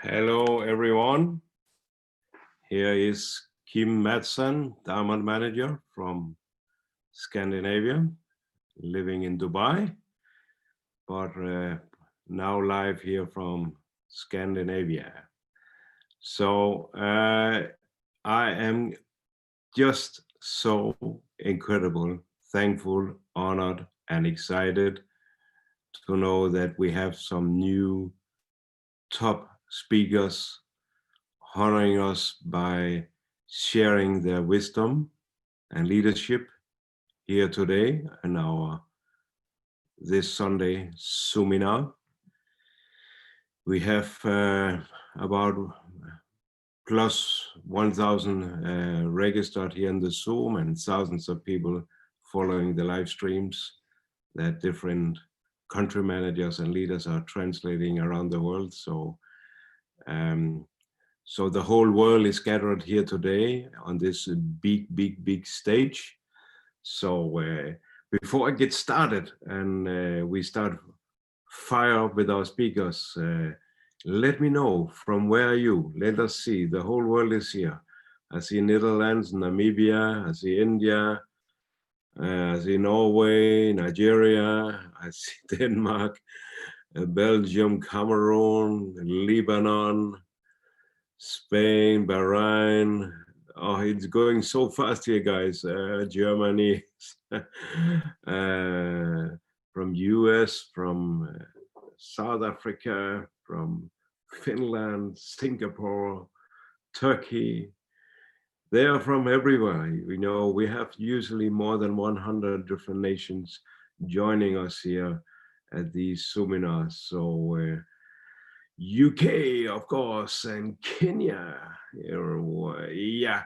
Hello, everyone. Here is Kim Madsen, Diamond Manager from Scandinavia, living in Dubai, but now live here from Scandinavia. So I am just so incredible, thankful, honored, and excited to know that we have some new top speakers honoring us by sharing their wisdom and leadership here today in our this Sunday Zoominar. We have about plus 1,000 registered here in the Zoom and thousands of people following the live streams that different country managers and leaders are translating around the world. So the whole world is gathered here today on this big stage. So before I get started and we start fire up with our speakers, let me know from where are you? Let us see, the whole world is here. I see Netherlands, Namibia, I see India, I see Norway, Nigeria, I see Denmark, Belgium, Cameroon, Lebanon, Spain, Bahrain. Oh, it's going so fast here, guys. Germany, from US, from South Africa, from Finland, Singapore, Turkey. They are from everywhere. You know, we have usually more than 100 different nations joining us here at these seminars. So UK, of course, and Kenya. Yeah.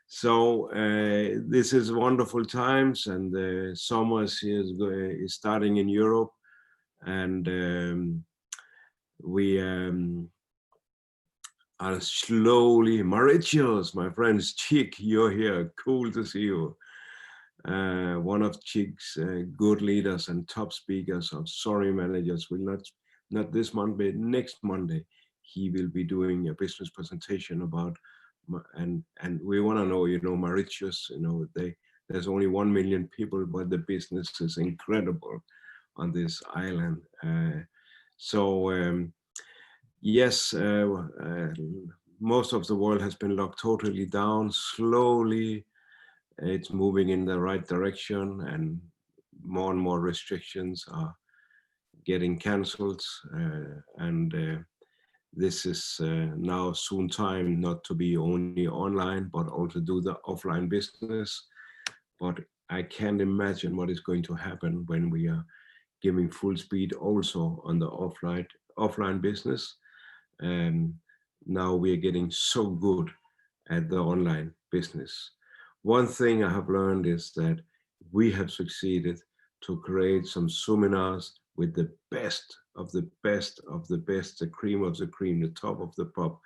So this is wonderful times, and the summer is starting in Europe, and we are slowly. Mauritius, my friends, Chick, you're here. Cool to see you. One of Chick's good leaders and top speakers of Sorry Managers will not this Monday, next Monday, he will be doing a business presentation about, and we want to know, you know, Mauritius, you know, there's only 1 million people, but the business is incredible on this island. Yes, most of the world has been locked totally down. Slowly, it's moving in the right direction, and more restrictions are getting cancelled, and this is now soon time not to be only online but also do the offline business. But I can't imagine what is going to happen when we are giving full speed also on the offline business. And now we are getting so good at the online business. One thing I have learned is that we have succeeded to create some seminars with the best of the best of the best, the cream of the cream, the top of the pop,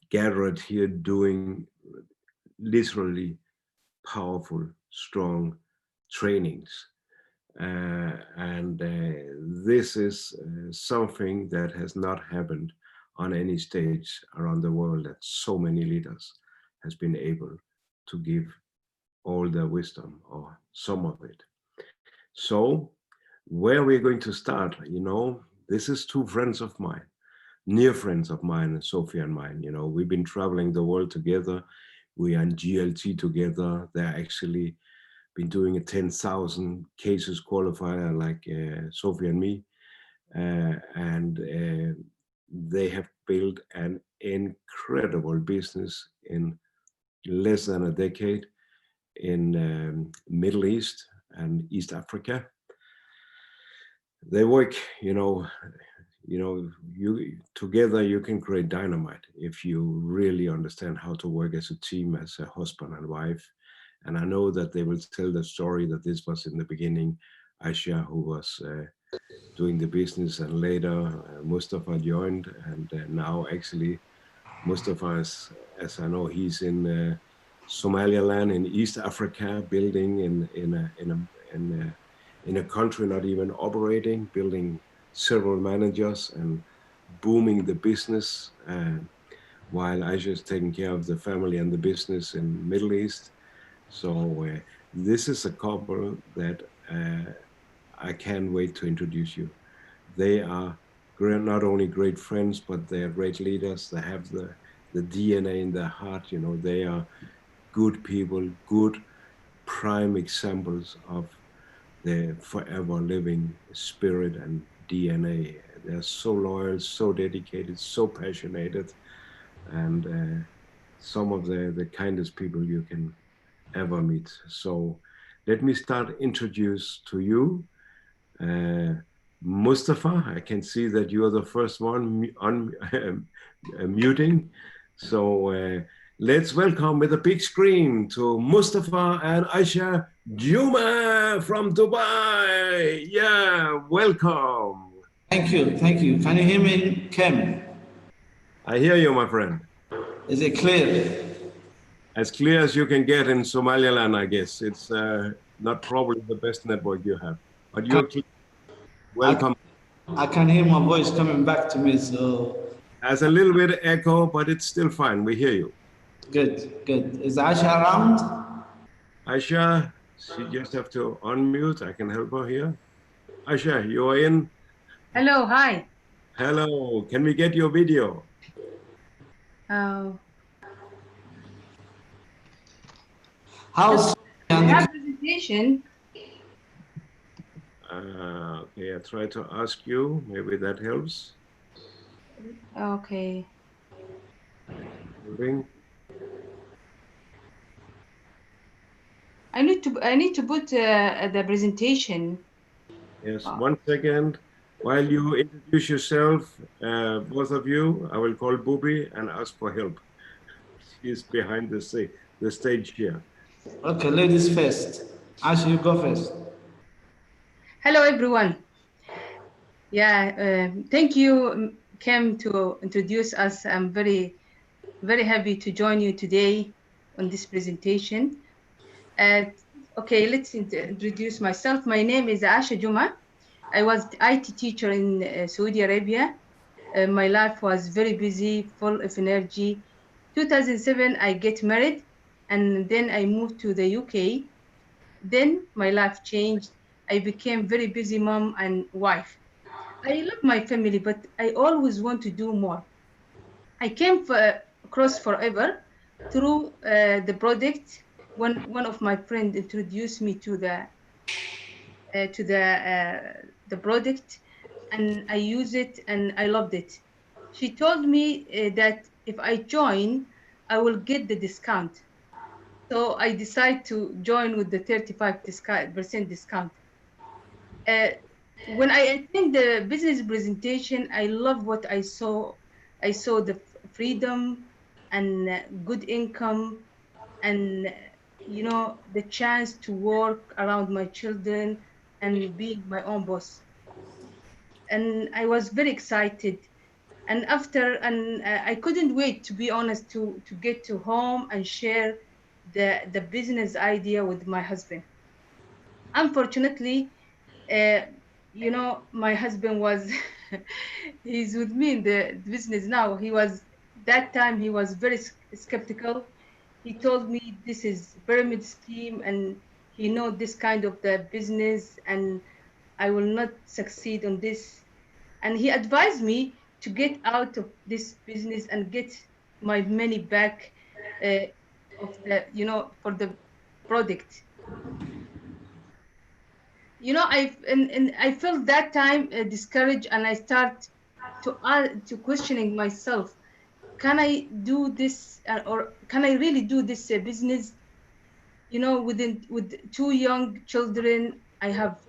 gathered here doing literally powerful, strong trainings. This is something that has not happened on any stage around the world, that so many leaders has been able to give all their wisdom or some of it. So where we're going to start, you know, this is two friends of mine, near friends of mine, Sophia and mine. You know, we've been traveling the world together. We are in GLT together. They're actually been doing a 10,000 cases qualifier like Sophia and me. They have built an incredible business in less than a decade in Middle East and East Africa. They work, you together you can create dynamite if you really understand how to work as a team, as a husband and wife. And I know that they will tell the story that this was in the beginning Aisha who was doing the business, and later Mustafa joined, and now actually Mustafa is, as I know, he's in Somaliland in East Africa, building in a country not even operating, building several managers and booming the business, while Aisha is taking care of the family and the business in Middle East. So this is a couple that I can't wait to introduce you. They are not only great friends, but they are great leaders. They have the DNA in their heart. You know, they are good people, good prime examples of the forever living spirit and DNA. They're so loyal, so dedicated, so passionate, and some of the kindest people you can ever meet. So let me start introduce to you Mustafa. I can see that you are the first one on muting. So let's welcome with a big scream to Mustafa and Aisha Juma from Dubai. Yeah, welcome. Thank you, thank you. Can you hear me, Kim? I hear you, my friend. Is it clear? As clear as you can get in Somaliland, I guess. It's not probably the best network you have, but Can, you're clear. I, Welcome. I can hear my voice coming back to me, so Has a little bit of echo, but it's still fine. We hear you. good, good. Is Aisha around? Aisha, she just have to unmute. I can help her here. Aisha, you are in. Hello, hi. Hello, can we get your video? Uh, How's I and have the presentation. Okay, I try to ask you. Maybe that helps. Okay. Holding. I need to put the presentation. Yes, 1 second. While you introduce yourself, both of you, I will call Booby and ask for help. She's behind the stage here. okay, ladies first. Aisha, you go first. Hello, everyone. Yeah, thank you, Kim, to introduce us. I'm very, very happy to join you today on this presentation. Okay, let's introduce myself. My name is Asha Juma. I was IT teacher in Saudi Arabia. My life was very busy, full of energy. 2007, I get married, and then I moved to the UK. Then my life changed. I became very busy mom and wife. I love my family, but I always want to do more. I came across Forever through the project. One of my friends introduced me to the product, and I use it and I loved it. She told me that if I join, I will get the discount. So I decided to join with the 35% discount. Uh, when I attend the business presentation, I love what I saw. I saw the freedom and good income and the chance to work around my children and being my own boss. And I was very excited. And I couldn't wait, to be honest, to get to home and share the business idea with my husband. Unfortunately, uh, my husband was he's with me in the business now. That time he was very skeptical. He told me this is pyramid scheme and he know this kind of the business and I will not succeed on this. And he advised me to get out of this business and get my money back uh, for the product. And I felt that time discouraged, and I start to questioning myself: Can I do this, or can I really do this business? With two young children, I have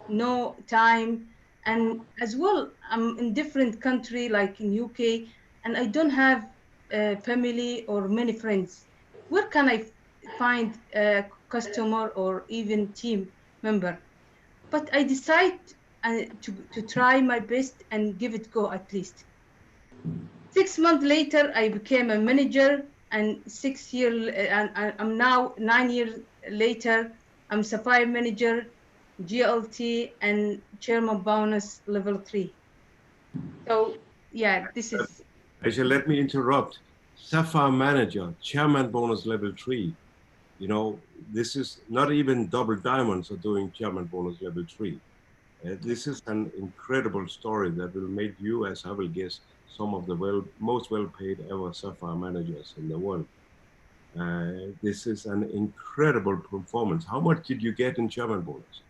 no time, and as well, I'm in different country like in UK, and I don't have a family or many friends. Where can I find a customer or even team member? But I decide to try my best and give it go at least. 6 months later, I became a manager, and and I'm now 9 years later. I'm Sapphire manager, GLT, and chairman bonus level 3. So yeah, this is, Aisha, let me interrupt. Sapphire Manager, Chairman Bonus Level 3. You know, this is not even double diamonds are doing Chairman Bonus Level 3. This is an incredible story that will make you, as I will guess, some of the most well-paid ever Sapphire managers in the world. This is an incredible performance. How much did you get in Chairman Bonus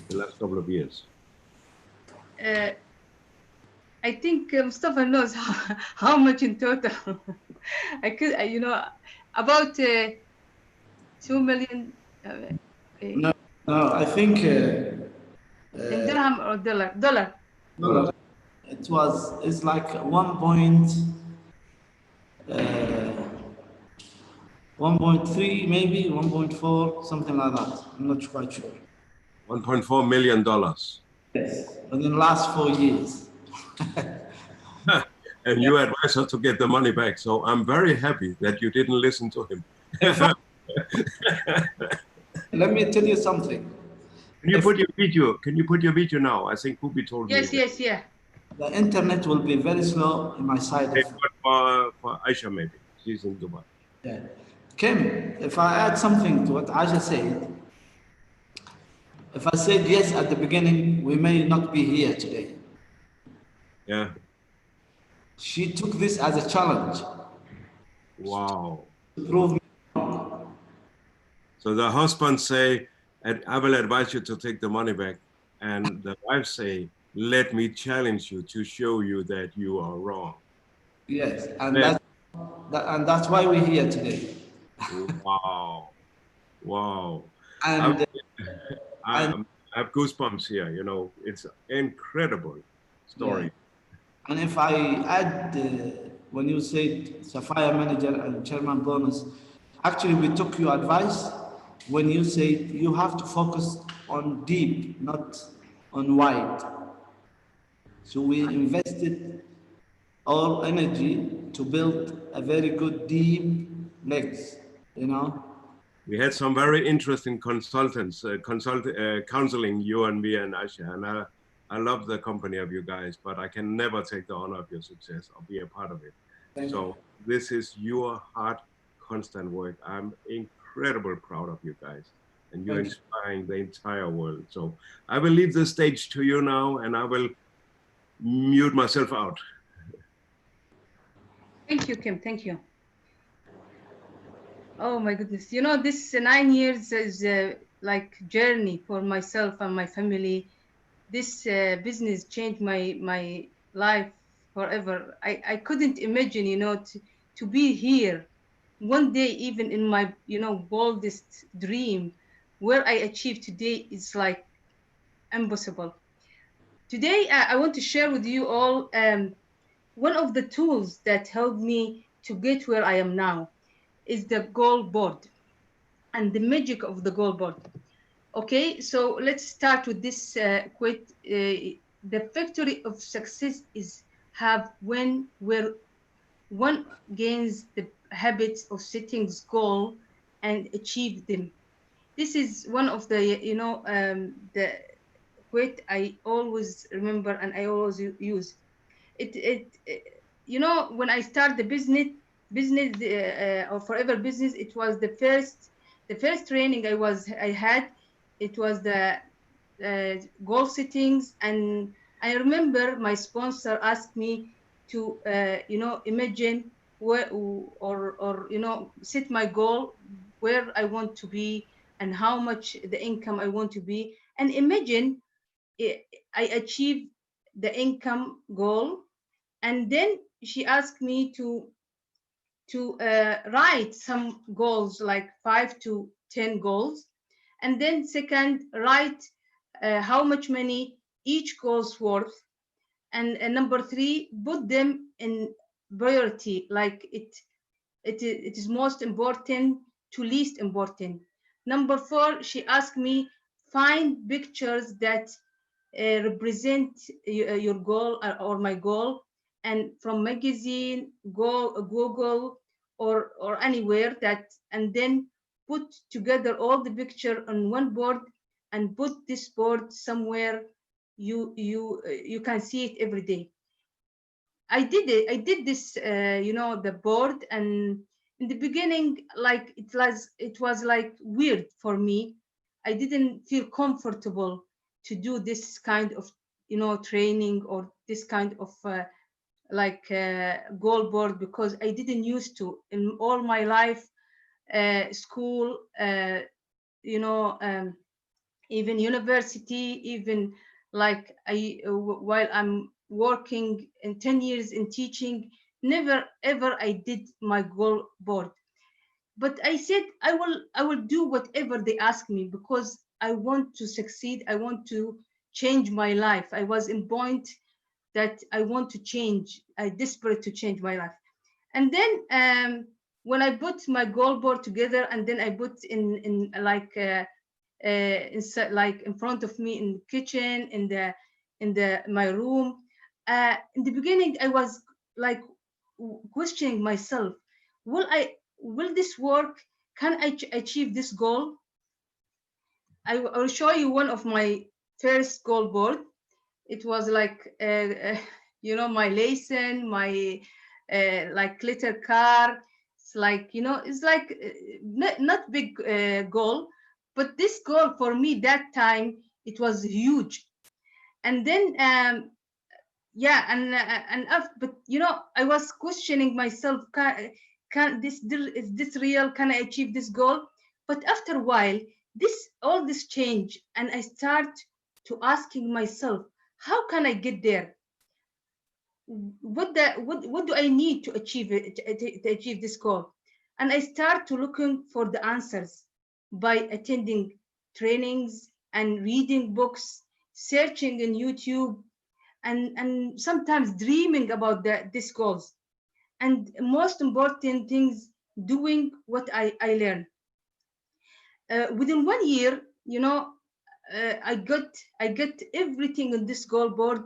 the last couple of years? uh, I think Mustafa knows how much in total. I could, you know, about 2 million No, no, I think in dirham or dollar. Dollar. no, it's like 1.3, maybe 1.4, something like that. I'm not quite sure. $1.4 million. Yes, within the last 4 years. And you advised us to get the money back. So I'm very happy that you didn't listen to him. Let me tell you something. Can you put your video? Can you put your video now? I think Kubi told me. Yes, yes, yeah. The internet will be very slow in my side of. For Aisha, maybe. She's in Dubai. Yeah. Kim, if I add something to what Aisha said, if I said yes at the beginning, we may not be here today. Yeah. She took this as a challenge Wow. to prove me. So the husband say, I will advise you to take the money back. And the wife say, let me challenge you to show you that you are wrong. Yes, and that's why we're here today. Wow. Wow. And I have goosebumps here, you know, it's an incredible story. yeah. And if I add, when you said Sapphire Manager and Chairman Bonus, actually we took your advice when you said you have to focus on deep, not on wide. So we invested our energy to build a very good deep legs, you know. We had some very interesting consultants, counseling you and me and Asha, and I love the company of you guys, but I can never take the honor of your success or be a part of it. So this is your hard, constant work. I'm incredibly proud of you guys, and you're inspiring the entire world. So I will leave the stage to you now, and I will mute myself out. Thank you, Kim. Thank you. Oh my goodness. You know, this 9 years is like journey for myself and my family. This business changed my life forever. I couldn't imagine, you know, to be here one day, even in my, you know, boldest dream, where I achieved today is like impossible. Today, I want to share with you all one of the tools that helped me to get where I am now is the goal board and the magic of the goal board. Okay, so let's start with this quote. The factory of success is have when where one gains the habits of setting goal and achieve them. This is one of the, you know, the quote I always remember and I always use. It you know, when I start the business or forever business, it was the first training I had. It was the goal settings, and I remember my sponsor asked me to you know, imagine where, or you know, set my goal where I want to be and how much the income I want to be, and imagine I achieve the income goal. And then she asked me to write some goals, like 5 to 10 goals, and then second, write how much money each goal's worth, and number three, put them in priority, like it is most important to least important. Number four, she asked me find pictures that represent your goal, or my goal, and from magazine, Google, or anywhere that, and then put together all the picture on one board and put this board somewhere you can see it every day. I did it. I did this, the board, and in the beginning, like it was like weird for me. I didn't feel comfortable to do this kind of, training, or this kind of goal board, because I didn't used to in all my life, school, you know, um, even university, even like while I'm working in 10 years in teaching, never ever I did my goal board. But I said I will do whatever they ask me, because I want to succeed. I want to change my life. I was in point that I want to change. I desperate to change my life. And then when I put my goal board together, and then I put in like in front of me in the kitchen, in the my room. In the beginning, I was like questioning myself: will this work? Can I achieve this goal? I will show you one of my first goal board. It was like my lesson, my like glitter car. It's like, it's like not big goal, but this goal for me that time, it was huge. And then yeah, and after, but I was questioning myself: can is this real? Can I achieve this goal? But after a while, this change, and I start to asking myself: how can I get there? What do I need to achieve it, to achieve this goal? And I start to looking for the answers by attending trainings and reading books, searching in YouTube, and sometimes dreaming about these goals. And most important things, doing what I learned. Within 1 year, I got everything on this goal board.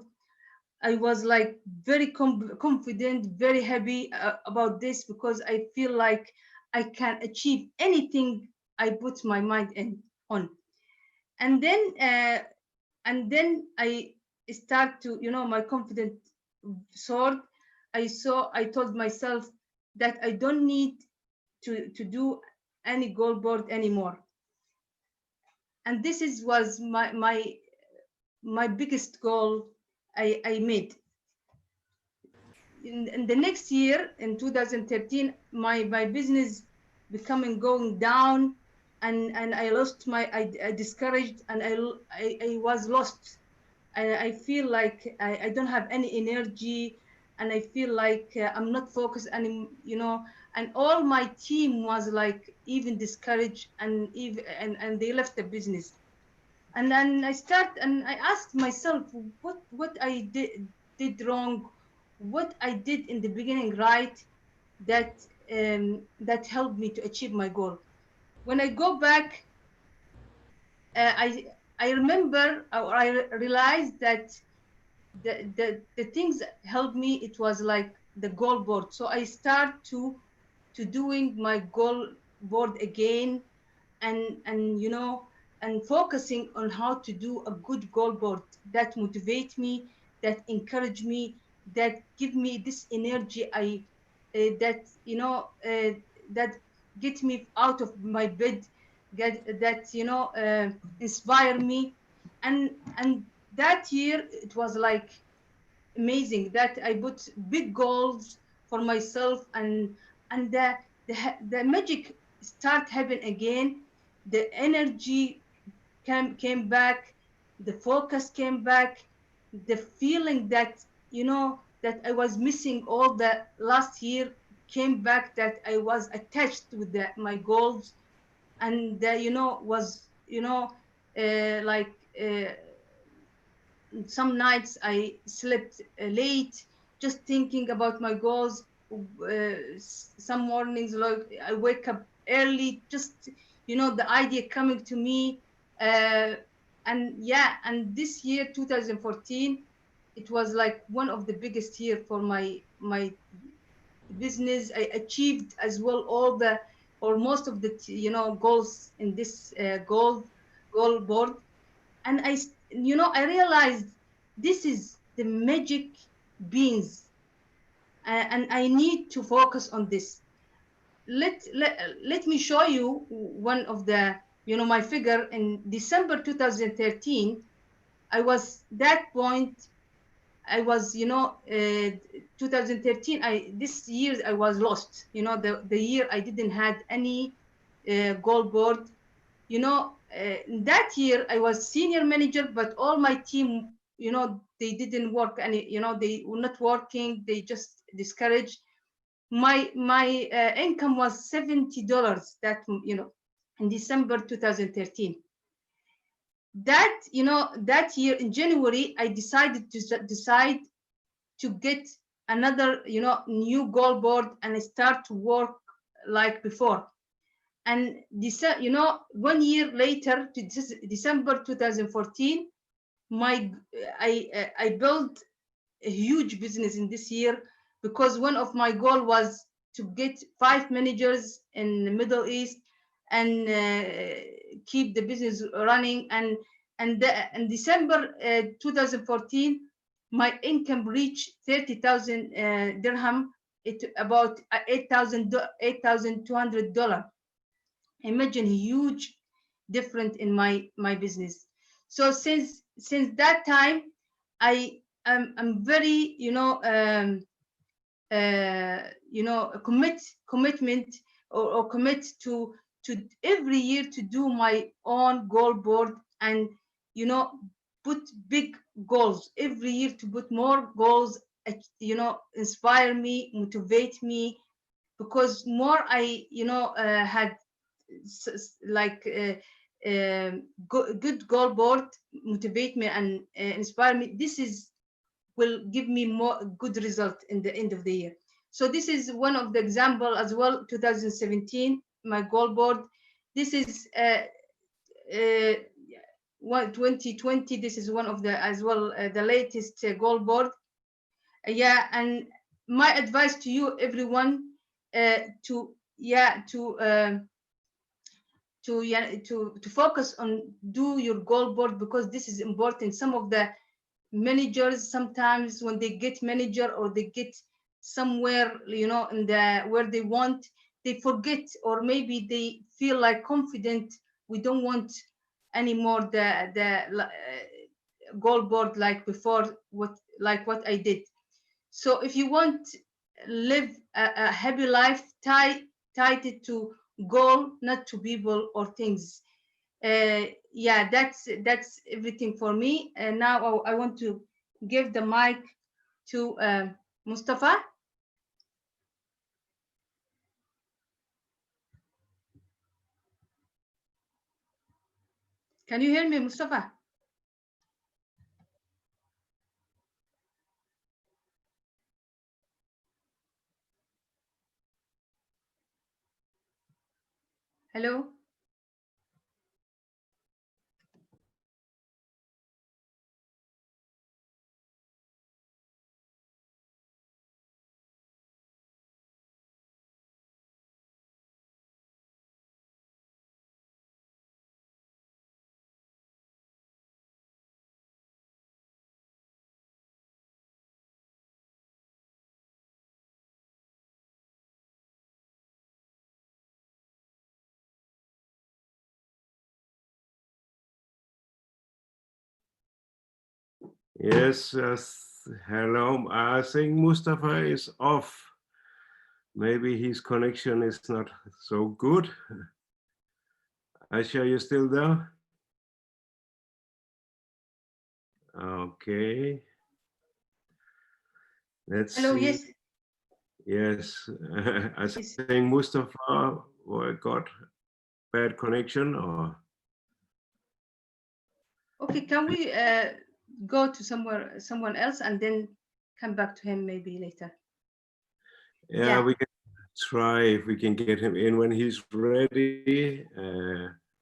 I was like very confident, very happy about this, because I feel like I can achieve anything I put my mind in on. And then I start to, my confidence soared. I told myself that I don't need to do any goal board anymore. And this was my biggest goal I made. In the next year, in 2013, my business becoming going down, and I lost I discouraged, and I was lost. I feel like I don't have any energy, and I feel like I'm not focused, and all my team was like even discouraged, and they left the business. And then I asked myself what I did wrong, what I did in the beginning right, that helped me to achieve my goal. When I go back, I remember, or I realized that the things that helped me, it was like the goal board. So I start to doing my goal board again, and focusing on how to do a good goal board that motivate me, that encourage me, that give me this energy, that that get me out of my bed, get that inspire me. And that year, it was like amazing that I put big goals for myself, and the magic start happen again. The energy came back, the focus came back, the feeling that I was missing all the last year came back, that I was attached with my goals. And was like some nights I slept late, just thinking about my goals. Some mornings, like, I wake up early, just the idea coming to me. Uh, and yeah, and this year, 2014, it was like one of the biggest year for my business. I achieved as well all the, or most of the goals in this goal board. And I realized this is the magic beans and I need to focus on this. Let me show you one of the, my figure in December 2013. I was that point. I was, 2013. This year I was lost. The year I didn't had any goal board. That year I was senior manager, but all my team, they didn't work any. They were not working. They just discouraged. My income was $70. That in December 2013. That year in January I decided to get another new goal board and start to work like before. And this 1 year later, to December 2014, I built a huge business in this year, because one of my goal was to get 5 managers in the Middle East and keep the business running. And in December 2014, my income reached 30,000 dirham. It about $8,200. Imagine huge difference in my business. So since that time, I'm very commitment, or commit to every year to do my own goal board, and put big goals every year, to put more goals, inspire me, motivate me, because more I had like good goal board motivate me and inspire me. This is will give me more good result in the end of the year. So this is one of the example as well. 2017, my goal board. This is 2020. This is one of the as well the latest goal board. Yeah, and my advice to you, everyone, to yeah to focus on do your goal board, because this is important. Some of the managers, sometimes when they get manager or they get somewhere in the where they want, they forget, or maybe they feel like confident, we don't want anymore the goal board like before, what I did. So if you want live a happy life, tie it to goal, not to people or things. Yeah, that's everything for me. And now I want to give the mic to Mustafa. Can you hear me, Mustafa? Hello. Yes, hello. I think Mustafa is off. Maybe his connection is not so good. Aisha, you still there? Okay. Let's Hello. see. Yes. Yes, I Yes. think Mustafa got bad connection, or Okay. Can we go to someone else and then come back to him maybe later? yeah, we can try if we can get him in when he's ready,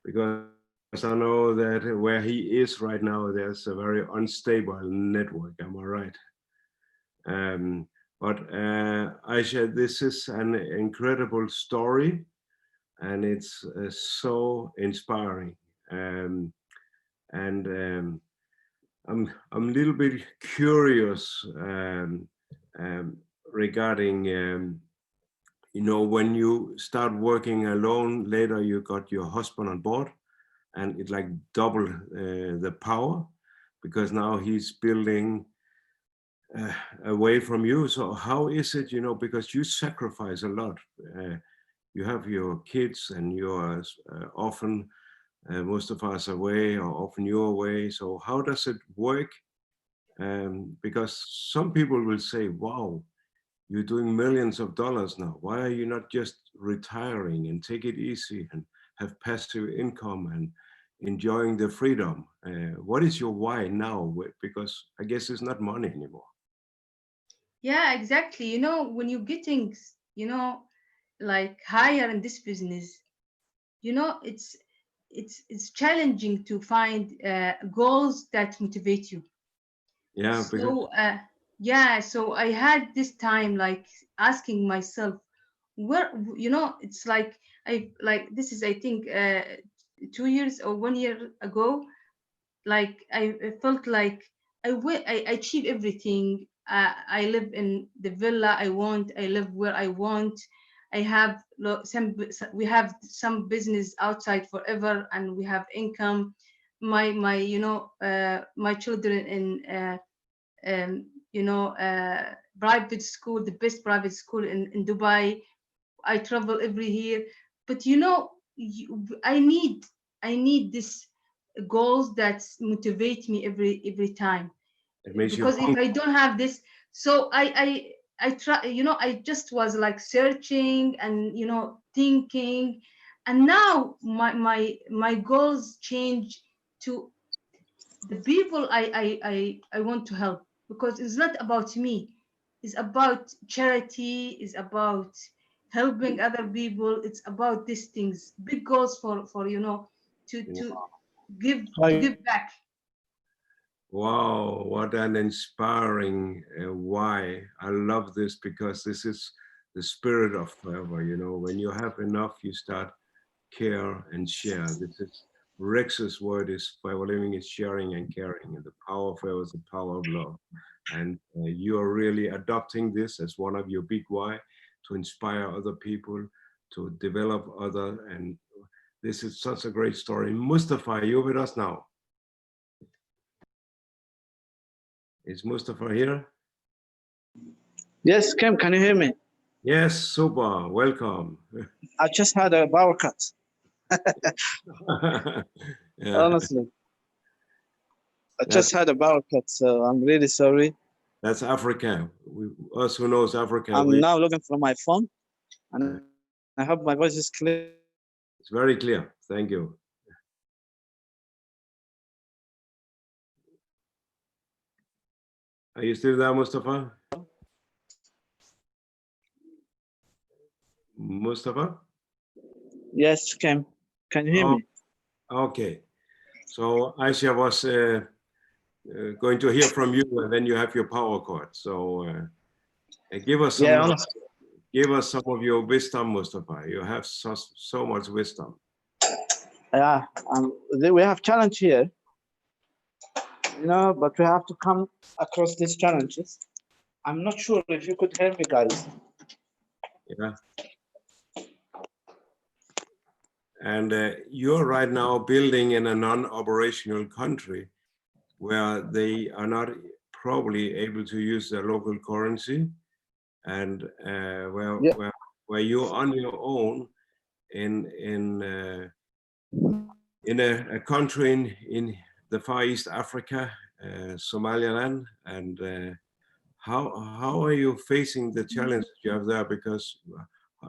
because I know that where he is right now, there's a very unstable network. Am I right? But Aisha, this is an incredible story, and it's so inspiring. And I'm a little bit curious. regarding, you know, when you start working alone, later you got your husband on board, and it like double the power, because now he's building away from you. So how is it, you know, because you sacrifice a lot. You have your kids and you're often, most of us away, or often you're away. So how does it work? Because some people will say, wow, you're doing millions of dollars now. Why are you not just retiring and take it easy and have passive income and enjoying the freedom? What is your why now? Because I guess it's not money anymore. Yeah, exactly. You know, when you're getting, you know, like higher in this business, you know, it's challenging to find goals that motivate you. Yeah, because So yeah, so I had this time like asking myself, where, you know, it's like this is, I think, 2 years or 1 year ago, like I felt like I achieve everything. I live in the villa I want. I live where I want. I have we have some business outside forever, and we have income. My you know, my children in you know, private school, the best private school in Dubai. I travel every year, but you know, I need this goals that motivate me every time, it makes you because if hungry. I don't have this, so I try, you know, I just was like searching and, you know, thinking, and now my goals change to the people I want to help, because it's not about me. It's about charity, it's about helping other people, it's about these things, big goals for you know, to give, to Hi. give back. Wow, what an inspiring why. I love this because this is the spirit of forever. You know, when you have enough, you start care and share. This is Rex's word is forever living is sharing and caring, and the power of forever is the power of love. And you are really adopting this as one of your big why, to inspire other people, to develop other. And this is such a great story. Mustafa, you're with us now. Is Mustafa here? Yes, Kim, can you hear me? Yes, super. Welcome. I just had a power cut, Yeah, honestly. I that's just had a power cut, so I'm really sorry. that's Africa. Us who knows Africa, I'm now looking for my phone, and I hope my voice is clear. it's very clear. Thank you. Are you still there, Mustafa? Mustafa? Yes, Kim, can you hear Oh, me? okay. So Aisha was going to hear from you, and then you have your power cord. So give us Yeah, some, honestly. give us some of your wisdom, Mustafa. You have so much wisdom. Yeah, we have challenge here, you know, but we have to come across these challenges. I'm not sure if you could hear me, guys. Yeah. And you're right now building in a non-operational country where they are not probably able to use their local currency, and Yeah, where you're on your own in a country in the Far East Africa, Somaliland, and how are you facing the challenges you have there? Because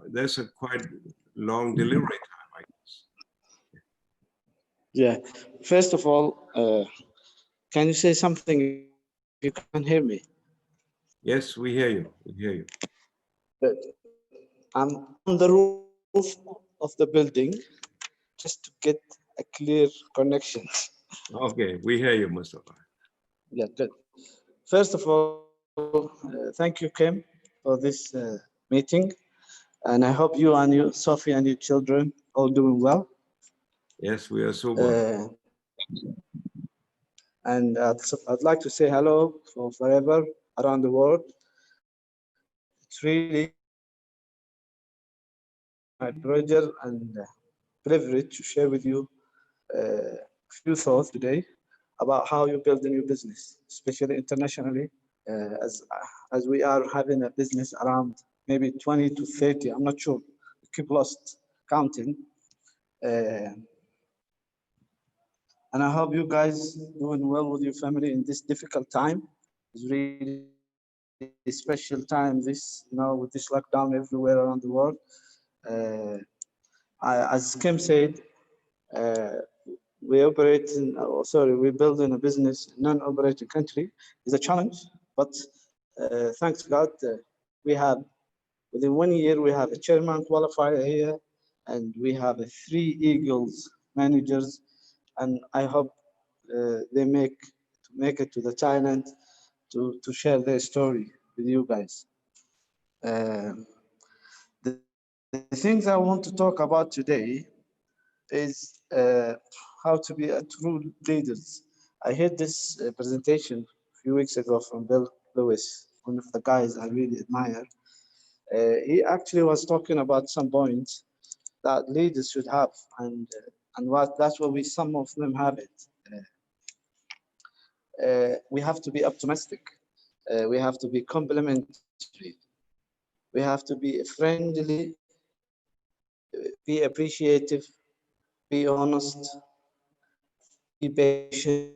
there's a quite long delivery time, I guess. yeah. First of all, can you say something if you can hear me? Yes, we hear you. We hear you. I'm on the roof of the building just to get a clear connection. Okay, we hear you, Mustafa. Yeah, good. First of all, thank you, Kim, for this meeting. And I hope you and you, Sophie, and your children all doing well. Yes, we are sober. Uh, and I'd like to say hello for forever around the world. It's really my pleasure and privilege to share with you a few thoughts today about how you build a new business, especially internationally, as we are having a business around maybe 20 to 30. I'm not sure. We keep lost counting. Uh, and I hope you guys doing well with your family in this difficult time. It's really special time. This, with this lockdown everywhere around the world. Uh, as Kim said, uh, we operate in, oh, sorry, we build in a business non-operating country is a challenge, but thanks God, we have within 1 year we have a chairman qualifier here, and we have a 3 Eagles managers, and I hope they make it to the Thailand to share their story with you guys. Um, the things I want to talk about today is how to be a true leaders. I heard this presentation a few weeks ago from Bill Lewis, one of the guys I really admire. He actually was talking about some points that leaders should have, and what that's what we some of them have it. We have to be optimistic. We have to be complimentary. We have to be friendly, be appreciative, be honest, be patient,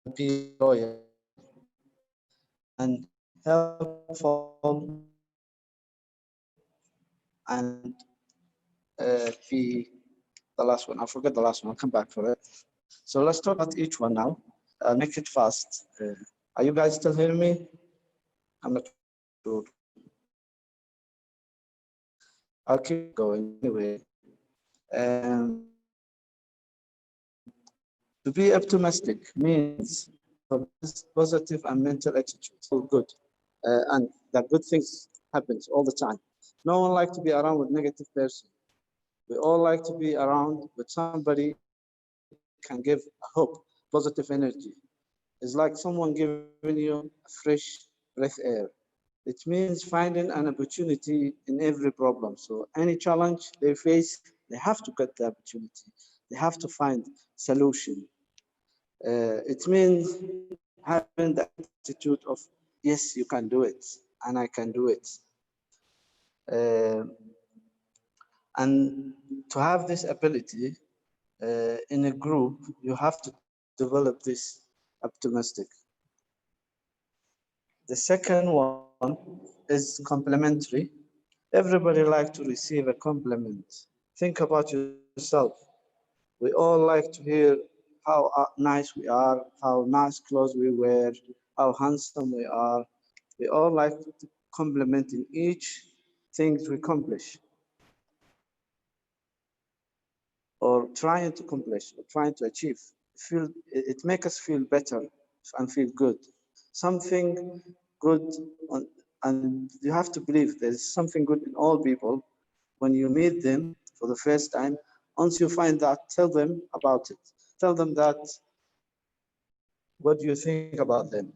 and be loyal, and helpful, and be the last one. I forgot the last one. I'll come back for it. So let's talk about each one now. I'll make it fast. Are you guys still hearing me? I'm not sure. I'll keep going anyway. To be optimistic means a positive and mental attitude. So good, and that good things happens all the time. No one like to be around with negative person. We all like to be around with somebody can give hope, positive energy. It's like someone giving you a fresh breath air. It means finding an opportunity in every problem. So any challenge they face, they have to get the opportunity. They have to find solution. It means having the attitude of, yes, you can do it, and I can do it. Uh, and to have this ability in a group, you have to develop this optimistic. The second one is complimentary. Everybody likes to receive a compliment. Think about yourself. We all like to hear how nice we are, how nice clothes we wear, how handsome we are. We all like to compliment in each thing we accomplish or trying to accomplish or trying to achieve. It makes us feel better and feel good. Something good, on, and you have to believe there's something good in all people. When you meet them for the first time, once you find that, tell them about it. Tell them that what do you think about them.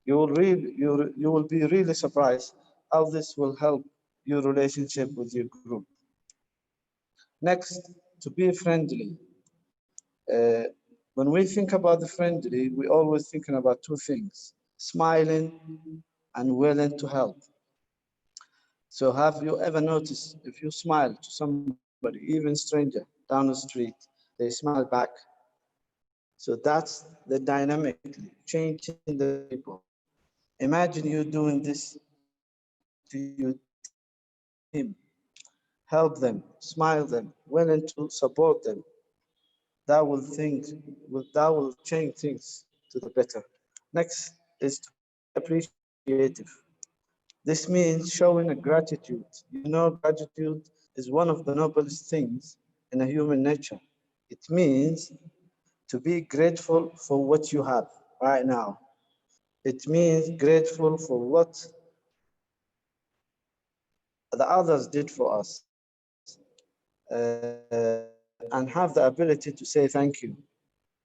You will be really surprised how this will help your relationship with your group. Next, to be friendly. Uh, when we think about the friendly, we always thinking about two things: smiling and willing to help. So have you ever noticed if you smile to somebody, even stranger, down the street, they smile back? So that's the dynamically changing the people. Imagine you doing this to your team. Help them, smile them, willing to support them. That will that will change things to the better. Next is to be appreciative. This means showing a gratitude. You know, gratitude is one of the noblest things in a human nature. It means to be grateful for what you have right now. It means grateful for what the others did for us, and have the ability to say thank you.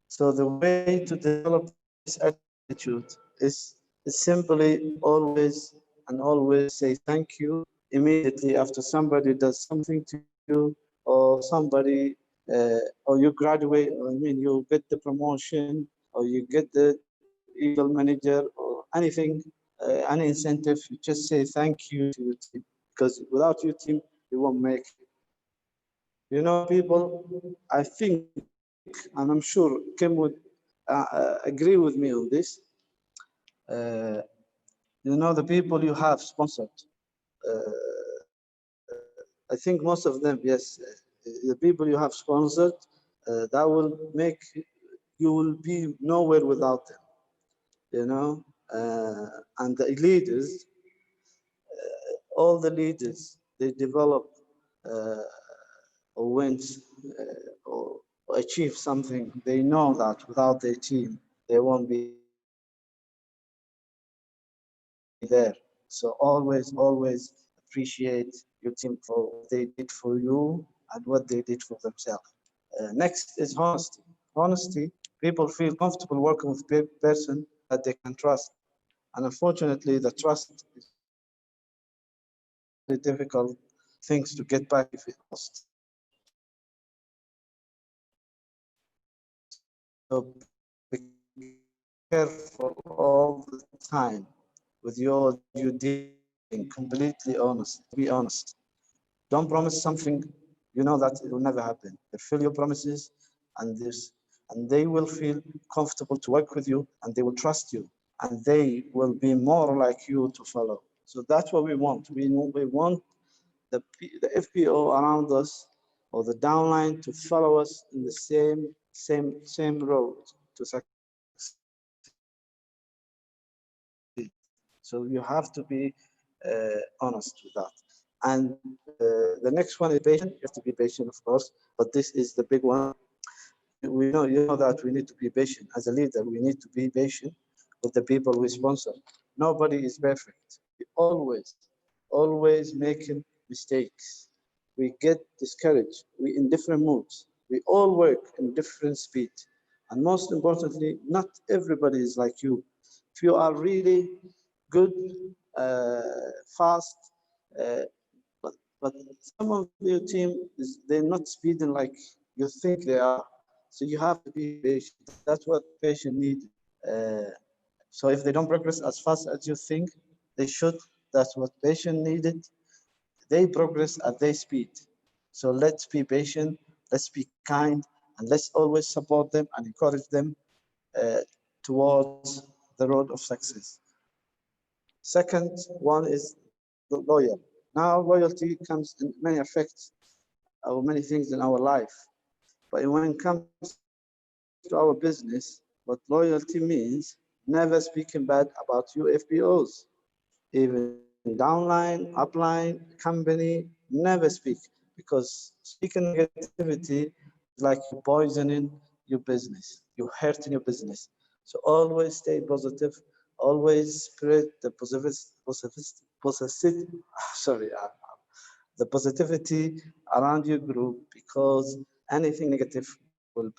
So the way to develop this attitude is simply always and always say thank you immediately after somebody does something to you, or somebody, or you graduate, or I mean, you get the promotion, or you get the eagle manager, or anything, any incentive. You just say thank you to your team, because without your team, you won't make it. You know, people, I think, and I'm sure Kim would agree with me on this. Uh, you know, the people you have sponsored, I think most of them, yes, the people you have sponsored, that will make you will be nowhere without them, you know. And the leaders, all the leaders, they develop uh, or wins or achieve something. They know that without their team, they won't be there. So always, appreciate your team for what they did for you and what they did for themselves. Next is honesty. Honesty, people feel comfortable working with person that they can trust. And unfortunately, the trust is very difficult things to get back if it lost. So be careful all the time with your due dealing. Completely honest. Be honest. Don't promise something you know that it will never happen. Fulfill your promises, and this, and they will feel comfortable to work with you, and they will trust you, and they will be more like you to follow. So that's what we want. We want the FPO around us, or the downline, to follow us in the same road to succeed. So you have to be honest with that. And the next one is patient. You have to be patient, of course, but this is the big one. We know, you know that we need to be patient. As a leader, we need to be patient with the people we sponsor. Nobody is perfect. We always making mistakes. We get discouraged. We in different moods. We all work in different speed. And most importantly, not everybody is like you. If you are really good, fast, uh, but some of your team is they're not speeding like you think they are. So you have to be patient. That's what patient needed. Uh, so if they don't progress as fast as you think they should, that's what patient needed. They progress at their speed. So let's be patient, let's be kind, and let's always support them and encourage them uh, towards the road of success. Second one is loyal. Now, loyalty comes in many aspects or many things in our life. But when it comes to our business, what loyalty means, never speaking bad about your FBOs, even downline, upline, company, never speak. Because speaking negativity is like you poisoning your business, you hurting your business. So always stay positive, always spread the sorry, the positivity around your group, because anything negative will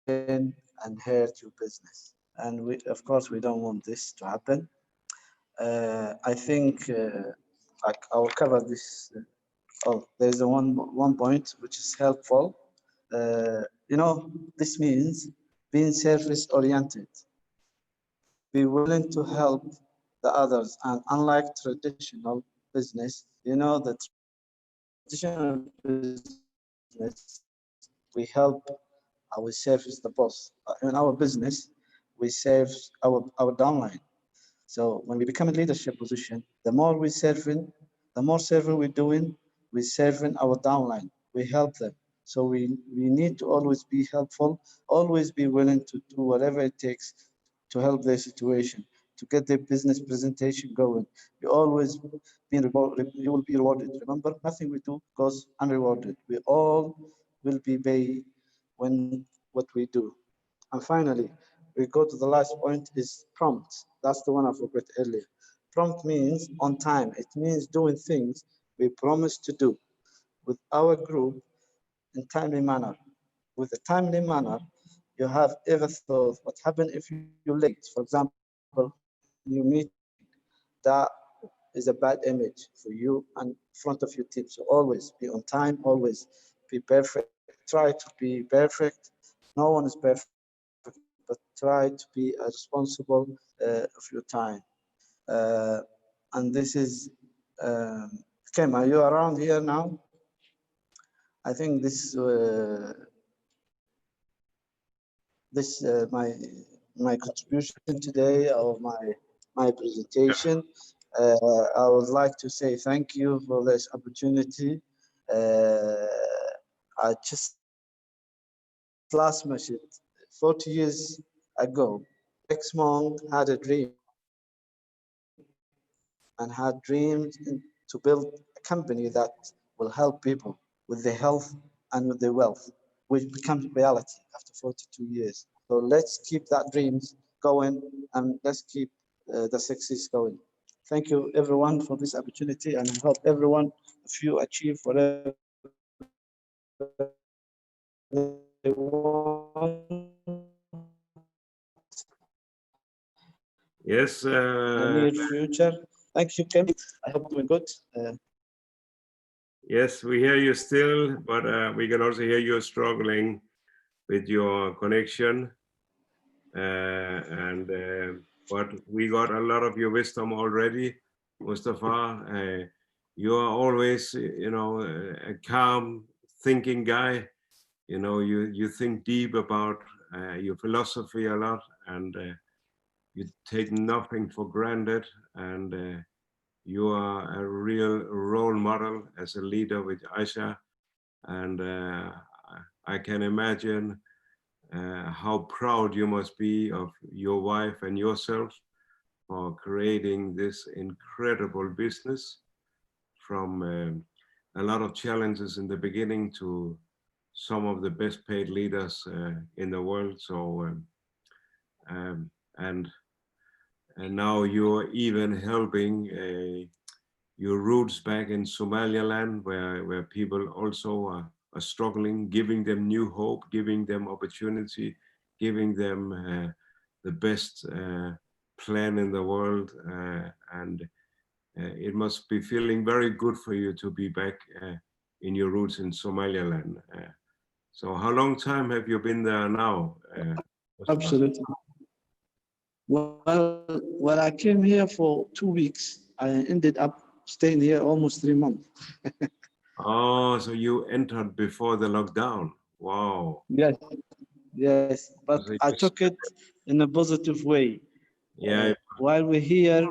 poison and hurt your business. And we, of course, we don't want this to happen. I think like I'll cover this. Oh, there's a one point which is helpful. You know, this means being service oriented, be willing to help the others, and unlike traditional business, you know, the traditional business, we help, we serve the boss. In our business, we serve our downline. So when we become in leadership position, the more we serving, the more serving we're doing, we're serving our downline. We help them. So we need to always be helpful, always be willing to do whatever it takes to help their situation, to get their business presentation going. You always being rewarded, you will be rewarded. Remember, nothing we do goes unrewarded. We all will be paid when what we do. And finally, we go to the last point is prompt. That's the one I forgot earlier. Prompt means on time. It means doing things we promise to do with our group in timely manner. With a timely manner, you have ever thought what happened if you're late, for example, in your meeting, that is a bad image for you and in front of your team. So always be on time, always be perfect. Try to be perfect. No one is perfect, but try to be responsible of your time. Uh, and this is, Kim, are you around here now? I think my contribution today or my presentation. I would like to say thank you for this opportunity. Uh, I just last mentioned 40 years ago, Exmong had a dream and had dreams to build a company that will help people with their health and with their wealth, which becomes reality after 42 years. So let's keep that dreams going and let's keep the success going. Thank you everyone for this opportunity and I hope everyone of you achieve whatever they want Yes, in the near future. Thank you, Kim. I hope you're doing good. yes, we hear you still, but we can also hear you struggling with your connection. But we got a lot of your wisdom already, Mustafa. You are always, a calm thinking guy. You think deep about your philosophy a lot, and you take nothing for granted. And you are a real role model as a leader with Aisha. And I can imagine how proud you must be of your wife and yourself for creating this incredible business from a lot of challenges in the beginning to some of the best paid leaders in the world. So, um, and now you're even helping your roots back in Somaliland, where people also are struggling, giving them new hope, giving them opportunity, giving them the best plan in the world. And it must be feeling very good for you to be back in your roots in Somaliland. So how long time have you been there now? Absolutely. Well, I came here for 2 weeks. I ended up staying here almost 3 months. Oh, so you entered before the lockdown. Wow. Yes, yes. But So I you took it in a positive way. Yeah, While we're here,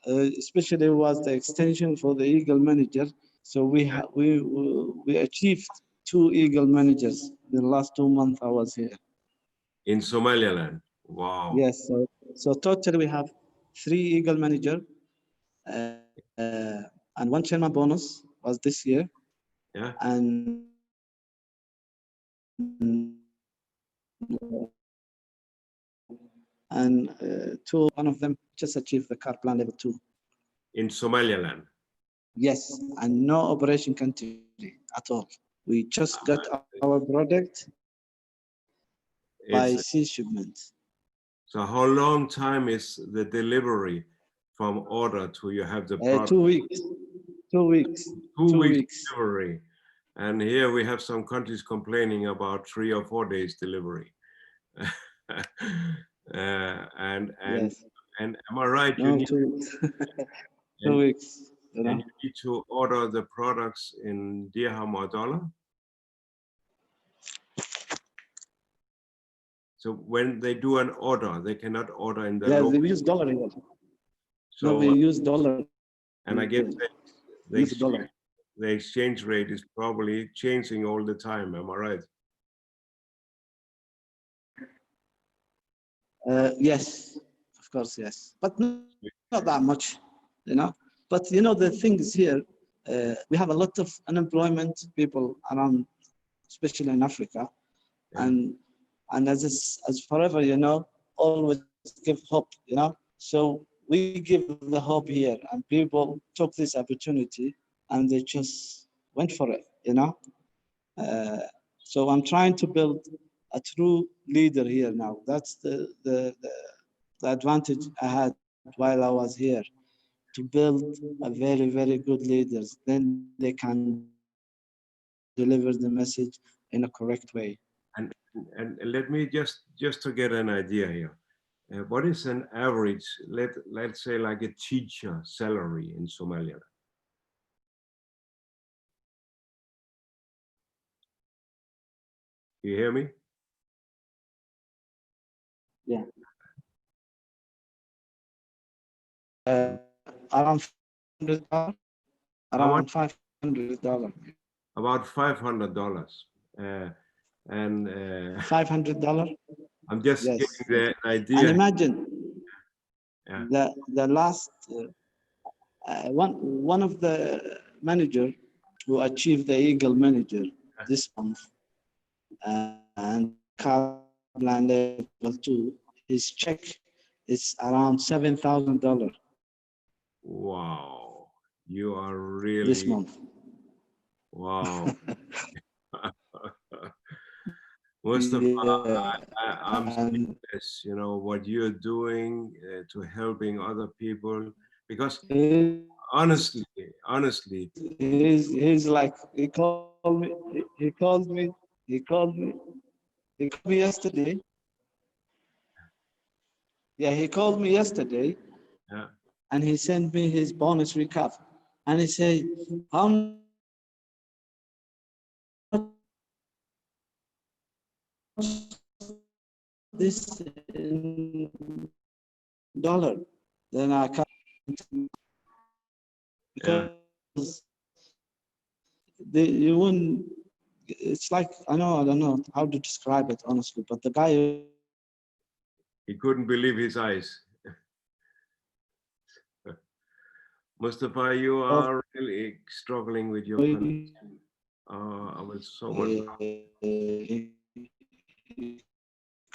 especially was the extension for the Eagle manager. So we achieved 2 Eagle managers in the last 2 months I was here. in Somaliland. Wow. Yes, so totally we have 3 Eagle manager and 1 chairman bonus was this year, Yeah. and one of them just achieved the car plan level 2. In Somaliland. Yes, and no operation country at all. We just got our product by It's sea shipment. so how long time is the delivery from order to you have the product? 2 weeks. 2 weeks. 2 weeks 2 weeks. delivery. And here we have some countries complaining about 3 or 4 days delivery. And Yes. am I right? You No, need 2 weeks. and, 2 weeks. and you need to order the products in dirham or dollar. So when they do an order, they cannot order in the Yeah, local. we use dollar here. No, So we use dollar. and I guess We use dollar. the exchange rate is probably changing all the time. Am I right? Yes, of course, yes, but not that much, you know. But the thing is here, we have a lot of unemployment people around, especially in Africa, Yeah. and as forever, always give hope, So we give the hope here, and people took this opportunity, and they just went for it, Uh, so I'm trying to build a true leader here now. That's the advantage I had while I was here, to to build a very, very good leaders. Then they can deliver the message in a correct way. And let me just to get an idea here. What is an average, let's say like a teacher salary in Somalia? You hear me? Yeah. Around $500. How much? Around $500. About $500. Uh, and $500. I'm just Yes. getting the And idea. imagine Yeah. the last one of the manager who achieved the Eagle manager this month and Kaplan level 2, his check is around $7,000 Wow. You are this really, month. wow. Mustafa, Yeah, I'm and speechless, you know, what you're doing to helping other people. Because he's, honestly, he's like he called me yesterday. Yeah, he called me yesterday yeah, and he sent me his bonus recap. And he said, how much this in dollar? Then I can't, yeah, because you wouldn't, it's like, I don't know how to describe it honestly, but the guy, he couldn't believe his eyes. Mustafa, you are really struggling with your connection. I was so much. he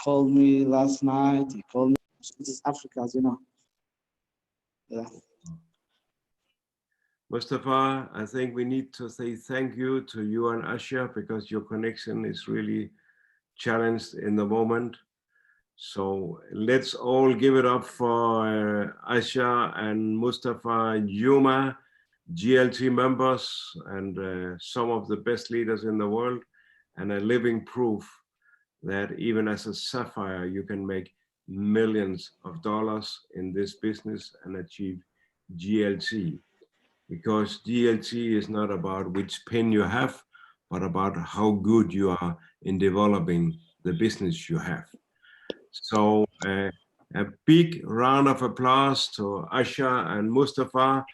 called me last night, he called me, this is Africa, as you know. Yeah. Mustafa, I think we need to say thank you to you and Asha because your connection is really challenged in the moment. So let's all give it up for Asha and Mustafa Yuma, GLT members and some of the best leaders in the world, and a living proof that even as a sapphire, you can make millions of dollars in this business and achieve GLT. Because GLT is not about which pen you have, but about how good you are in developing the business you have. So a big round of applause to Asha and Mustafa,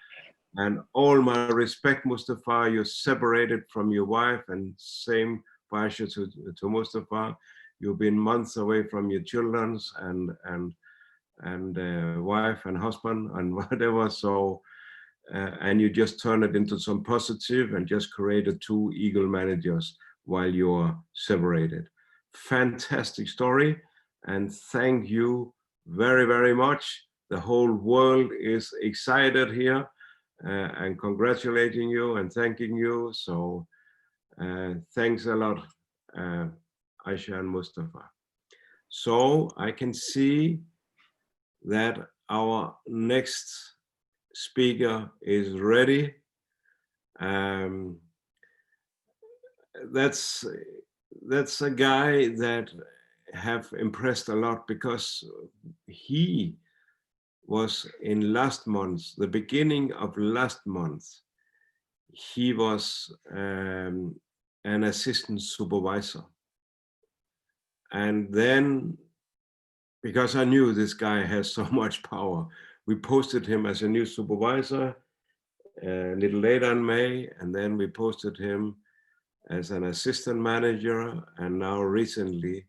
and all my respect, Mustafa. You're separated from your wife, and same for Asha to Mustafa. You've been months away from your children's and wife and husband and whatever. So and you just turn it into some positive and just created two Eagle managers while you're separated. Fantastic story, and thank you very, very much. The whole world is excited here and congratulating you and thanking you. So thanks a lot, Aisha and Mustafa. So I can see that our next speaker is ready. That's a guy that have impressed a lot because he was in last month, the beginning of last month, he was an assistant supervisor. And then, because I knew this guy has so much power, we posted him as a new supervisor a little later in May, and then we posted him as an assistant manager, and now recently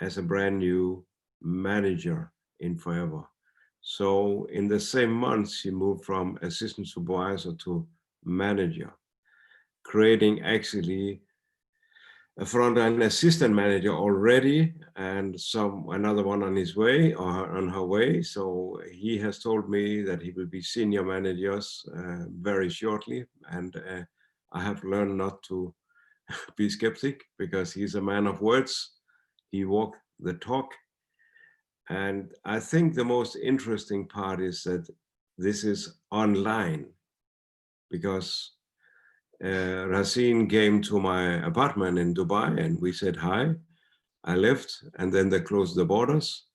as a brand new manager in Forever. So in the same month, he moved from assistant supervisor to manager, creating actually a front-end assistant manager already, and another one on his way or on her way. So he has told me that he will be senior managers very shortly, and I have learned not to be skeptic because he's a man of words. He walked the talk. And I think the most interesting part is that this is online, because Racine came to my apartment in Dubai and we said hi. I left, and then they closed the borders.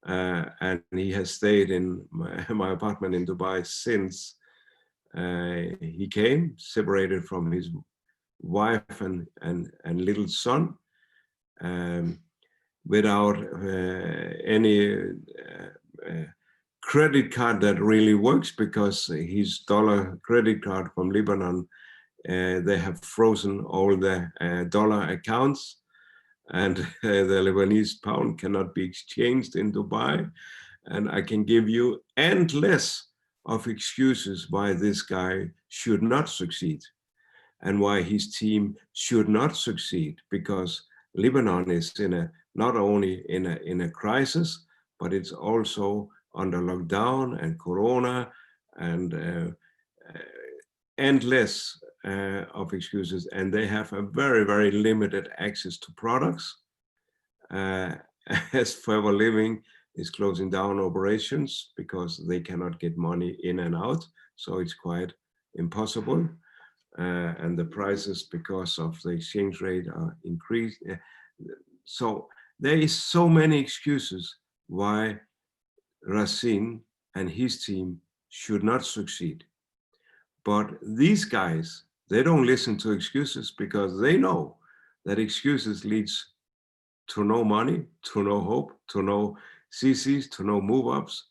And he has stayed in my apartment in Dubai since he came, separated from his wife and little son, without any credit card that really works, because his dollar credit card from Lebanon, they have frozen all the dollar accounts, and the Lebanese pound cannot be exchanged in Dubai. And I can give you endless of excuses why this guy should not succeed and why his team should not succeed, because Lebanon is not only in a crisis, but it's also under lockdown and Corona, and endless of excuses, and they have a very, very limited access to products. As Forever Living is closing down operations because they cannot get money in and out, so it's quite impossible. And the prices, because of the exchange rate, are increased. So there is so many excuses why Racine and his team should not succeed. But these guys, they don't listen to excuses, because they know that excuses leads to no money, to no hope, to no CCs, to no move-ups.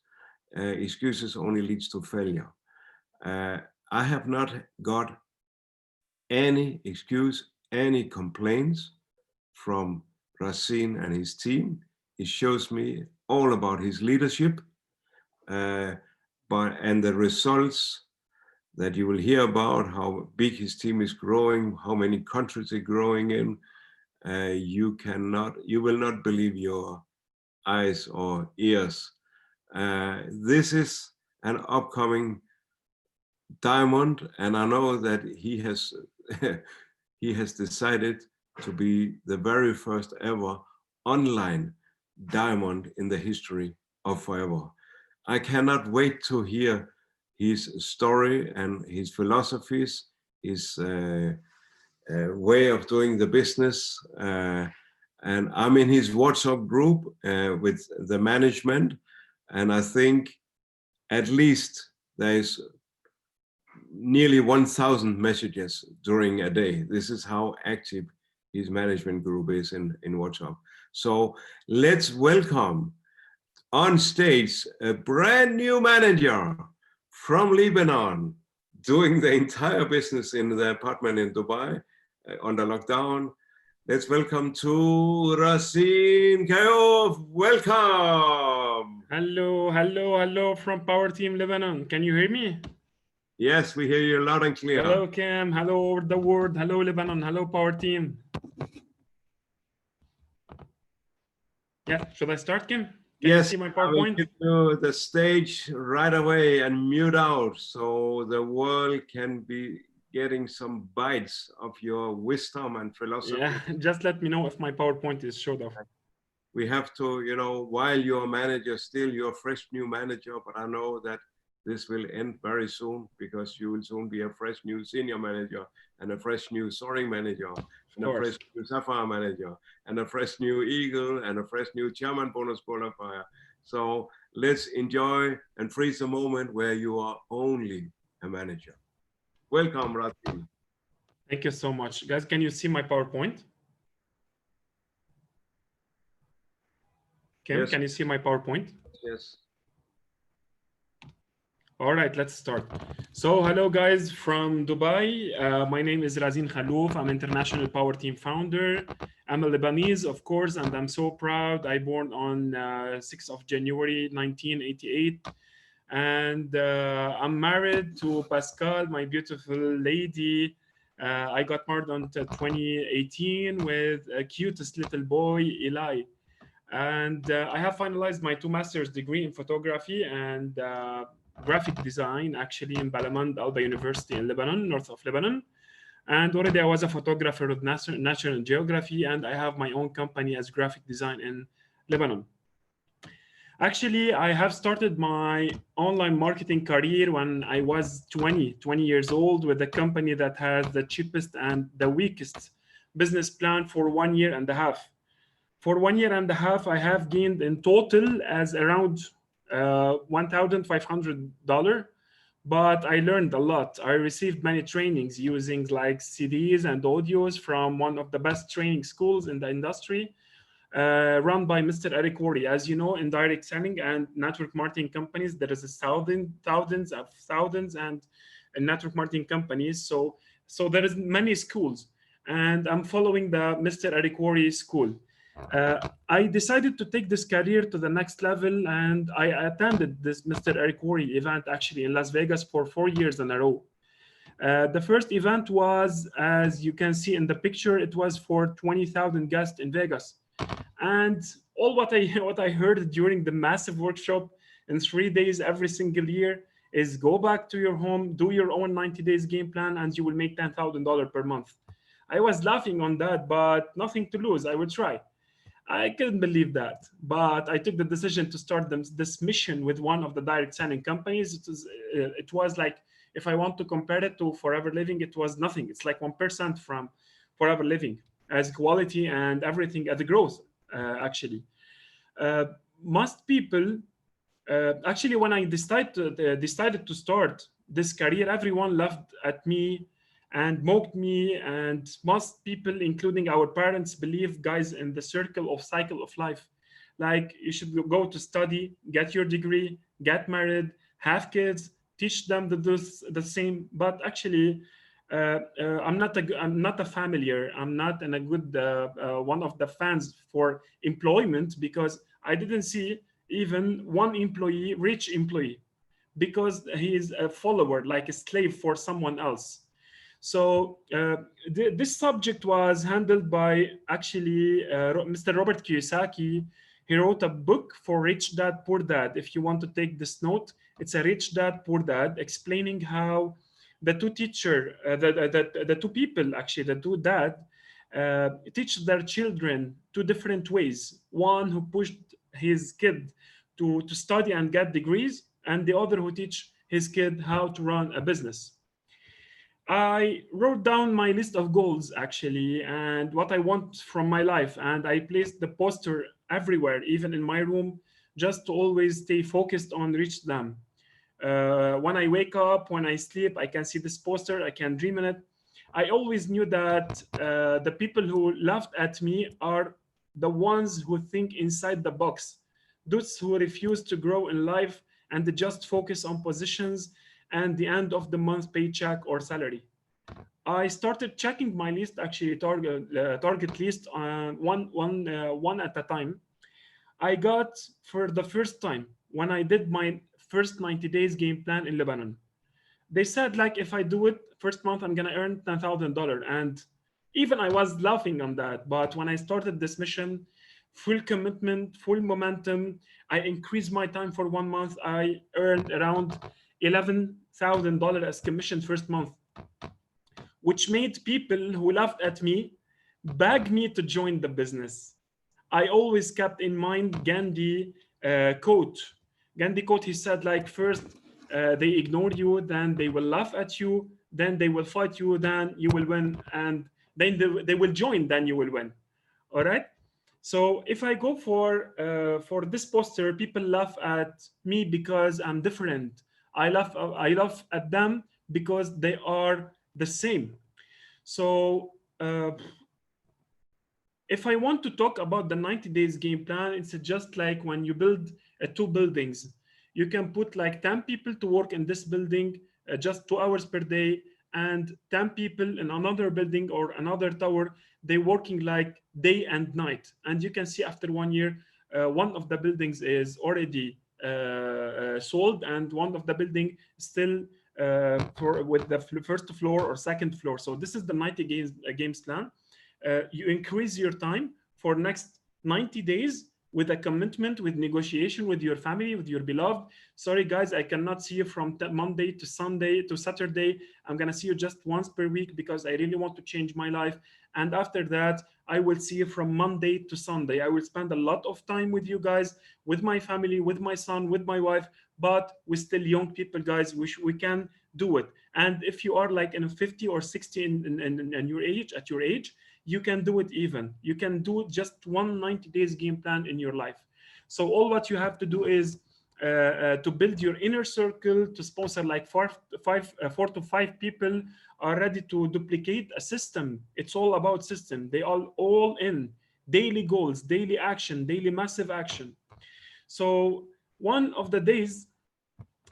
Excuses only leads to failure. I have not got any excuse, any complaints from Racine and his team. It shows me all about his leadership, and the results that you will hear about, how big his team is growing, how many countries they're growing in. You will not believe your eyes or ears. This is an upcoming diamond, and I know that he has he has decided to be the very first ever online diamond in the history of Forever. I cannot wait to hear his story and his philosophies, his way of doing the business. And I'm in his WhatsApp group with the management, and I think at least there's nearly 1,000 messages during a day. This is how active his management group is in WhatsApp. So let's welcome on stage a brand new manager from Lebanon, doing the entire business in the apartment in Dubai under lockdown. Let's welcome to Racine Kayof. Welcome. Hello, hello, hello from Power Team Lebanon. Can you hear me? Yes, we hear you loud and clear. Hello, Cam. Hello, over the world. Hello, Lebanon. Hello, Power Team. Yeah, should I start, Kim? Can you see my PowerPoint? I will give you the stage right away and mute out, so the world can be getting some bites of your wisdom and philosophy. Yeah, just let me know if my PowerPoint is showed off. We have to, while you're a manager, still you're a fresh new manager, but I know that this will end very soon, because you will soon be a fresh new senior manager and a fresh new soaring manager and a fresh new sapphire manager and a fresh new eagle and a fresh new chairman bonus qualifier. So let's enjoy and freeze the moment where you are only a manager. Welcome, Racine. Thank you so much. Guys, can you see my PowerPoint? Kim, yes. Can you see my PowerPoint? Yes. All right, let's start. So hello guys from Dubai. My name is Razin Khalouf. I'm International Power Team founder. I'm a Lebanese, of course, and I'm so proud. I born on 6th of January, 1988. And I'm married to Pascal, my beautiful lady. I got married on 2018 with a cutest little boy, Eli. And I have finalized my 2 master's degree in photography and graphic design, actually in Balamand Alba University in Lebanon, north of Lebanon. And already I was a photographer with National Geography, and I have my own company as graphic design in Lebanon. Actually, I have started my online marketing career when I was 20 years old with a company that has the cheapest and the weakest business plan for 1 year and a half. For 1 year and a half, I have gained in total as around $1,500. But I learned a lot. I received many trainings using like CDs and audios from one of the best training schools in the industry, run by Mr. Eric Worre. As you know, in direct selling and network marketing companies, there is thousands of thousands and network marketing companies. So there is many schools, and I'm following the Mr. Eric Worre school. I decided to take this career to the next level, and I attended this Mr. Eric Worre event actually in Las Vegas for 4 years in a row. The first event was, as you can see in the picture, it was for 20,000 guests in Vegas. And all what I what I heard during the massive workshop in 3 days every single year is go back to your home, do your own 90 days game plan, and you will make $10,000 per month. I was laughing on that, but nothing to lose. I will try. I couldn't believe that, but I took the decision to start this mission with one of the direct selling companies. It was like, if I want to compare it to Forever Living, it was nothing. It's like 1% from Forever Living as quality and everything at the growth, actually. Uh, Most people, actually, when I decided to start this career, everyone laughed at me and mocked me. And most people, including our parents, believe, guys, in the circle of cycle of life. Like you should go to study, get your degree, get married, have kids, teach them to do the same. But actually, I'm not a familiar. I'm not in a good one of the fans for employment, because I didn't see even one employee, rich employee, because he is a follower, like a slave for someone else. So this subject was handled by actually Mr. Robert Kiyosaki. He wrote a book for Rich Dad Poor Dad. If you want to take this note, it's a Rich Dad Poor Dad, explaining how the two teacher, the two people actually, the two dad, teach their children two different ways. One who pushed his kid to study and get degrees, and the other who teach his kid how to run a business. I wrote down my list of goals actually and what I want from my life, and I placed the poster everywhere, even in my room, just to always stay focused on reach them. When I wake up, when I sleep, I can see this poster, I can dream in it. I always knew that the people who laughed at me are the ones who think inside the box, those who refuse to grow in life and just focus on positions and the end of the month paycheck or salary. I started checking my list, actually target list, one at a time. I got, for the first time, when I did my first 90 days game plan in Lebanon, they said, like, if I do it first month, I'm gonna earn $10,000. And even I was laughing on that. But when I started this mission, full commitment, full momentum, I increased my time for 1 month. I earned around $11,000 as commission first month, which made people who laughed at me beg me to join the business. I always kept in mind Gandhi quote. Gandhi quote, he said, like, first they ignore you, then they will laugh at you, then they will fight you, then you will win, and then they will join, then you will win. All right. So if I go for this poster, people laugh at me because I'm different. I laugh at them because they are the same. So if I want to talk about the 90 days game plan, it's just like when you build two buildings. You can put like 10 people to work in this building just 2 hours per day, and 10 people in another building or another tower, they working like day and night. And you can see after 1 year, one of the buildings is already sold, and one of the building still with the first floor or second floor. So this is the 90 games plan. You increase your time for next 90 days with a commitment, with negotiation with your family, with your beloved. Sorry, guys, I cannot see you from Monday to Sunday to Saturday. I'm going to see you just once per week because I really want to change my life. And after that, I will see you from Monday to Sunday. I will spend a lot of time with you guys, with my family, with my son, with my wife. But we're still young people, guys. We can do it. And if you are like in 50 or 60 in your age, at your age, you can do it even. You can do just one 90 days game plan in your life. So all what you have to do is to build your inner circle, to sponsor like four to five people are ready to duplicate a system. It's all about system. They all in daily goals, daily action, daily massive action. So one of the days,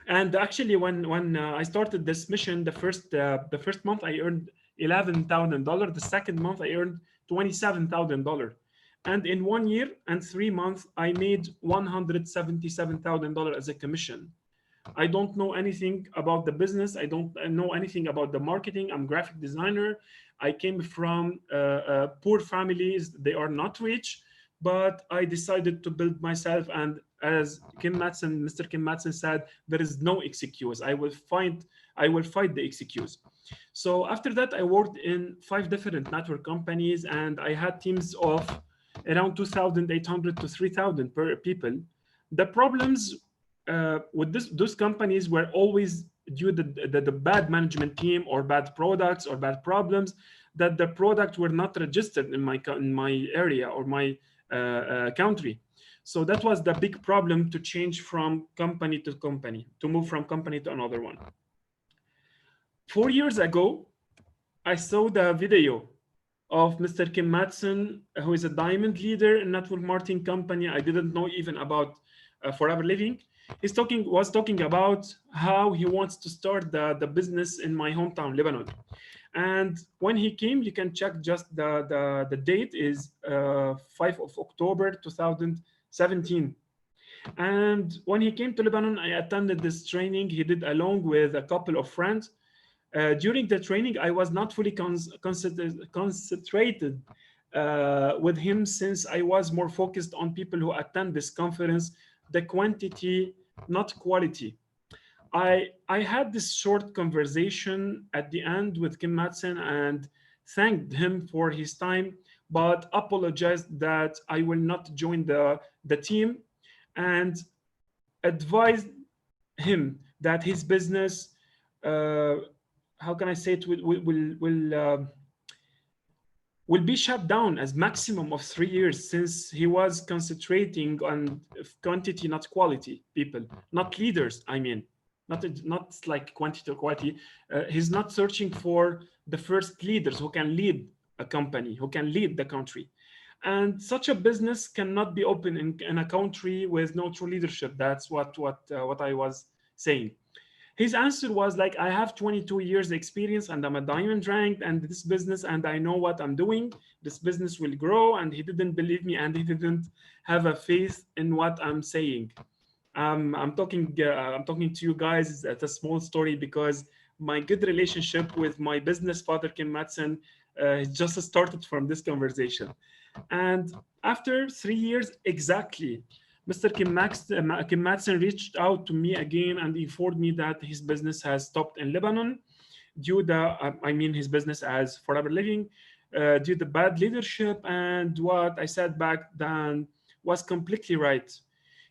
and actually when I started this mission, the first month I earned $11,000. The second month I earned $27,000. And in 1 year and 3 months, I made $177,000 as a commission. I don't know anything about the business. I don't know anything about the marketing. I'm graphic designer. I came from poor families. They are not rich, but I decided to build myself. And as Mr. Kim Matson said, there is no excuse. I will fight the excuse. So after that, I worked in 5 different network companies, and I had teams of around 2,800 to 3,000 per people. The problems with those companies were always due to the bad management team, or bad products, or bad problems, that the product were not registered in my area or my country. So that was the big problem, to change from company to company, to move from company to another one. 4 years ago, I saw the video of Mr. Kim Matson, who is a diamond leader in network marketing company. I didn't know even about Forever Living. Was talking about how he wants to start the business in my hometown, Lebanon. And when he came, you can check just the date is 5 of October 2017. And when he came to Lebanon, I attended this training he did along with a couple of friends. During the training, I was not fully concentrated with him, since I was more focused on people who attend this conference, the quantity, not quality. I had this short conversation at the end with Kim Matson and thanked him for his time, but apologized that I will not join the team, and advised him that his business, how can I say it, will be shut down as maximum of 3 years, since he was concentrating on quantity, not quality people, not leaders. I mean, not like quantity or quality. He's not searching for the first leaders who can lead a company, who can lead the country. And such a business cannot be open in a country with no true leadership. That's what I was saying. His answer was like, I have 22 years experience and I'm a diamond ranked and this business, and I know what I'm doing. This business will grow. And he didn't believe me, and he didn't have a faith in what I'm saying. I'm talking to you guys at a small story, because my good relationship with my business father, Kim Matson, just started from this conversation. And after 3 years exactly, Mr. Kim Matson reached out to me again and informed me that his business has stopped in Lebanon due to, his business as Forever Living, due to bad leadership. And what I said back then was completely right.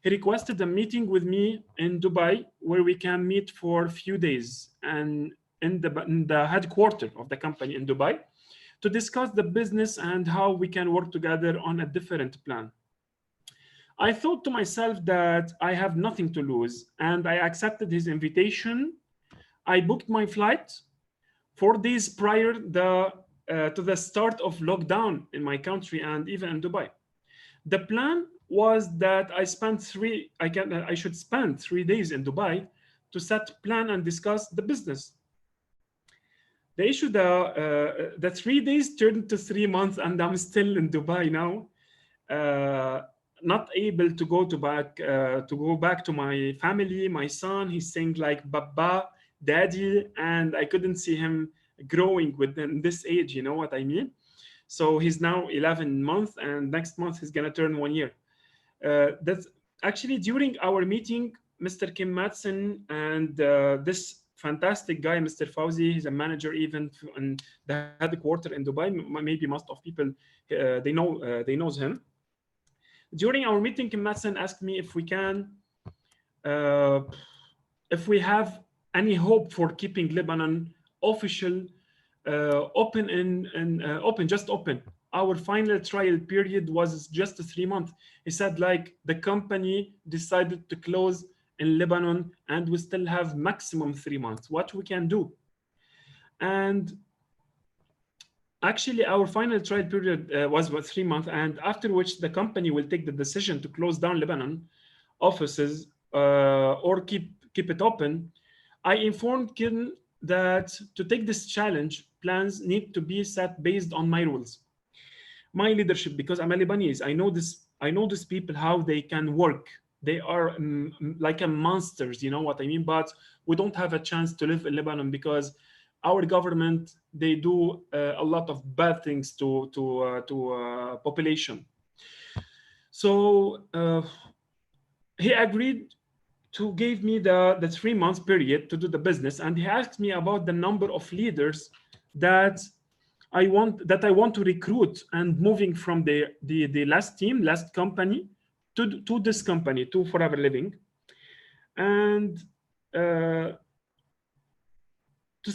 He requested a meeting with me in Dubai, where we can meet for a few days, and in the headquarters of the company in Dubai, to discuss the business and how we can work together on a different plan. I thought to myself that I have nothing to lose, and I accepted his invitation. I booked my flight 4 days prior to the start of lockdown in my country and even in Dubai. The plan was that I should spend 3 days in Dubai to set plan and discuss the business. The issue, the 3 days turned to 3 months, and I'm still in Dubai now, not able to go back to my family. My son, he's saying like Baba, Daddy, and I couldn't see him growing within this age. You know what I mean? So he's now 11 months, and next month he's gonna turn 1 year. That's actually during our meeting, Mr. Kim Matson and this fantastic guy, Mr. Fauzi, he's a manager even in the headquarter in Dubai. Maybe most of people they knows him. During our meeting, Kim Matson asked me if we can, uh, if we have any hope for keeping Lebanon official, open open, just open. Our final trial period was just 3 months. He said like the company decided to close in Lebanon and we still have maximum 3 months. What we can do? And actually, our final trial period was about 3 months, and after which the company will take the decision to close down Lebanon offices or keep it open. I informed Kim that to take this challenge, plans need to be set based on my rules, my leadership, because I'm a Lebanese. I know this. I know these people how they can work. They are like a monsters. You know what I mean? But we don't have a chance to live in Lebanon because our government they do a lot of bad things to population. So he agreed to give me the 3 months period to do the business, and he asked me about the number of leaders that I want to recruit and moving from the last team, last company to this company, to Forever Living, and to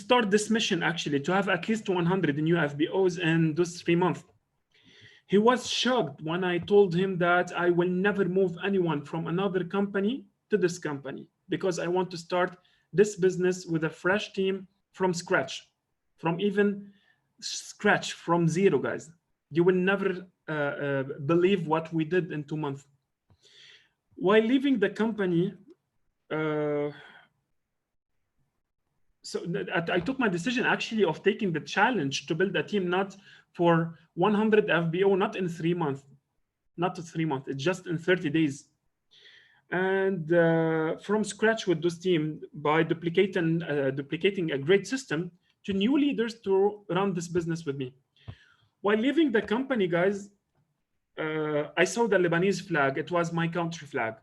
start this mission actually to have at least 100 new FBOs in those 3 months. He was shocked when I told him that I will never move anyone from another company to this company because I want to start this business with a fresh team from scratch, from even scratch, from zero, guys. You will never believe what we did in 2 months. While leaving the company, so I took my decision actually of taking the challenge to build a team not for 100 FBO, not in 3 months, not 3 months, it's just in 30 days. And from scratch with this team by duplicating a great system to new leaders to run this business with me. While leaving the company, guys, I saw the Lebanese flag. It was my country flag.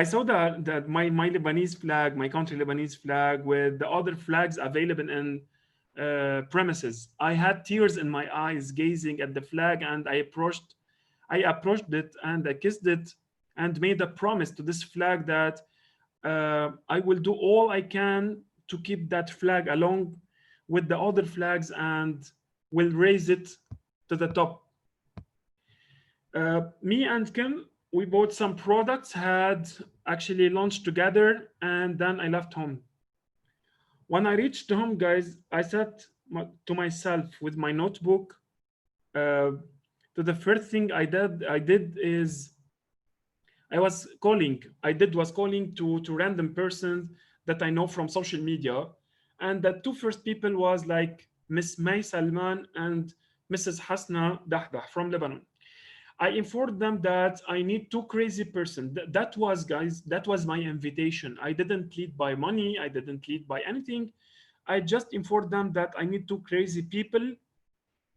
I saw that my Lebanese flag, my country Lebanese flag, with the other flags available in premises. I had tears in my eyes gazing at the flag, and I approached it and I kissed it and made a promise to this flag that I will do all I can to keep that flag along with the other flags and will raise it to the top. Me and Kim, we bought some products, had actually launched together, and then I left home. When I reached home, guys, I sat to myself with my notebook. To the first thing I did is I was calling. Was calling to random persons that I know from social media, and the two first people was like Miss May Salman and Mrs. Hasna Dahdah from Lebanon. I informed them that I need two crazy person. That was, guys, that was my invitation. I didn't lead by money. I didn't lead by anything. I just informed them that I need two crazy people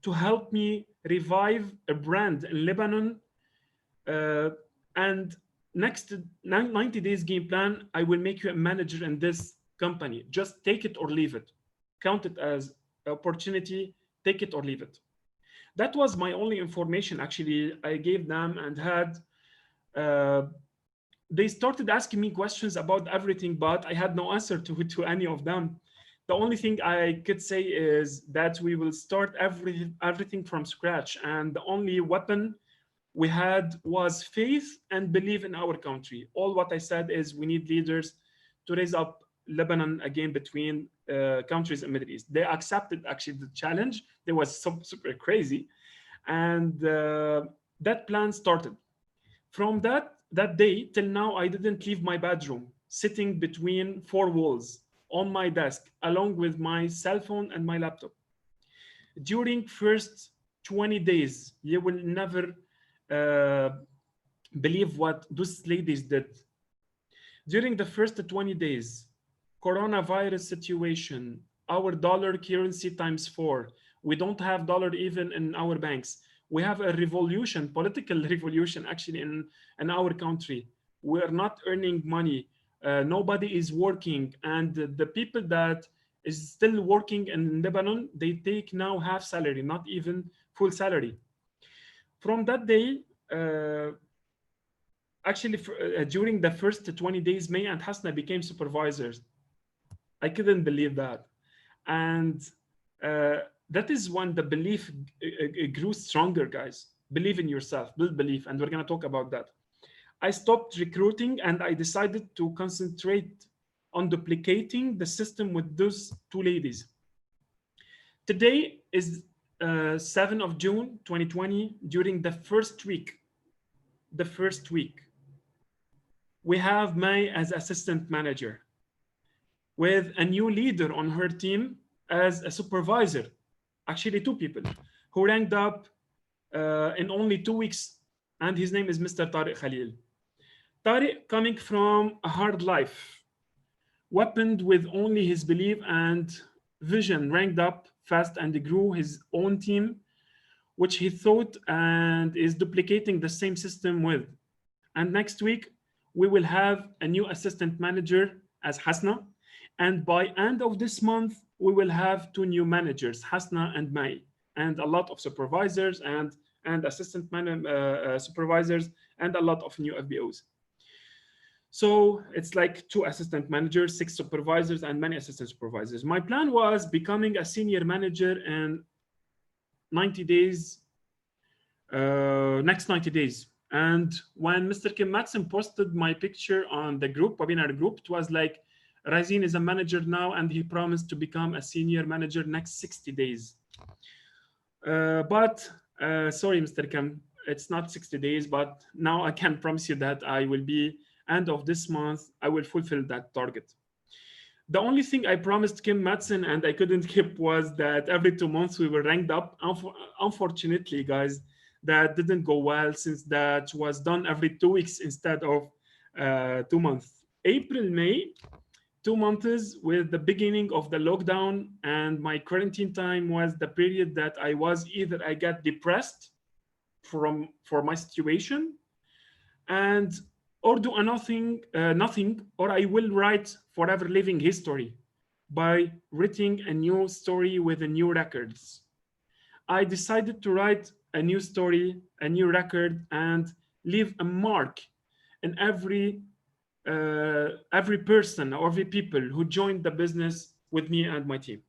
to help me revive a brand in Lebanon. And next 90 days game plan, I will make you a manager in this company. Just take it or leave it. Count it as opportunity, take it or leave it. That was my only information actually I gave them, and had they started asking me questions about everything, but I had no answer to any of them. The only thing I could say is that we will start everything from scratch, and the only weapon we had was faith and belief in our country. All what I said is we need leaders to raise up Lebanon again between countries in Middle East. They accepted actually the challenge. They was super crazy, and that plan started. From that day till now, I didn't leave my bedroom, sitting between four walls on my desk, along with my cell phone and my laptop. During first 20 days, you will never believe what those ladies did. During the first 20 days, coronavirus situation, our dollar currency times 4. We don't have dollar even in our banks. We have a revolution, political revolution, actually, in our country. We are not earning money. Nobody is working, and the people that is still working in Lebanon, they take now half salary, not even full salary. From that day, actually, during the first 20 days, May and Hasna became supervisors. I couldn't believe that. And that is when the belief grew stronger, guys. Believe in yourself, build belief. And we're going to talk about that. I stopped recruiting and I decided to concentrate on duplicating the system with those two ladies. Today is 7th of June, 2020. During the first week, we have May as assistant manager with a new leader on her team as a supervisor. Actually, two people who ranked up in only 2 weeks. And his name is Mr. Tariq Khalil. Tariq, coming from a hard life, weaponed with only his belief and vision, ranked up fast and grew his own team, which he thought and is duplicating the same system with. And next week, we will have a new assistant manager as Hasna. And by end of this month, we will have 2 new managers, Hasna and May, and a lot of supervisors and assistant supervisors, and a lot of new FBOs. So it's like 2 assistant managers, 6 supervisors, and many assistant supervisors. My plan was becoming a senior manager in 90 days, next 90 days. And when Mr. Kim Matson posted my picture on the group, webinar group, it was like, Razin is a manager now, and he promised to become a senior manager next 60 days. But sorry, Mr. Kim, it's not 60 days, but now I can promise you that I will be, end of this month, I will fulfill that target. The only thing I promised Kim Matson and I couldn't keep was that every 2 months we were ranked up. Unfortunately, guys, that didn't go well, since that was done every 2 weeks instead of 2 months. April, May, 2 months with the beginning of the lockdown, and my quarantine time was the period that I was either I got depressed for my situation, and or do nothing, or I will write forever living history by writing a new story with a new records. I decided to write a new story, a new record, and leave a mark in every person or every people who joined the business with me and my team.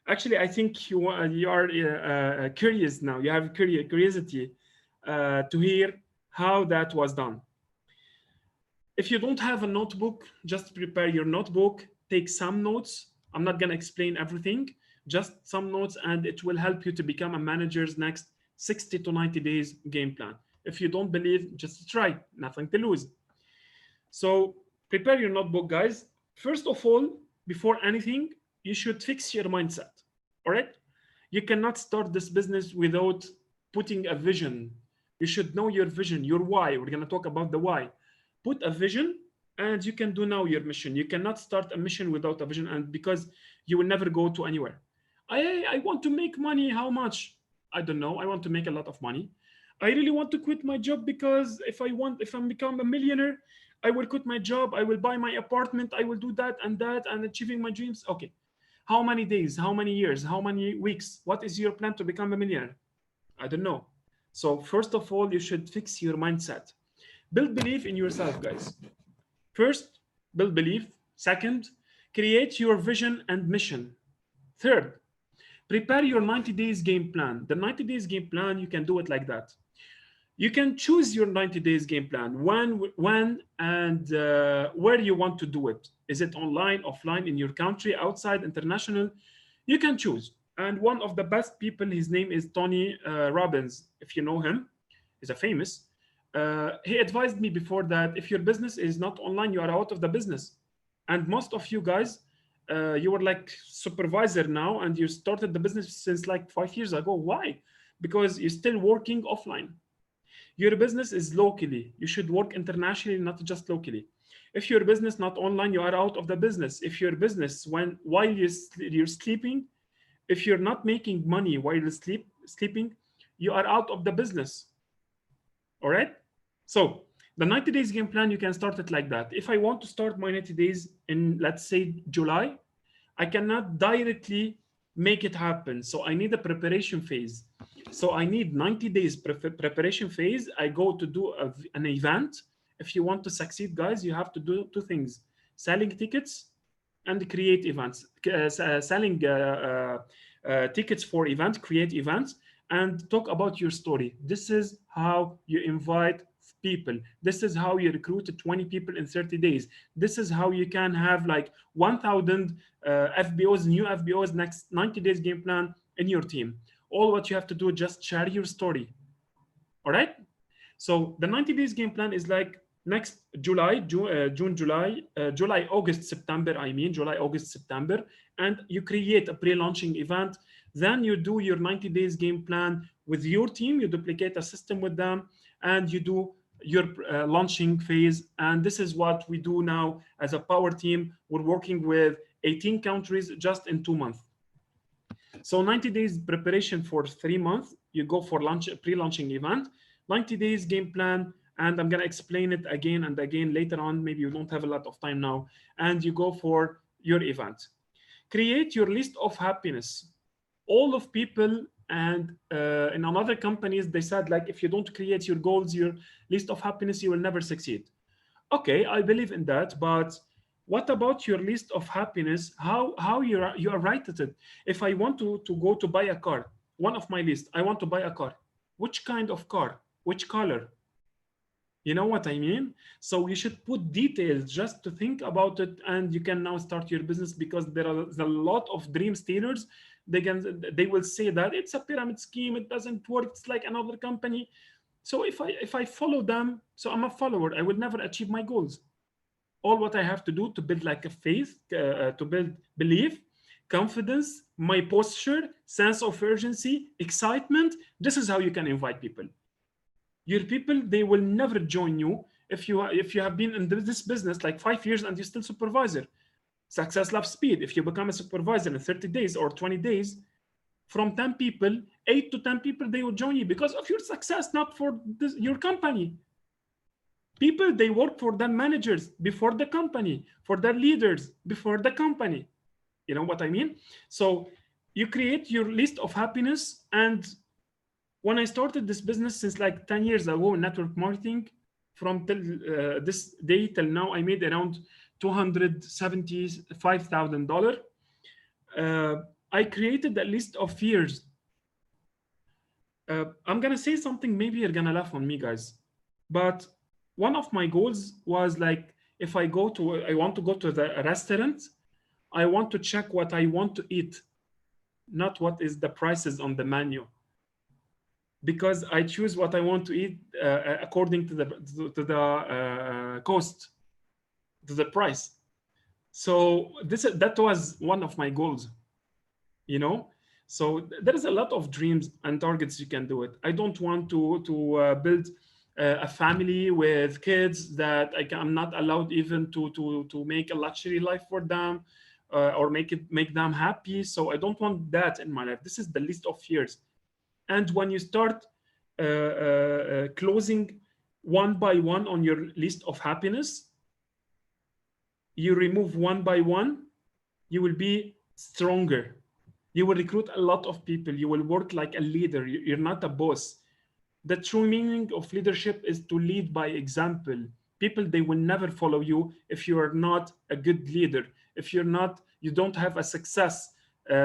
Actually, I think you are curious now. You have curiosity to hear how that was done. If you don't have a notebook, just prepare your notebook, take some notes. I'm not gonna explain everything, just some notes, and it will help you to become a manager's next 60 to 90 days game plan. If you don't believe, just try, nothing to lose. So prepare your notebook, guys. First of all, before anything, you should fix your mindset, all right? You cannot start this business without putting a vision. You should know your vision, your why. We're gonna talk about the why. Put a vision, and you can do now your mission. You cannot start a mission without a vision, and because you will never go to anywhere. I want to make money. How much? I don't know. I want to make a lot of money. I really want to quit my job because if I'm become a millionaire, I will quit my job. I will buy my apartment. I will do that and achieving my dreams. Okay. How many days? How many years? How many weeks? What is your plan to become a millionaire? I don't know. So first of all, you should fix your mindset. Build belief in yourself, guys. First, build belief. Second, create your vision and mission. Third, prepare your 90 days game plan. The 90 days game plan, you can do it like that. You can choose your 90 days game plan, when and where you want to do it. Is it online, offline, in your country, outside, international? You can choose. And one of the best people, his name is Tony Robbins. If you know him, he's a famous. He advised me before that if your business is not online, you are out of the business. And most of you guys, you were like supervisor now, and you started the business since like 5 years ago. Why? Because you're still working offline. Your business is locally. You should work internationally, not just locally. If your business not online, you are out of the business. If your business, while you're sleeping, if you're not making money while you're sleeping, you are out of the business. All right. So the 90 days game plan, you can start it like that. If I want to start my 90 days in, let's say, July, I cannot directly make it happen. So I need a preparation phase. So I need 90 days preparation phase. I go to do an event. If you want to succeed, guys, you have to do two things: selling tickets and create events. Selling tickets for events, create events, and talk about your story. This is how you invite people. This is how you recruit 20 people in 30 days. This is how you can have like 1,000 FBOs, new FBOs, next 90 days game plan in your team. All what you have to do is just share your story. All right. So the 90 days game plan is like next July, June, July, August, September. I mean, July, August, September. And you create a pre-launching event. Then you do your 90 days game plan with your team. You duplicate a system with them, and you do your launching phase. And this is what we do now as a power team. We're working with 18 countries just in 2 months. So 90 days preparation for 3 months. You go for launch, pre-launching event, 90 days game plan, and I'm gonna explain it again and again later on. Maybe you don't have a lot of time now. And you go for your event. Create your list of happiness. All of people, and in another companies, they said like, if you don't create your goals, your list of happiness, you will never succeed. Okay, I believe in that, but what about your list of happiness? How you are right at it? If I want to go to buy a car, one of my list, I want to buy a car. Which kind of car? Which color? You know what I mean? So you should put details just to think about it, and you can now start your business, because there are a lot of dream stealers. They will say that it's a pyramid scheme, it doesn't work, it's like another company. So if I follow them, so I'm a follower, I will never achieve my goals. All what I have to do to build like a faith, to build belief, confidence, my posture, sense of urgency, excitement. This is how you can invite people. Your people, they will never join you if you have been in this business like 5 years and you're still supervisor. Success loves speed. If you become a supervisor in 30 days or 20 days, from 10 people, 8 to 10 people, they will join you because of your success, not for your company. People, they work for their managers before the company, for their leaders before the company. You know what I mean? So you create your list of happiness. And when I started this business since like 10 years ago in network marketing, from till this day till now, I made around $275,000. I created a list of fears. I'm gonna say something, maybe you're gonna laugh on me, guys, but one of my goals was like, if I want to go to the restaurant, I want to check what I want to eat, not what is the prices on the menu, because I choose what I want to eat according to the cost, to the price. So that was one of my goals, you know. So there is a lot of dreams and targets you can do it. I don't want to build a family with kids that I'm not allowed even to make a luxury life for them, or make them happy. So I don't want that in my life. This is the list of fears. And when you start closing one by one on your list of happiness, you remove one by one, you will be stronger. You will recruit a lot of people. You will work like a leader. You're not a boss. The true meaning of leadership is to lead by example. People, they will never follow you if you are not a good leader. If you don't have a success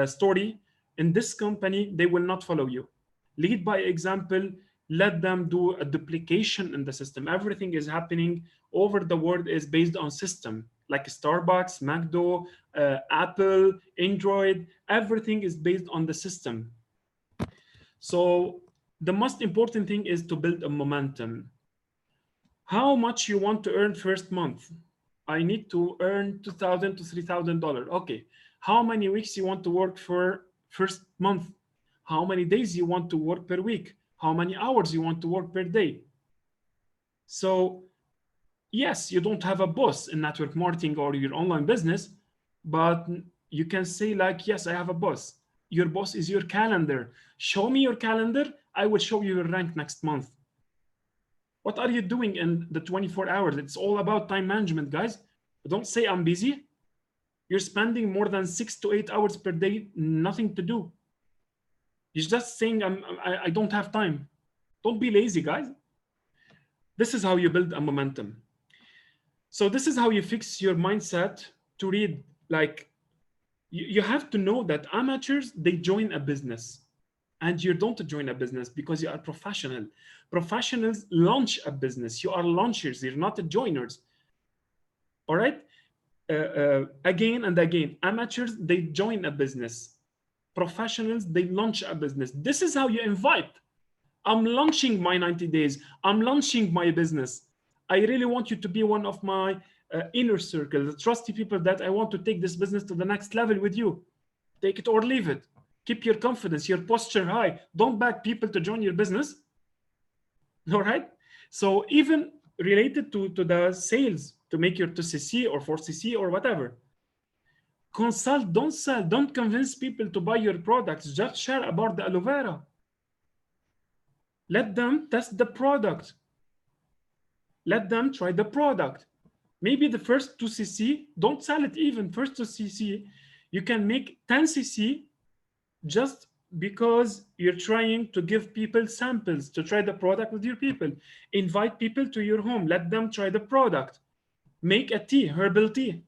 story in this company, they will not follow you. Lead by example. Let them do a duplication in the system. Everything is happening over the world is based on system, like Starbucks, McDo, Apple, Android. Everything is based on the system. So the most important thing is to build a momentum. How much you want to earn first month? I need to earn $2,000 to $3,000. Okay. How many weeks you want to work for first month? How many days you want to work per week? How many hours you want to work per day? So yes, you don't have a boss in network marketing or your online business, but you can say like, yes, I have a boss. Your boss is your calendar. Show me your calendar. I will show you your rank next month. What are you doing in the 24 hours? It's all about time management, guys. Don't say I'm busy. You're spending more than 6 to 8 hours per day, nothing to do. You're just saying I don't have time. Don't be lazy, guys. This is how you build a momentum. So this is how you fix your mindset to read. Like, you have to know that amateurs, they join a business, and you don't join a business because you are professional. Professionals launch a business. You are launchers. You're not joiners. All right. Again and again, amateurs, they join a business. Professionals, they launch a business. This is how you invite. I'm launching my 90 days. I'm launching my business. I really want you to be one of my inner circle, the trusty people that I want to take this business to the next level with you. Take it or leave it. Keep your confidence, your posture high. Don't beg people to join your business. All right. So even related to the sales, to make your 2cc or 4cc or whatever, consult, don't sell, don't convince people to buy your products. Just share about the aloe vera. Let them test the product. Let them try the product. Maybe the first 2cc, don't sell it even. First 2cc, you can make 10cc just because you're trying to give people samples to try the product with your people. Invite people to your home. Let them try the product. Make a tea, herbal tea.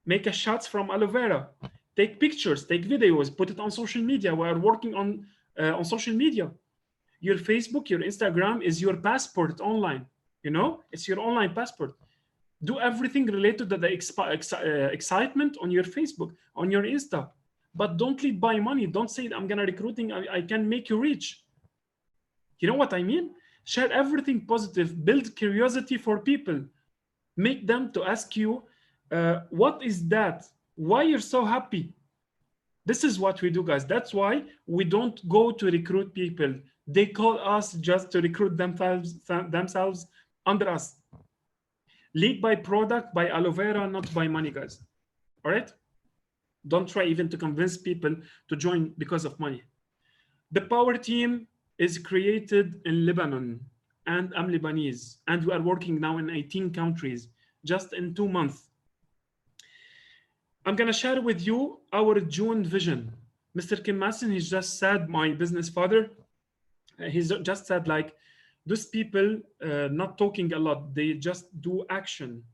Make a shots from aloe vera. Take pictures, take videos, put it on social media. We are working on social media. Your Facebook, your Instagram is your passport online. You know, it's your online passport. Do everything related to the excitement on your Facebook, on your Insta. But don't lead by money. Don't say I'm gonna recruiting. I can make you rich. You know what I mean? Share everything positive. Build curiosity for people. Make them to ask you, what is that? Why you're so happy? This is what we do, guys. That's why we don't go to recruit people. They call us just to recruit themselves under us. Lead by product, by aloe vera, not by money, guys. All right? Don't try even to convince people to join because of money. The Power Team is created in Lebanon, and I'm Lebanese, and we are working now in 18 countries, just in 2 months. I'm gonna share with you our June vision. Mr. Kim Masson, he's just said, my business father, he's just said, like, those people not talking a lot, they just do action.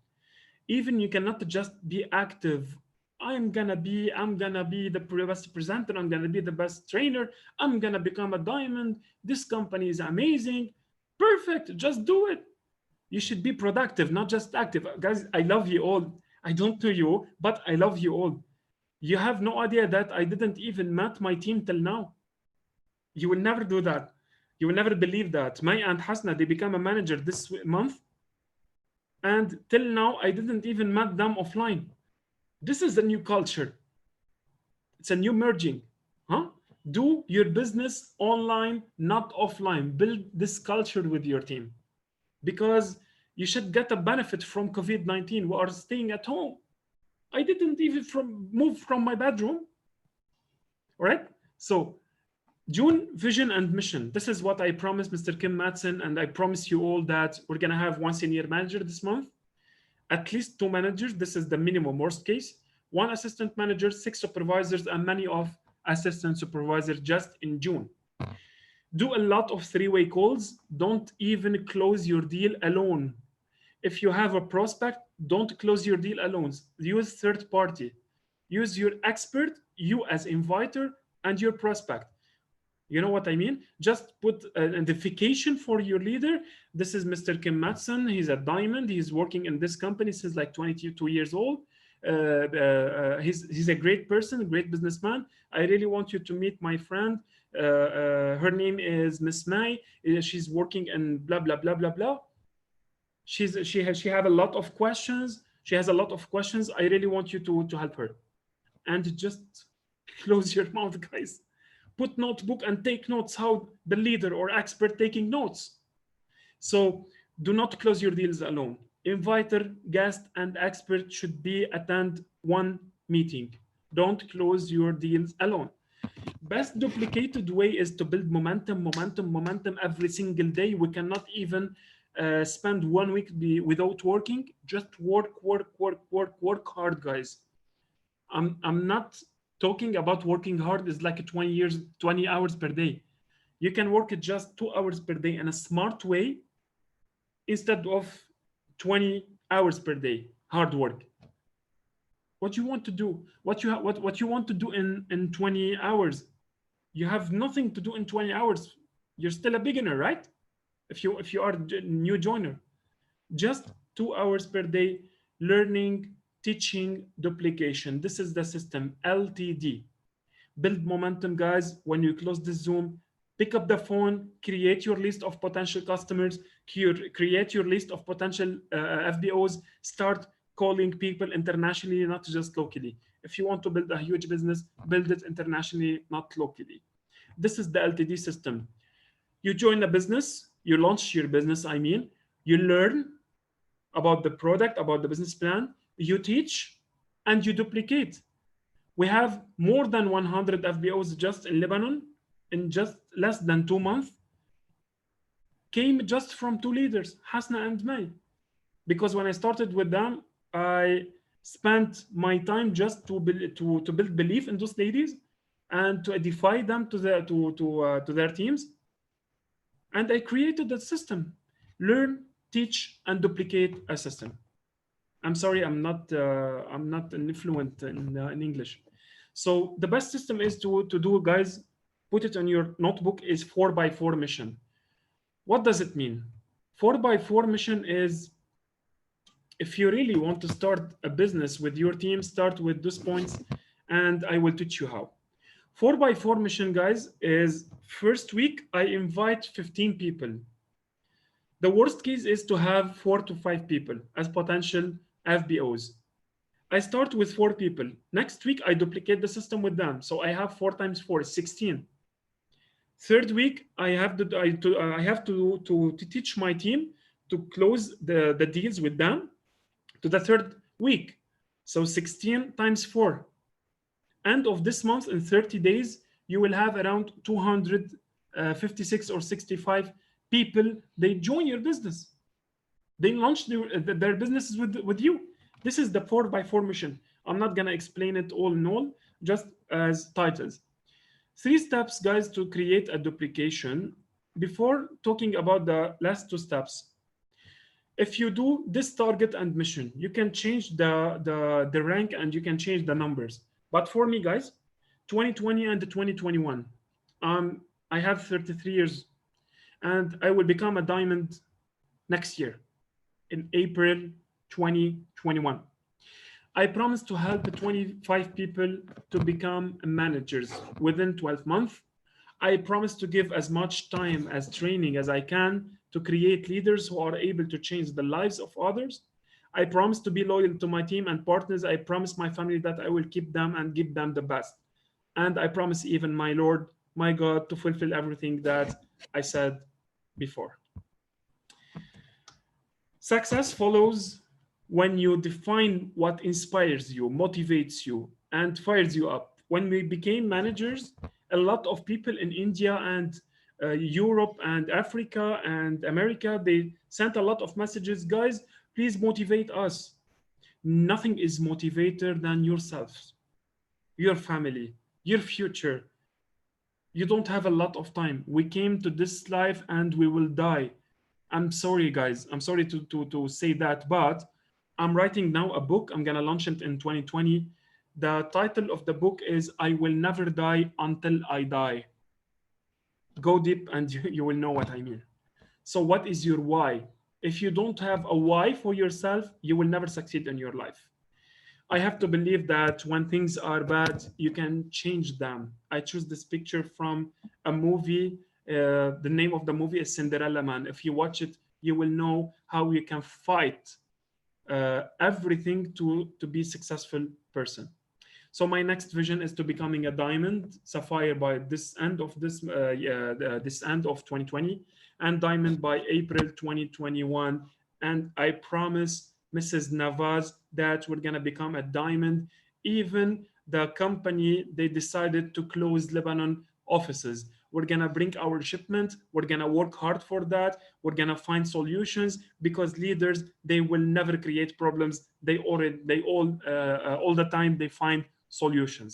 Even you cannot just be active. I'm gonna be the best presenter, I'm gonna be the best trainer, I'm gonna become a diamond, this company is amazing. Perfect, just do it. You should be productive, not just active. Guys, I love you all. I don't know you, but I love you all. You have no idea that I didn't even met my team till now. You will never do that. You will never believe that. My Aunt Hasna, they become a manager this month. And till now, I didn't even met them offline. This is a new culture. It's a new merging. Huh? Do your business online, not offline. Build this culture with your team. Because you should get a benefit from COVID-19. We are staying at home. I didn't even move from my bedroom. All right? So, June, vision and mission. This is what I promised Mr. Kim Matson, and I promise you all that we're going to have one senior manager this month, at least 2 managers. This is the minimum worst case. 1 assistant manager, 6 supervisors, and many of assistant supervisors just in June. Do a lot of 3-way calls. Don't even close your deal alone. If you have a prospect, don't close your deal alone. Use third party. Use your expert, you as inviter, and your prospect. You know what I mean? Just put an identification for your leader. This is Mr. Kim Matson. He's a diamond. He's working in this company since like 22 years old. He's a great person, a great businessman. I really want you to meet my friend. Her name is Miss May. She's working in blah, blah, blah, blah, blah. She have a lot of questions. She has a lot of questions. I really want you to help her. And just close your mouth, guys. Put notebook and take notes, how the leader or expert taking notes. So do not close your deals alone. Inviter, guest, and expert should be attend 1 meeting. Don't close your deals alone. Best duplicated way is to build momentum every single day. We cannot even spend 1 week without working. Just work hard, guys. I'm not talking about working hard is like 20 hours per day. You can work it just 2 hours per day in a smart way instead of 20 hours per day hard work. What you want to do, what you want to do in 20 hours, you have nothing to do in 20 hours. You're still a beginner, right? If you are a new joiner, just 2 hours per day, learning, teaching, duplication. This is the system, LTD. Build momentum, guys. When you close the Zoom, pick up the phone, create your list of potential customers, create your list of potential FBOs, start calling people internationally, not just locally. If you want to build a huge business, build it internationally, not locally. This is the LTD system. You join a business, you launch your business, you learn about the product, about the business plan, you teach, and you duplicate. We have more than 100 FBOs just in Lebanon in just less than 2 months, came just from two leaders, Hasna and May. Because when I started with them, I spent my time just to build belief in those ladies and to edify them to their teams. And I created a system: learn, teach, and duplicate a system. I'm sorry, I'm not an fluent in English. So the best system is to do, guys, put it on your notebook, is 4x4 mission. What does it mean? 4x4 mission is, if you really want to start a business with your team, start with those points, and I will teach you how. 4x4 mission, guys, is first week, I invite 15 people. The worst case is to have 4 to 5 people as potential FBOs. I start with 4 people. Next week, I duplicate the system with them. So I have 4 times 4 is 16. Third week, I have to teach my team to close the deals with them to the third week. So 16 times 4. End of this month, in 30 days, you will have around 256 or 65 people. They join your business. They launch their businesses with you. This is the 4x4 mission. I'm not gonna explain it all in all, just as titles. 3 steps, guys, to create a duplication. Before talking about the last 2 steps, if you do this target and mission, you can change the rank and you can change the numbers. But for me, guys, 2020 and 2021, I have 33 years and I will become a diamond next year in April 2021. I promise to help 25 people to become managers within 12 months. I promise to give as much time as training as I can to create leaders who are able to change the lives of others. I promise to be loyal to my team and partners. I promise my family that I will keep them and give them the best. And I promise even my Lord, my God, to fulfill everything that I said before. Success follows when you define what inspires you, motivates you, and fires you up. When we became managers, a lot of people in India and Europe and Africa and America, they sent a lot of messages, guys, please motivate us. Nothing is motivator than yourself, your family, your future. You don't have a lot of time. We came to this life and we will die. I'm sorry, guys. I'm sorry to say that, but I'm writing now a book. I'm going to launch it in 2020. The title of the book is I Will Never Die Until I Die. Go deep and you will know what I mean. So what is your why? If you don't have a why for yourself, you will never succeed in your life. I have to believe that when things are bad, you can change them. I choose this picture from a movie. The name of the movie is Cinderella Man. If you watch it, you will know how you can fight everything to be a successful person. So my next vision is to becoming a diamond, sapphire by this end of this end of 2020, and diamond by April 2021. And I promise Mrs. Navaz that we're gonna become a diamond even the company, they decided to close Lebanon offices. We're gonna bring our shipment. We're gonna work hard for that. We're gonna find solutions, because leaders, they will never create problems. They all the time they find solutions.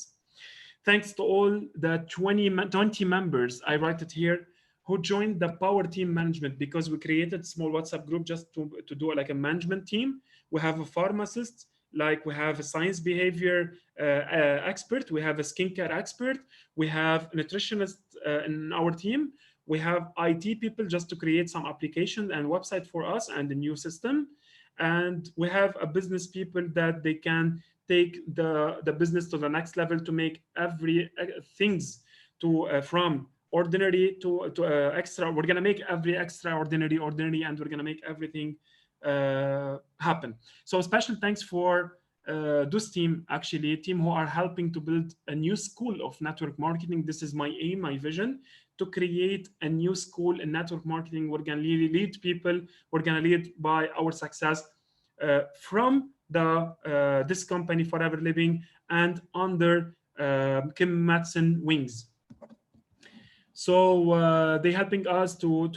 Thanks to all the 20 members, I write it here, who joined the Power Team Management, because we created a small WhatsApp group just to do like a management team. We have a pharmacist, like we have a science behavior expert, we have a skincare expert, we have a nutritionist in our team, we have IT people just to create some application and website for us and a new system, and we have a business people that they can take the business to the next level, to make every things to from ordinary to extra. We're gonna make every extraordinary ordinary, and we're gonna make everything happen. So special thanks for this team, actually, a team who are helping to build a new school of network marketing. This is my aim, my vision, to create a new school in network marketing. We're gonna lead people. We're gonna lead by our success from the this company, Forever Living, and under Kim Matson wings. So they're helping us to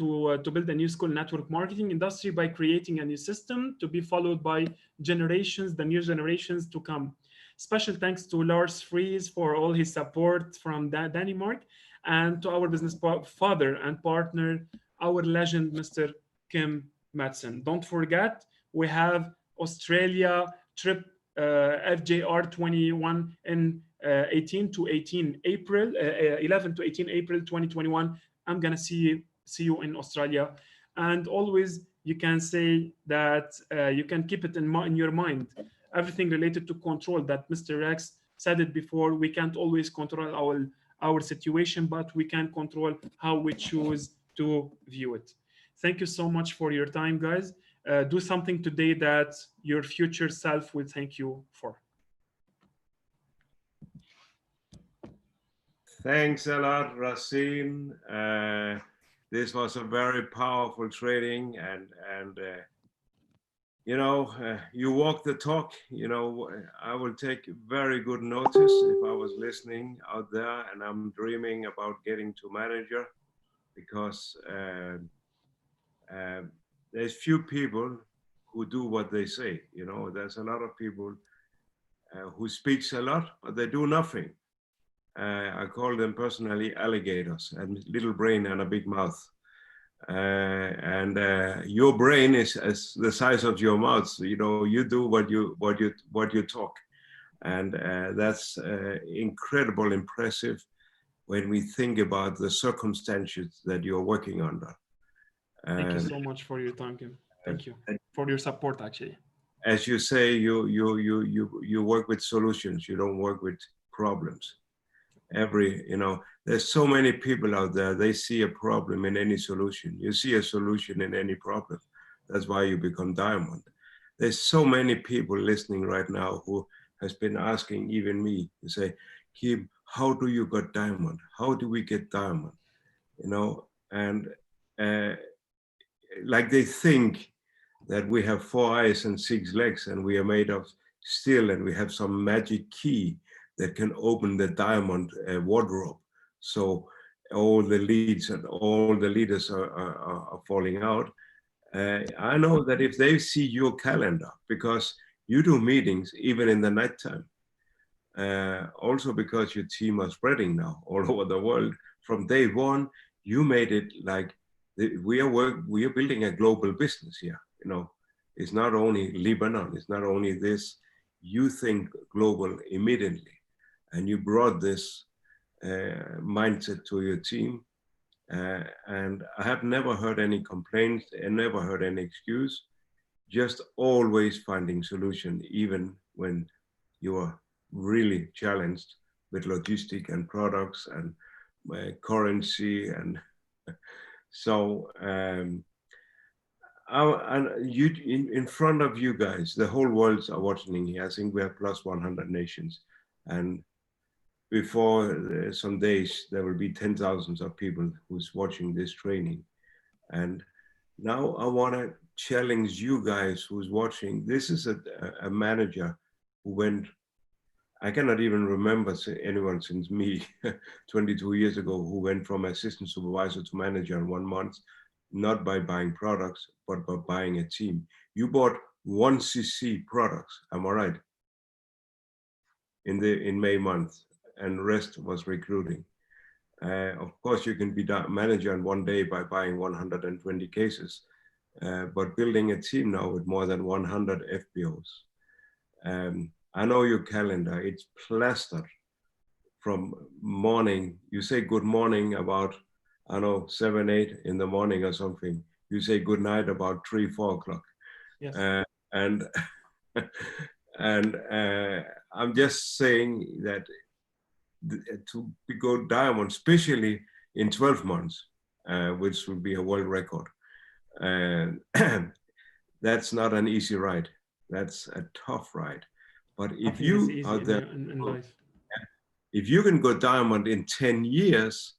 build a new school network marketing industry by creating a new system to be followed by generations, the new generations to come. Special thanks to Lars Fries for all his support from Denmark, and to our business father and partner, our legend, Mr. Kim Matson. Don't forget, we have Australia trip FJR 21 in 18 to 18 April, 11 to 18 April 2021. I'm gonna see you in Australia, and always you can say that you can keep it in your mind. Everything related to control, that Mr. Rex said it before. We can't always control our situation, but we can control how we choose to view it. Thank you so much for your time, guys. Do something today that your future self will thank you for. Thanks a lot, Racine. This was a very powerful training, and you know, you walk the talk. You know, I will take very good notice if I was listening out there, and I'm dreaming about getting to manager, because there's few people who do what they say. You know, there's a lot of people who speaks a lot, but they do nothing. I call them personally alligators, and little brain and a big mouth. Your brain is as the size of your mouth. So, you know, you do what you talk, and that's incredible, impressive when we think about the circumstances that you're working under. Thank you so much for your time, Kim. Thank you for your support, actually. As you say, you work with solutions. You don't work with problems. You know, there's so many people out there, they see a problem in any solution. You see a solution in any problem. That's why you become diamond. There's so many people listening right now who has been asking even me to say, Kim, how do you get diamond? How do we get diamond? You know, and like they think that we have 4 eyes and 6 legs, and we are made of steel, and we have some magic key that can open the diamond wardrobe. So all the leads and all the leaders are falling out. I know that if they see your calendar, because you do meetings even in the nighttime, also because your team are spreading now all over the world. From day one, you made it like we are building a global business here. You know, it's not only Lebanon, it's not only this. You think global immediately. And you brought this mindset to your team. And I have never heard any complaints and never heard any excuse, just always finding solution, even when you are really challenged with logistic and products and currency. And so in front of you guys, the whole world are watching here. I think we have plus 100 nations. And before some days, there will be 10,000 of people who's watching this training. And now I want to challenge you guys who's watching. This is a manager who went I cannot even remember anyone since me 22 years ago who went from assistant supervisor to manager in 1 month, not by buying products, but by buying a team. You bought 1cc products, am I right? In May month, and the rest was recruiting. Of course, you can be manager in 1 day by buying 120 cases, but building a team now with more than 100 FBOs. I know your calendar, it's plastered from morning. You say good morning about, I don't know, 7, 8 in the morning or something. You say good night about 3, 4 o'clock. Yes. And and I'm just saying that to go diamond, especially in 12 months, which will be a world record, and that's not an easy ride. That's a tough ride. But if you are there, in life. if you can go diamond in 10 years,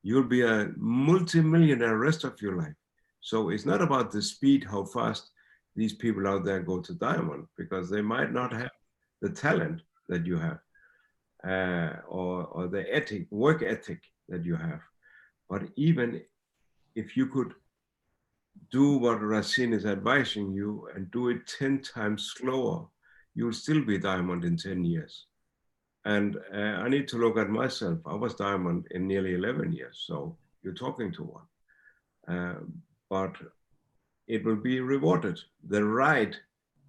you'll be a multi-millionaire rest of your life. So it's not about the speed, how fast these people out there go to diamond, because they might not have the talent that you have, or the work ethic that you have. But even if you could do what Racine is advising you and do it 10 times slower, you'll still be diamond in 10 years. And I need to look at myself. I was diamond in nearly 11 years, so you're talking to one. But it will be rewarded. The ride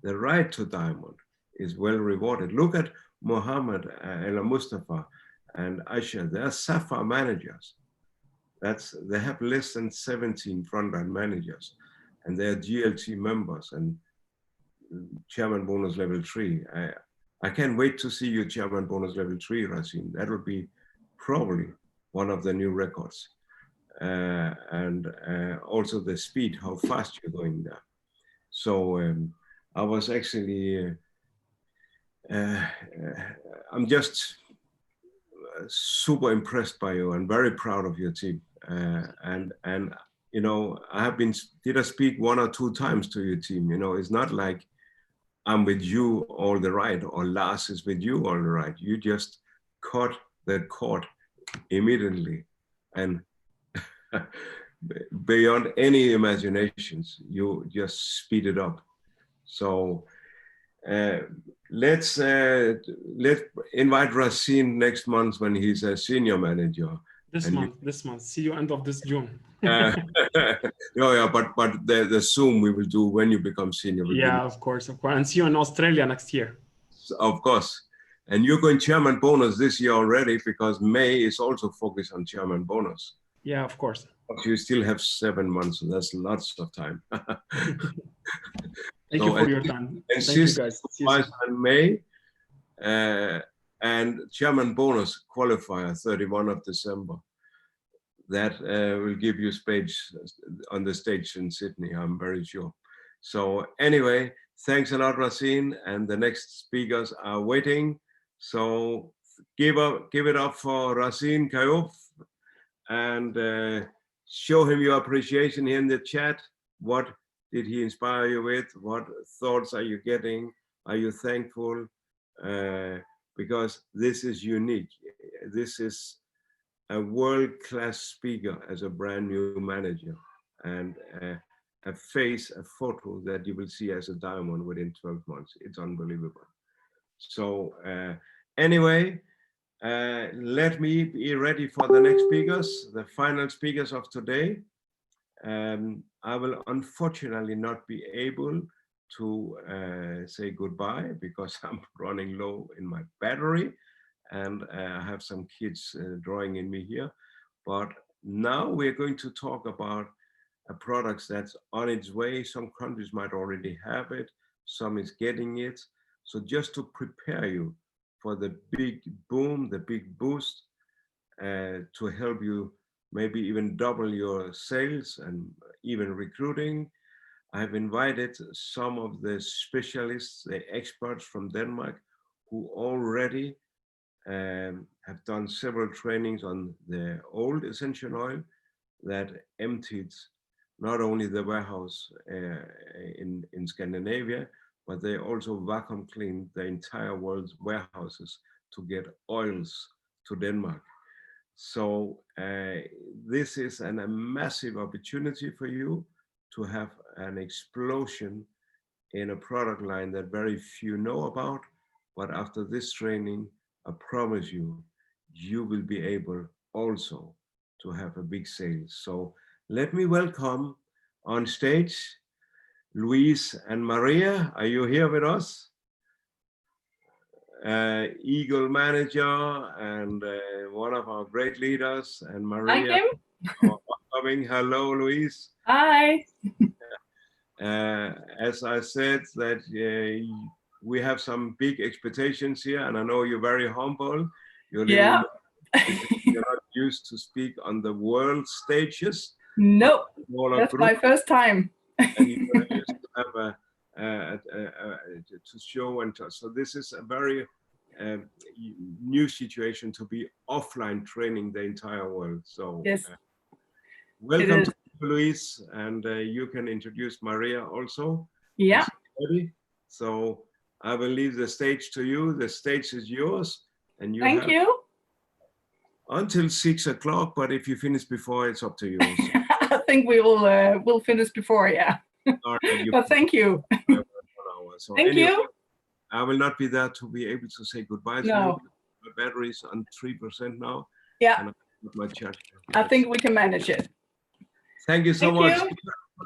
to diamond is well rewarded. Look at Mohammed, El Mustafa, and Aisha. They're Sapphire managers. They have less than 17 frontline managers, and they're GLT members and chairman bonus level 3. I can't wait to see you chairman bonus level 3, Racine. That will be probably one of the new records. And also the speed, how fast you're going there. So I was actually, I'm just super impressed by you and very proud of your team. And you know, did I speak 1 or 2 times to your team? You know, it's not like I'm with you all the ride, or Lars is with you all the ride. You just caught that cord immediately, and beyond any imaginations, you just speed it up. So let's invite Racine next month when he's a senior manager. This month. See you end of this June. Yeah, but the Zoom we will do when you become senior. Yeah, of course. And see you in Australia next year. Of course. And you're going chairman bonus this year already, because May is also focused on chairman bonus. Yeah, of course. But you still have 7 months, so that's lots of time. Thank you for your time. Thank you, guys. In May, and chairman bonus qualifier 31 of December. That will give you space on the stage in Sydney, I'm very sure. So anyway, thanks a lot, Racine, and the next speakers are waiting. So give it up for Racine Kayouf, and show him your appreciation here in the chat. What did he inspire you with? What thoughts are you getting? Are you thankful? Because this is unique. This is a world-class speaker as a brand new manager, and a photo that you will see as a diamond within 12 months. It's unbelievable. So anyway, let me be ready for the next speakers, the final speakers of today. I will unfortunately not be able to say goodbye because I'm running low in my battery, and I have some kids drawing in me here. But now we're going to talk about a product that's on its way. Some countries might already have it, some is getting it. So just to prepare you for the big boom, the big boost, to help you maybe even double your sales and even recruiting, I've invited some of the specialists, the experts from Denmark, who already have done several trainings on the old essential oil that emptied not only the warehouse in Scandinavia, but they also vacuum cleaned the entire world's warehouses to get oils to Denmark. So this is a massive opportunity for you to have an explosion in a product line that very few know about. But after this training, I promise you, you will be able also to have a big sales. So let me welcome on stage Luis and Maria. Are you here with us? Eagle manager and one of our great leaders, and Maria. Coming. Hello, Luis. Hi. As I said, that we have some big expectations here, and I know you're very humble. You're Yeah. you're not used to speak on the world stages. Nope. That's my first time. And you're used to have to show and to, so this is a very new situation to be offline training the entire world. So yes. Welcome to Luis, and you can introduce Maria also. Yeah. So I will leave the stage to you. The stage is yours, and you Thank you. Until 6 o'clock. But if you finish before, it's up to you. I think we will we'll finish before, yeah. But thank you. So thank anyway, you. I will not be there to be able to say goodbye to you. The battery is on 3% now. Yeah. And my charge. I think we can manage it. Thank you so much,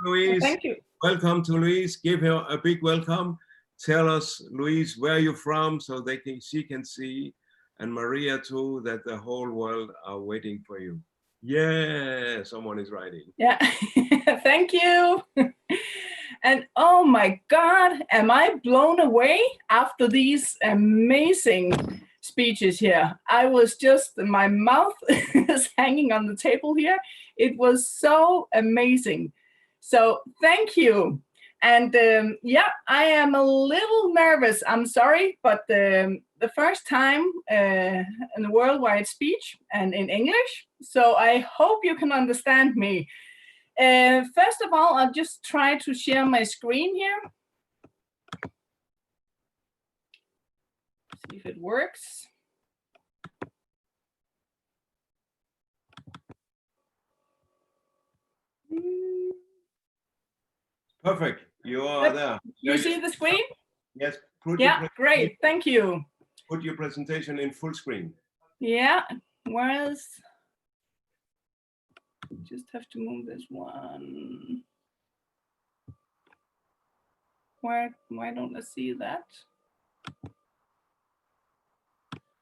Luis. Thank you. Welcome to Luis. Give her a big welcome. Tell us, Luis, where you're from, so she can see, and Maria too, that the whole world are waiting for you. Yeah, someone is writing. Yeah, thank you. And oh my God, am I blown away after these amazing speeches here. I was just, my mouth is hanging on the table here. It was so amazing. So thank you. And yeah, I am a little nervous. I'm sorry, but the first time in a worldwide speech and in English. So I hope you can understand me. First of all, I'll just try to share my screen here. See if it works. Perfect. You are there. You see the screen? Yes. Yeah, great. Thank you. Put your presentation in full screen. Yeah. Whereas, just have to move this one. Why don't I see that?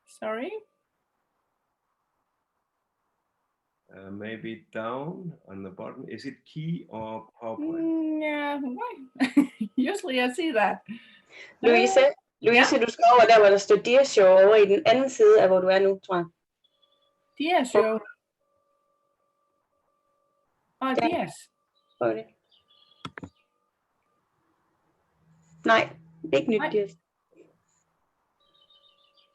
Sorry. Maybe down on the bottom. Is it key or PowerPoint? Yeah, why? Usually I see that. Louise, ja. Du skal over der, hvor der står Dear Show, over i den anden side af, hvor du er nu, tror jeg. Dear Show. Dears. Prøv det. Nej, det er ikke nyt Dears.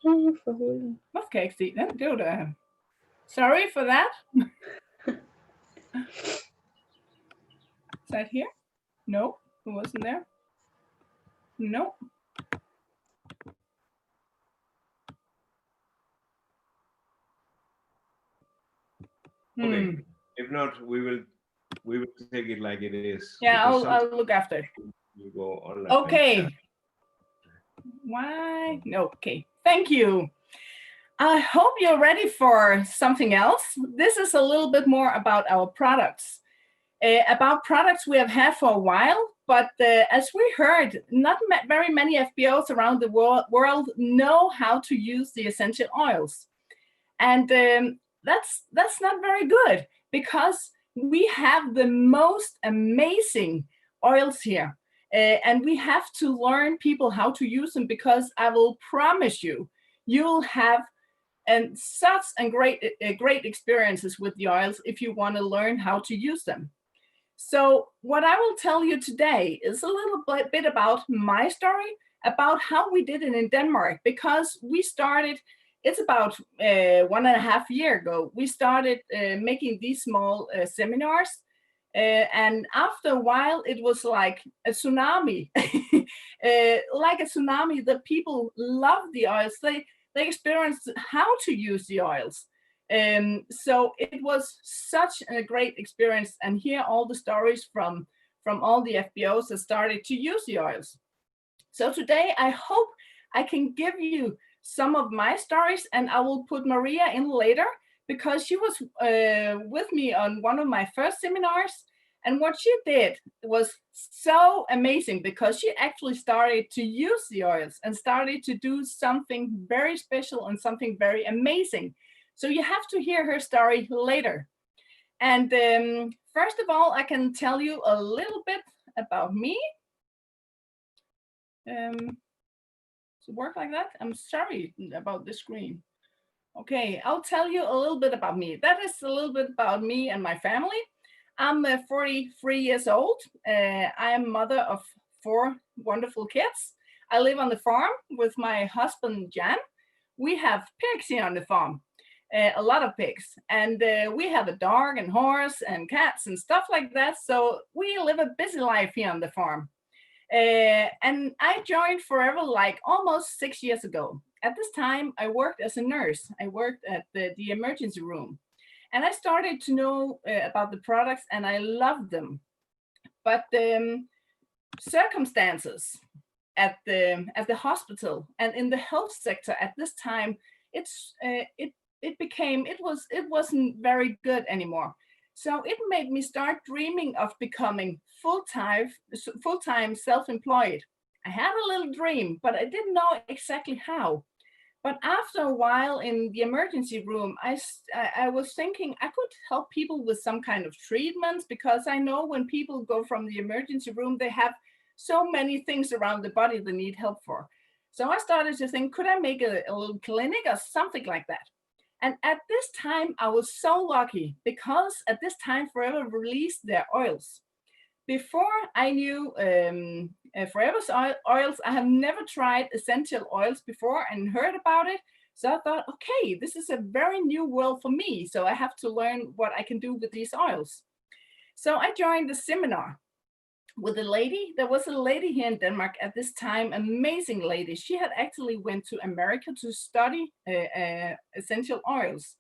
For hulen. Hvorfor kan jeg ikke se den? Det var da... Sorry for that. Is that here? No, it wasn't there. No. Okay. If not, we will take it like it is. Yeah, I'll look after. You go online. Okay. Why? No. Okay. Thank you. I hope you're ready for something else. This is a little bit more about our products. About products we have had for a while, but as we heard, not very many FBOs around the world know how to use the essential oils. And that's not very good, because we have the most amazing oils here. And we have to learn people how to use them, because I will promise you, you'll have such great experiences with the oils if you want to learn how to use them. So what I will tell you today is a little bit about my story, about how we did it in Denmark, because we started, it's about 1.5 years ago, we started making these small seminars And after a while, it was like a tsunami. Like a tsunami, the people loved the oils. They experienced how to use the oils. So it was such a great experience, and hear all the stories from all the FBOs that started to use the oils. So today I hope I can give you some of my stories, and I will put Maria in later because she was with me on one of my first seminars. And what she did was so amazing because she actually started to use the oils and started to do something very special and something very amazing. So you have to hear her story later. And first of all, I can tell you a little bit about me. Does it work like that? I'm sorry about the screen. Okay, I'll tell you a little bit about me. That is a little bit about me and my family. I'm 43 years old. I am mother of 4 wonderful kids. I live on the farm with my husband, Jan. We have pigs here on the farm, a lot of pigs. And we have a dog and horse and cats and stuff like that. So we live a busy life here on the farm. And I joined Forever like almost 6 years ago. At this time, I worked as a nurse. I worked at the emergency room. And I started to know about the products, and I loved them. But the circumstances at the hospital and in the health sector at this time, it wasn't very good anymore. So it made me start dreaming of becoming full-time self-employed. I had a little dream, but I didn't know exactly how. But after a while in the emergency room, I was thinking I could help people with some kind of treatments, because I know when people go from the emergency room, they have so many things around the body they need help for. So I started to think, could I make a little clinic or something like that? And at this time, I was so lucky because at this time, Forever released their oils. Before I knew Forever's oils, I have never tried essential oils before and heard about it. So I thought, okay, this is a very new world for me. So I have to learn what I can do with these oils. So I joined the seminar with a lady. There was a lady here in Denmark at this time, amazing lady. She had actually went to America to study essential oils.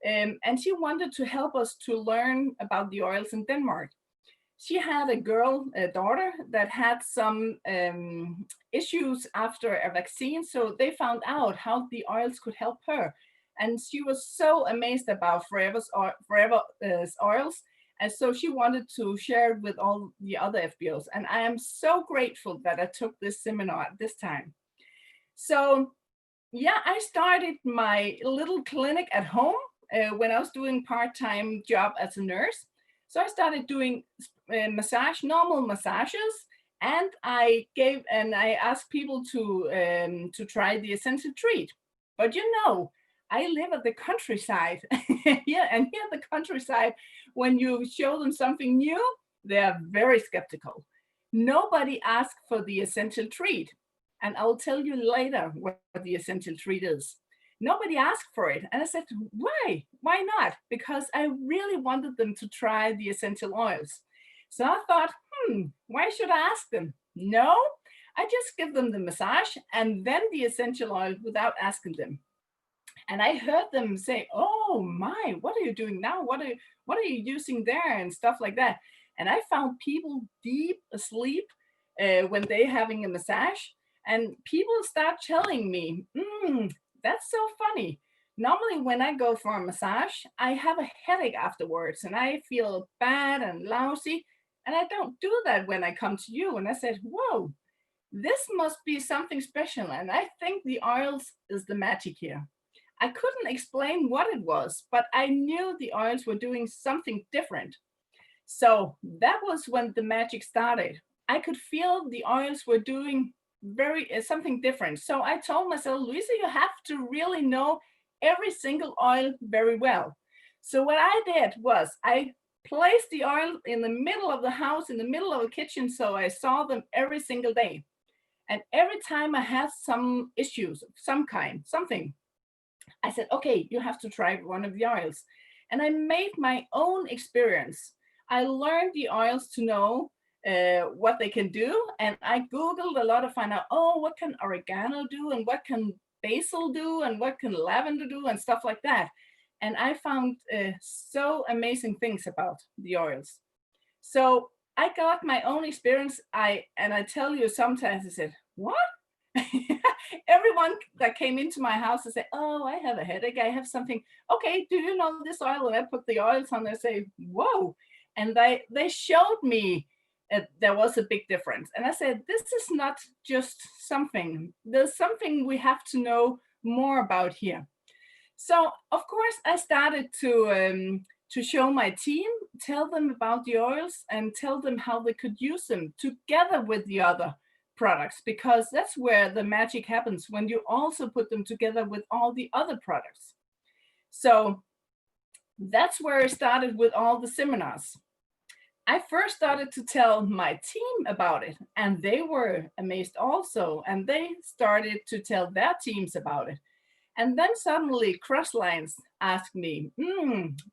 And she wanted to help us to learn about the oils in Denmark. She had a daughter that had some issues after a vaccine. So they found out how the oils could help her. And she was so amazed about Forever's oils. And so she wanted to share it with all the other FBOs. And I am so grateful that I took this seminar at this time. So yeah, I started my little clinic at home when I was doing part-time job as a nurse. So I started doing normal massages, and I asked people to try the essential treat. But you know, I live at the countryside. Here at the countryside, when you show them something new, they're very skeptical. Nobody asked for the essential treat. And I'll tell you later what the essential treat is. Nobody asked for it. And I said, why? Why not? Because I really wanted them to try the essential oils. So I thought, why should I ask them? No, I just give them the massage and then the essential oil without asking them. And I heard them say, oh my, what are you doing now? What are you using there? And stuff like that. And I found people deep asleep when they're having a massage. And people start telling me, that's so funny. Normally when I go for a massage, I have a headache afterwards and I feel bad and lousy. And I don't do that when I come to you. And I said, whoa, this must be something special. And I think the oils is the magic here. I couldn't explain what it was, but I knew the oils were doing something different. So that was when the magic started. I could feel the oils were doing something different. So I told myself, Louisa, you have to really know every single oil very well. So what I did was I placed the oil in the middle of the house, in the middle of the kitchen, so I saw them every single day. And every time I had some issues of some kind, something, I said, okay, you have to try one of the oils. And I made my own experience. I learned the oils to know what they can do, and I Googled a lot to find out, oh, what can oregano do, and what can basil do, and what can lavender do, and stuff like that. And I found so amazing things about the oils. So I got my own experience. I tell you, sometimes I said, what? Everyone that came into my house and said, oh, I have a headache, I have something. Okay, do you know this oil? And I put the oils on, they say, whoa. And they showed me there was a big difference. And I said, this is not just something, there's something we have to know more about here. So of course I started to show my team, tell them about the oils and tell them how they could use them together with the other products, because that's where the magic happens, when you also put them together with all the other products. So that's where I started with all the seminars. I first started to tell my team about it, and they were amazed also, and they started to tell their teams about it. And then suddenly Crosslines asked me,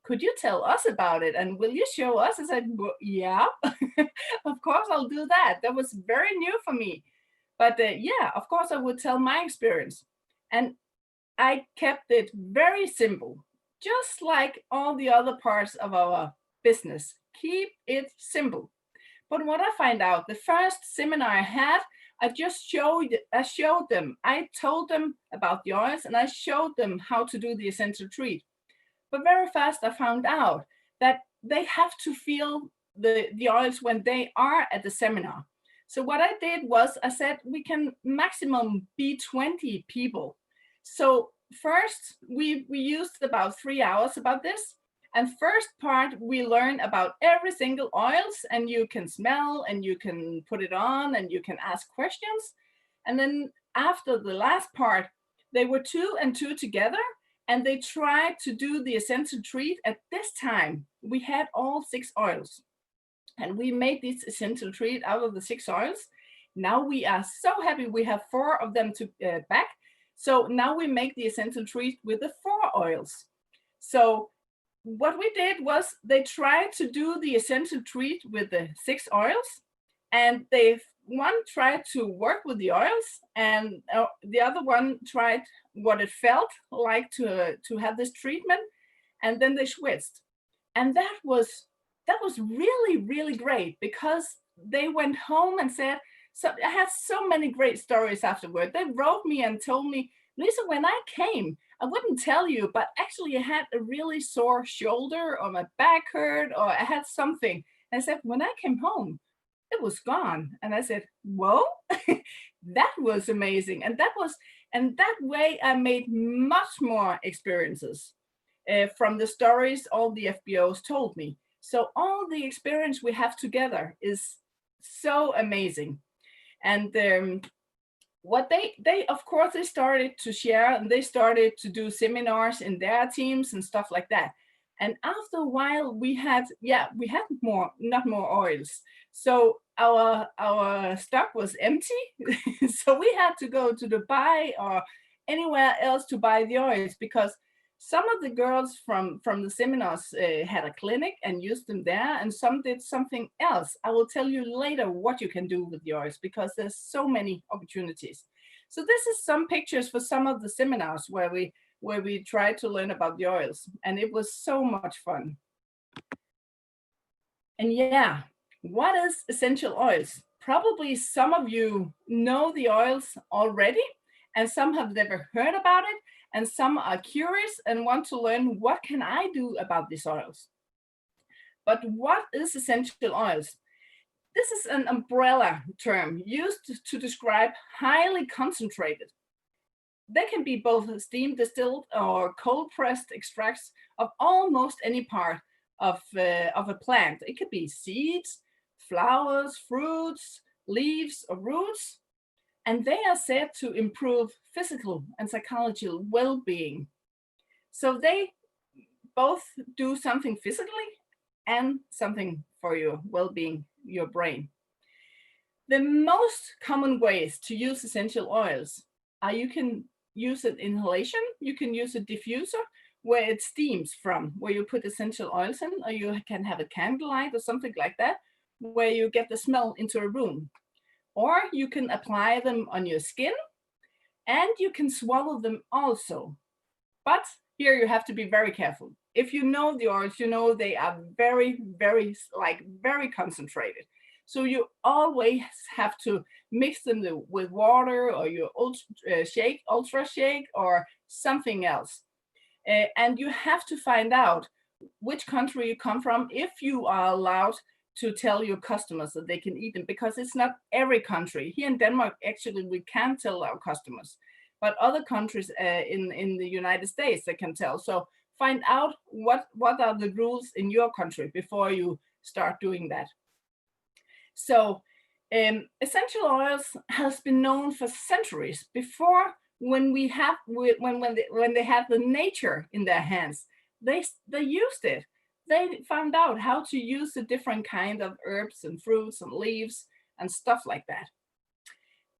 could you tell us about it? And will you show us? I said, well, yeah, of course I'll do that. That was very new for me. But yeah, of course I would tell my experience. And I kept it very simple, just like all the other parts of our business. Keep it simple. But what I find out, the first seminar I had, I showed them, I told them about the oils and I showed them how to do the essential treat. But very fast I found out that they have to feel the oils when they are at the seminar. So what I did was I said, we can maximum be 20 people. So first we used about 3 hours about this. And first part, we learn about every single oils, and you can smell and you can put it on and you can ask questions. And then after the last part, they were 2 and 2 together, and they tried to do the essential treat. At this time, we had all 6 oils, and we made this essential treat out of the 6 oils. Now we are so happy we have 4 of them to back. So now we make the essential treat with the 4 oils. So what we did was they tried to do the essential treat with the 6 oils, and one tried to work with the oils, and the other one tried what it felt like to have this treatment, and then they switched. And that was really, really great, because they went home and said, so I had so many great stories afterward. They wrote me and told me, Lisa, when I came, I wouldn't tell you, but actually I had a really sore shoulder, or my back hurt, or I had something. And I said, when I came home, it was gone. And I said, whoa, that was amazing. And that way I made much more experiences from the stories all the FBOs told me. So all the experience we have together is so amazing. And what they of course they started to share, and they started to do seminars in their teams and stuff like that. And after a while we had not more oils, so our stock was empty. So we had to go to Dubai or anywhere else to buy the oils, because some of the girls from the seminars had a clinic and used them there, and some did something else. I will tell you later what you can do with the oils, because there's so many opportunities. So this is some pictures for some of the seminars where we tried to learn about the oils, and it was so much fun. And yeah, what is essential oils? Probably some of you know the oils already, and some have never heard about it, and some are curious and want to learn, what can I do about these oils? But what is essential oils? This is an umbrella term used to describe highly concentrated. They can be both steam distilled or cold pressed extracts of almost any part of a plant. It could be seeds, flowers, fruits, leaves, or roots. And they are said to improve physical and psychological well-being. So they both do something physically and something for your well-being, your brain. The most common ways to use essential oils are, you can use an inhalation, you can use a diffuser, where it steams from, where you put essential oils in, or you can have a candlelight or something like that, where you get the smell into a room. Or you can apply them on your skin, and you can swallow them also. But here you have to be very careful. If you know the oils, you know they are very, very concentrated. So you always have to mix them with water, or your ultra shake or something else. And you have to find out which country you come from if you are allowed to tell your customers that they can eat them, because it's not every country. Here in Denmark, actually, we can tell our customers, but other countries in the United States, they can tell. So find out what are the rules in your country before you start doing that. So essential oils has been known for centuries. Before, when they had the nature in their hands, they used it. They found out how to use the different kind of herbs and fruits and leaves and stuff like that.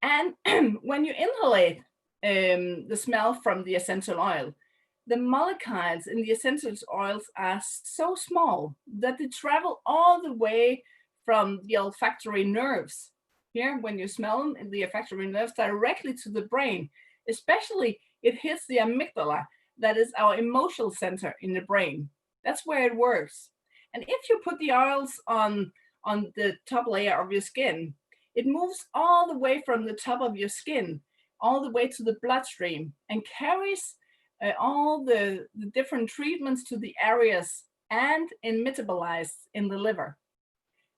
And when you inhalate the smell from the essential oil, the molecules in the essential oils are so small that they travel all the way from the olfactory nerves. Here, when you smell them, in the olfactory nerves directly to the brain. Especially, it hits the amygdala, that is our emotional center in the brain. That's where it works. And if you put the oils on the top layer of your skin, it moves all the way from the top of your skin, all the way to the bloodstream, and carries all the different treatments to the areas and metabolized in the liver.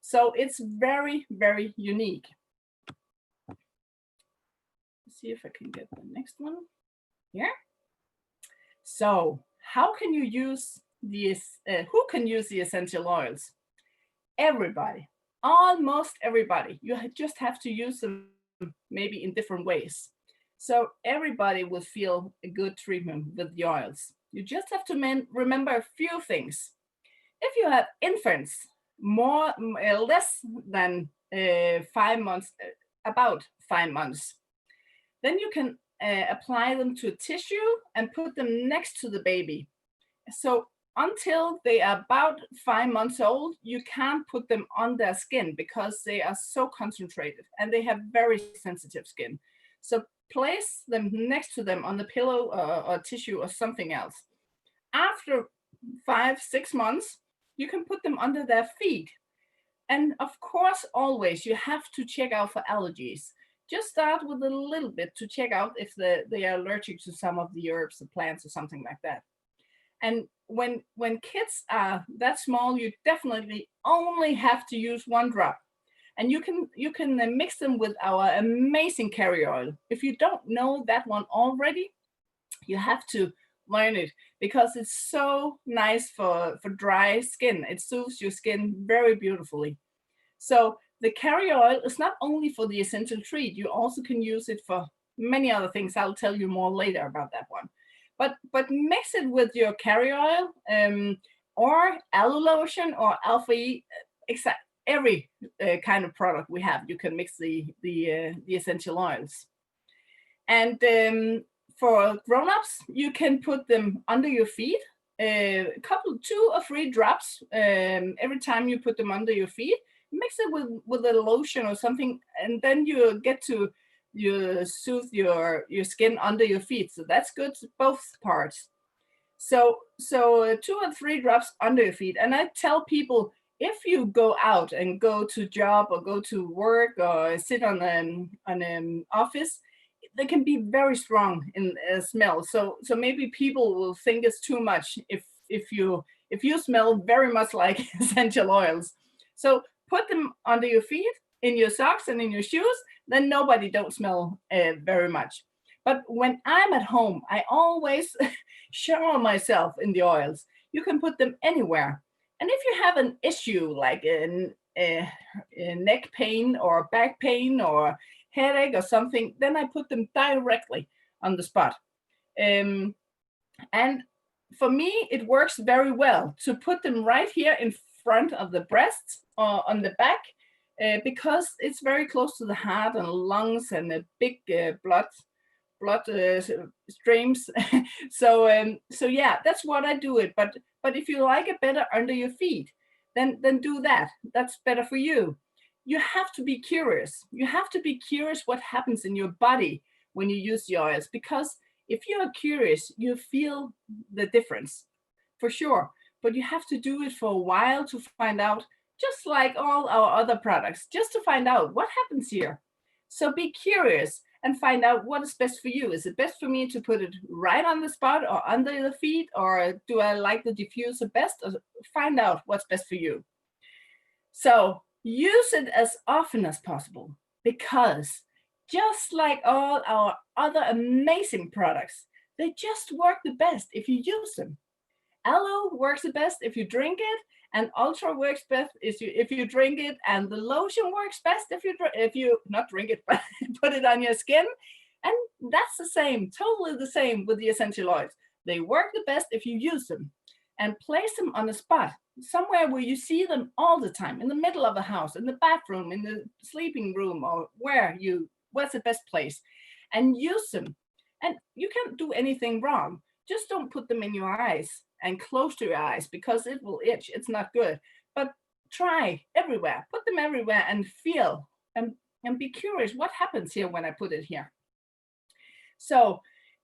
So it's very, very unique. Let's see if I can get the next one here. So how can you use these? Who can use the essential oils? Everybody, almost everybody. You just have to use them maybe in different ways. So everybody will feel a good treatment with the oils. You just have to remember a few things. If you have infants, less than 5 months, about 5 months, then you can apply them to a tissue and put them next to the baby. So until they are about 5 months old, you can't put them on their skin because they are so concentrated and they have very sensitive skin. So place them next to them on the pillow or tissue or something else. After 5-6 months, you can put them under their feet. And of course, always you have to check out for allergies. Just start with a little bit to check out if they are allergic to some of the herbs or plants or something like that. And when kids are that small, you definitely only have to use 1 drop. And you can mix them with our amazing carrier oil. If you don't know that one already, you have to learn it because it's so nice for dry skin. It soothes your skin very beautifully. So the carrier oil is not only for the essential treat, you also can use it for many other things. I'll tell you more later about that one. But mix it with your carrier oil or aloe lotion or alpha E, every kind of product we have, you can mix the essential oils. And for grown-ups, you can put them under your feet, a couple, 2 or 3 drops every time you put them under your feet. Mix it with a lotion or something, and then you get to soothe your skin under your feet. So that's good, both parts. So 2 or 3 drops under your feet. And I tell people, if you go out and go to job or go to work or sit on an office, they can be very strong in smell. So maybe people will think it's too much if you smell very much like essential oils. So put them under your feet, in your socks and in your shoes, then nobody don't smell very much. But when I'm at home, I always shower myself in the oils. You can put them anywhere. And if you have an issue like a neck pain or back pain or headache or something, then I put them directly on the spot. And for me, it works very well to put them right here in front of the breast or on the back because it's very close to the heart and lungs and the big blood blood streams. So yeah, that's what I do it. But if you like it better under your feet, then do that. That's better for you. You have to be curious. You have to be curious what happens in your body when you use the oils, because if you are curious, you feel the difference for sure. But you have to do it for a while to find out, just like all our other products, just to find out what happens here. So be curious and find out what is best for you. Is it best for me to put it right on the spot or under the feet, or do I like the diffuser best? Or find out what's best for you. So use it as often as possible, because just like all our other amazing products, they just work the best if you use them. Aloe works the best if you drink it, and Ultra works best if you drink it, and the lotion works best if you not drink it, but put it on your skin. And that's the same, totally the same with the essential oils. They work the best if you use them, and place them on a spot, somewhere where you see them all the time, in the middle of the house, in the bathroom, in the sleeping room, or what's the best place, and use them. And you can't do anything wrong. Just don't put them in your eyes and close to your eyes, because it will itch. It's not good. But try everywhere, put them everywhere, and feel and be curious what happens here when I put it here. So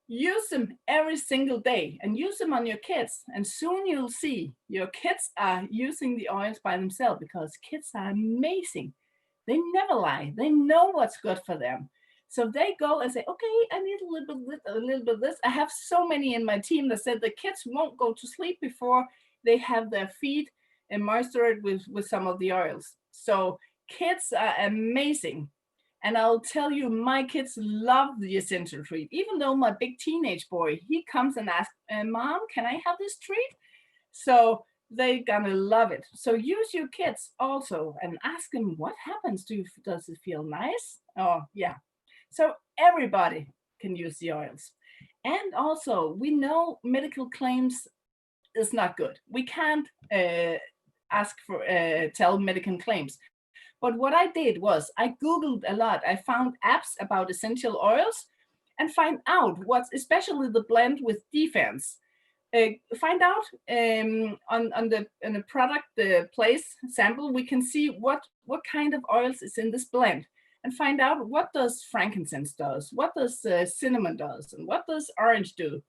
use them every single day, and use them on your kids, and soon you'll see your kids are using the oils by themselves, because kids are amazing. They never lie. They know what's good for them. So they go and say, okay, I need a little bit of this, a little bit of this. I have so many in my team that said the kids won't go to sleep before they have their feet and moisturized with some of the oils. So kids are amazing. And I'll tell you, my kids love the essential treat. Even though my big teenage boy, he comes and asks, Mom, can I have this treat? So they're gonna love it. So use your kids also and ask them, what happens? Does it feel nice? Oh, yeah. So everybody can use the oils. And also, we know medical claims is not good. We can't tell medical claims. But what I did was I Googled a lot. I found apps about essential oils and find out what's, especially the blend with defense. Find out on the product, the place sample, we can see what kind of oils is in this blend, and find out what does frankincense does, what does cinnamon does, and what does orange do.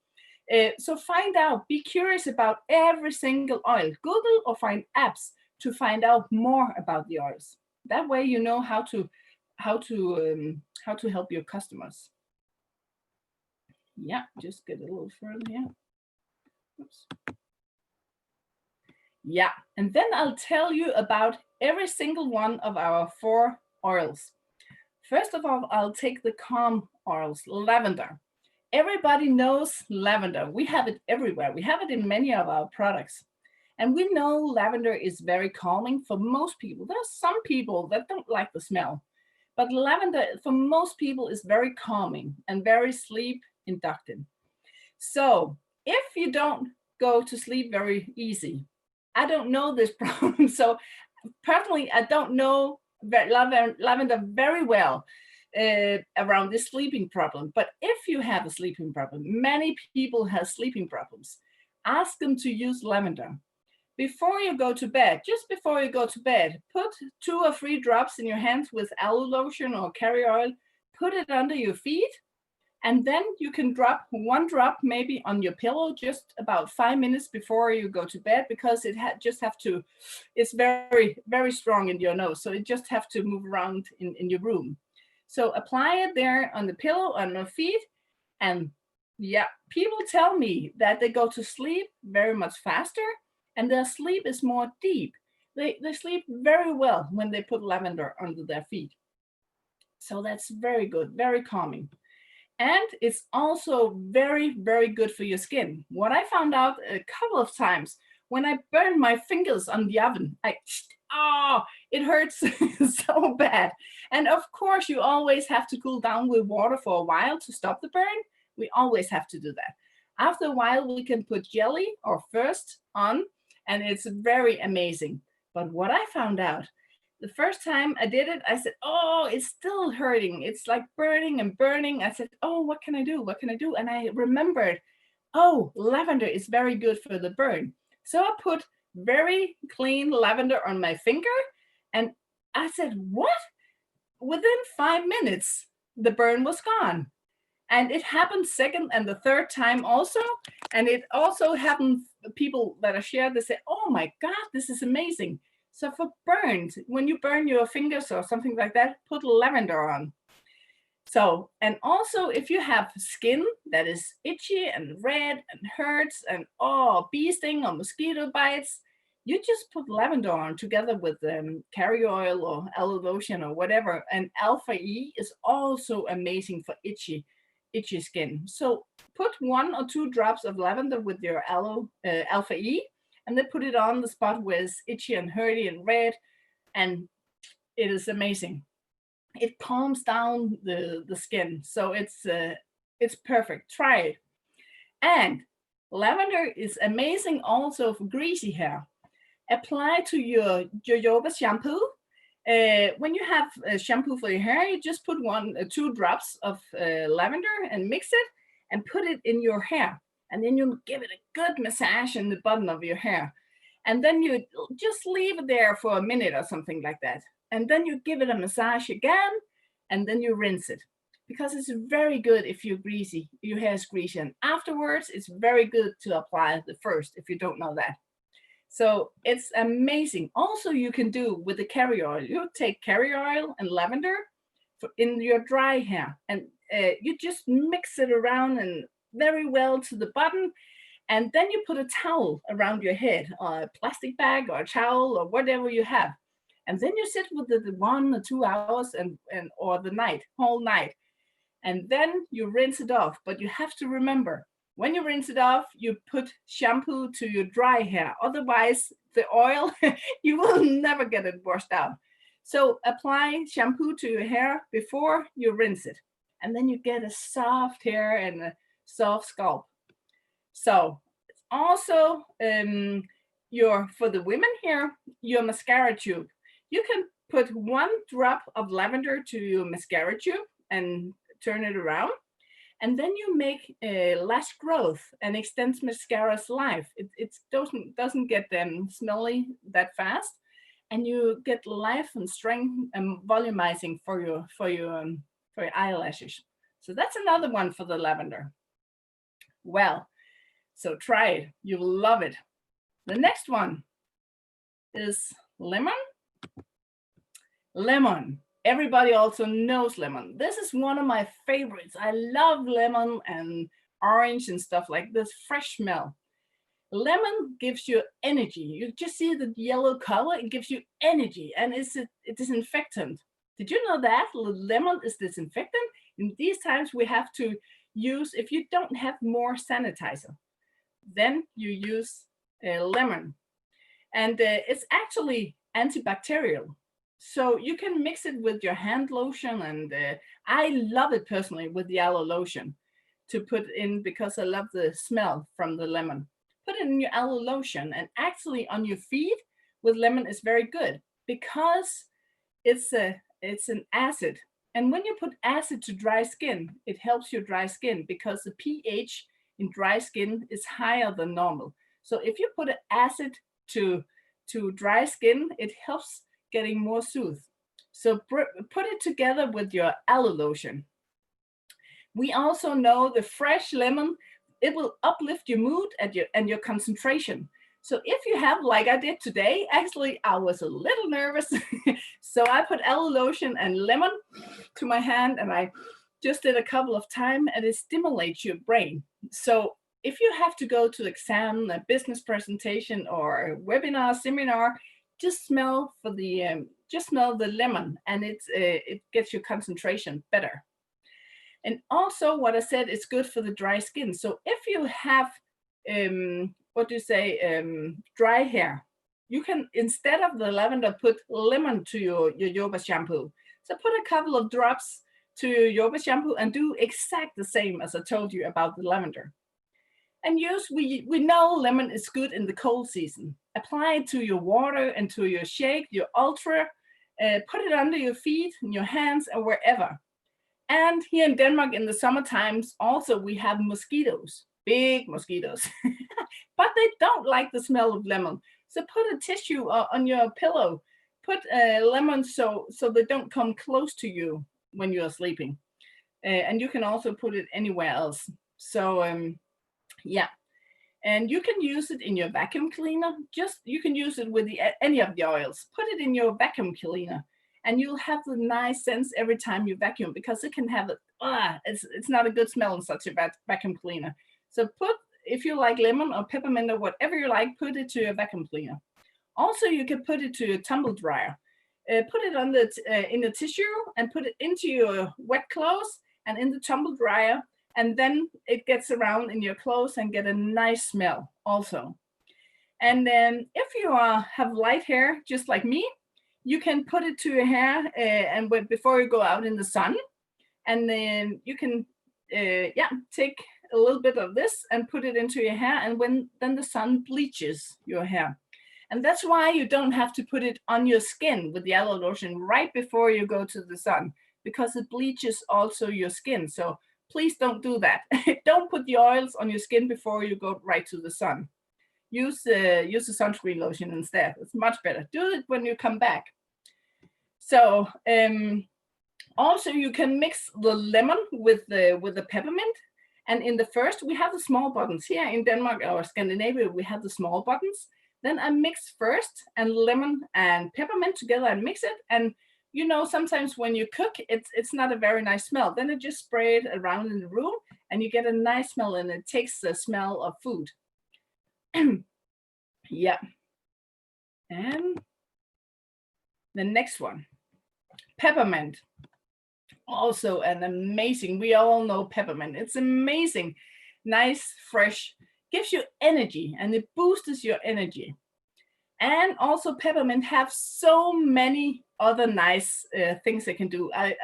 So find out, be curious about every single oil. Google or find apps to find out more about the oils. That way you know how to help your customers. Yeah, just get a little further here. Oops. Yeah, and then I'll tell you about every single one of our 4 oils. First of all, I'll take the calm oils, lavender. Everybody knows lavender. We have it everywhere. We have it in many of our products. And we know lavender is very calming for most people. There are some people that don't like the smell, but lavender for most people is very calming and very sleep inductive. So if you don't go to sleep very easy, I don't know this problem. So personally, I don't know lavender very well around this sleeping problem. But if you have a sleeping problem, many people have sleeping problems, ask them to use lavender. Before you go to bed, just before you go to bed, put 2 or 3 drops in your hands with aloe lotion or carrier oil, put it under your feet, and then you can drop 1 drop maybe on your pillow just about 5 minutes before you go to bed, because it it's very, very strong in your nose. So it just have to move around in your room. So apply it there on the pillow, on your feet. And yeah, people tell me that they go to sleep very much faster and their sleep is more deep. They sleep very well when they put lavender under their feet. So that's very good, very calming. And it's also very, very good for your skin. What I found out a couple of times, when I burn my fingers on the oven, it hurts so bad. And of course, you always have to cool down with water for a while to stop the burn. We always have to do that. After a while, we can put jelly or first on, and it's very amazing. But what I found out, The first time I did it, I said, oh, it's still hurting. It's like burning and burning. I said, oh, what can I do? What can I do? And I remembered, oh, lavender is very good for the burn. So I put very clean lavender on my finger, and I said, what? Within 5 minutes, the burn was gone. And it happened second and the third time also. And it also happened, people that I shared, they say, oh my God, this is amazing. So for burns, when you burn your fingers or something like that, put lavender on. So, and also if you have skin that is itchy and red and hurts and bee sting or mosquito bites, you just put lavender on together with carrier oil or aloe lotion or whatever. And alpha E is also amazing for itchy skin. So put 1 or 2 drops of lavender with your alpha E, and then put it on the spot where it's itchy and hurty and red, and it is amazing. It calms down the skin, so it's perfect. Try it. And lavender is amazing also for greasy hair. Apply to your jojoba shampoo. When you have a shampoo for your hair, you just put 1 or 2 drops of lavender and mix it and put it in your hair. And then you give it a good massage in the bottom of your hair. And then you just leave it there for a minute or something like that. And then you give it a massage again, and then you rinse it. Because it's very good if you're greasy, your hair is greasy. And afterwards, it's very good to apply the first, if you don't know that. So it's amazing. Also, you can do with the carrier oil. You take carrier oil and lavender in your dry hair, and you just mix it around and very well to the bottom. And then you put a towel around your head, or a plastic bag or a towel or whatever you have. And then you sit with it 1 or 2 hours or the whole night. And then you rinse it off. But you have to remember, when you rinse it off, you put shampoo to your dry hair. Otherwise, the oil, you will never get it washed out. So apply shampoo to your hair before you rinse it. And then you get a soft hair and a soft scalp. So also for the women here, your mascara tube. You can put 1 drop of lavender to your mascara tube and turn it around. And then you make a lash growth and extends mascara's life. It doesn't get smelly that fast, and you get life and strength and volumizing for your eyelashes. So that's another one for the lavender. Well, so try it. You will love it. The next one is lemon. Lemon. Everybody also knows lemon. This is one of my favorites. I love lemon and orange and stuff like this, fresh smell. Lemon gives you energy. You just see the yellow color, it gives you energy, and it's a disinfectant. Did you know that lemon is disinfectant? In these times we have to use, if you don't have more sanitizer, then you use lemon. And it's actually antibacterial. So you can mix it with your hand lotion, and I love it personally with the aloe lotion to put in because I love the smell from the lemon. Put it in your aloe lotion, and actually on your feet with lemon is very good because it's an acid. And when you put acid to dry skin, it helps your dry skin because the pH in dry skin is higher than normal. So if you put an acid to dry skin, it helps getting more soothed. So put it together with your aloe lotion. We also know the fresh lemon, it will uplift your mood and your concentration. So if you have, like I did today, actually I was a little nervous. So I put aloe lotion and lemon to my hand, and I just did a couple of times, and it stimulates your brain. So if you have to go to exam, a business presentation or a webinar, seminar, just smell the lemon, and it gets your concentration better. And also what I said, it's good for the dry skin. So if you have dry hair, you can, instead of the lavender, put lemon to your jojoba shampoo. So put a couple of drops to your jojoba shampoo and do exact the same as I told you about the lavender. And we know lemon is good in the cold season. Apply it to your water and to your shake, your ultra, Put it under your feet, in your hands, or wherever. And here in Denmark in the summer times, also we have mosquitoes, big mosquitoes, but they don't like the smell of lemon. So put a tissue on your pillow, put lemon so they don't come close to you when you are sleeping. And you can also put it anywhere else. So yeah. And you can use it in your vacuum cleaner. You can use it with any of the oils. Put it in your vacuum cleaner, and you'll have the nice sense every time you vacuum, because it can have it's not a good smell in such a vacuum cleaner. So if you like lemon or peppermint or whatever you like, put it to your vacuum cleaner. Also, you can put it to a tumble dryer. Put it on in the tissue and put it into your wet clothes and in the tumble dryer. And then it gets around in your clothes and get a nice smell also. And then if you have light hair, just like me, you can put it to your hair before you go out in the sun. And then you can take a little bit of this and put it into your hair, and then the sun bleaches your hair. And that's why you don't have to put it on your skin with the aloe lotion right before you go to the sun, because it bleaches also your skin. So please don't do that. Don't put the oils on your skin before you go right to the sun. Use the sunscreen lotion instead. It's much better. Do it when you come back. So also you can mix the lemon with the peppermint. And in the first, we have the small buttons. Here in Denmark or Scandinavia, we have the small buttons. Then I mix first and lemon and peppermint together and mix it. And you know, sometimes when you cook, it's not a very nice smell. Then I just spray it around in the room and you get a nice smell, and it takes the smell of food. Yeah. And the next one, peppermint. Also an amazing, we all know peppermint. It's amazing, nice, fresh, gives you energy, and it boosts your energy. And also peppermint have so many other nice things it can do. I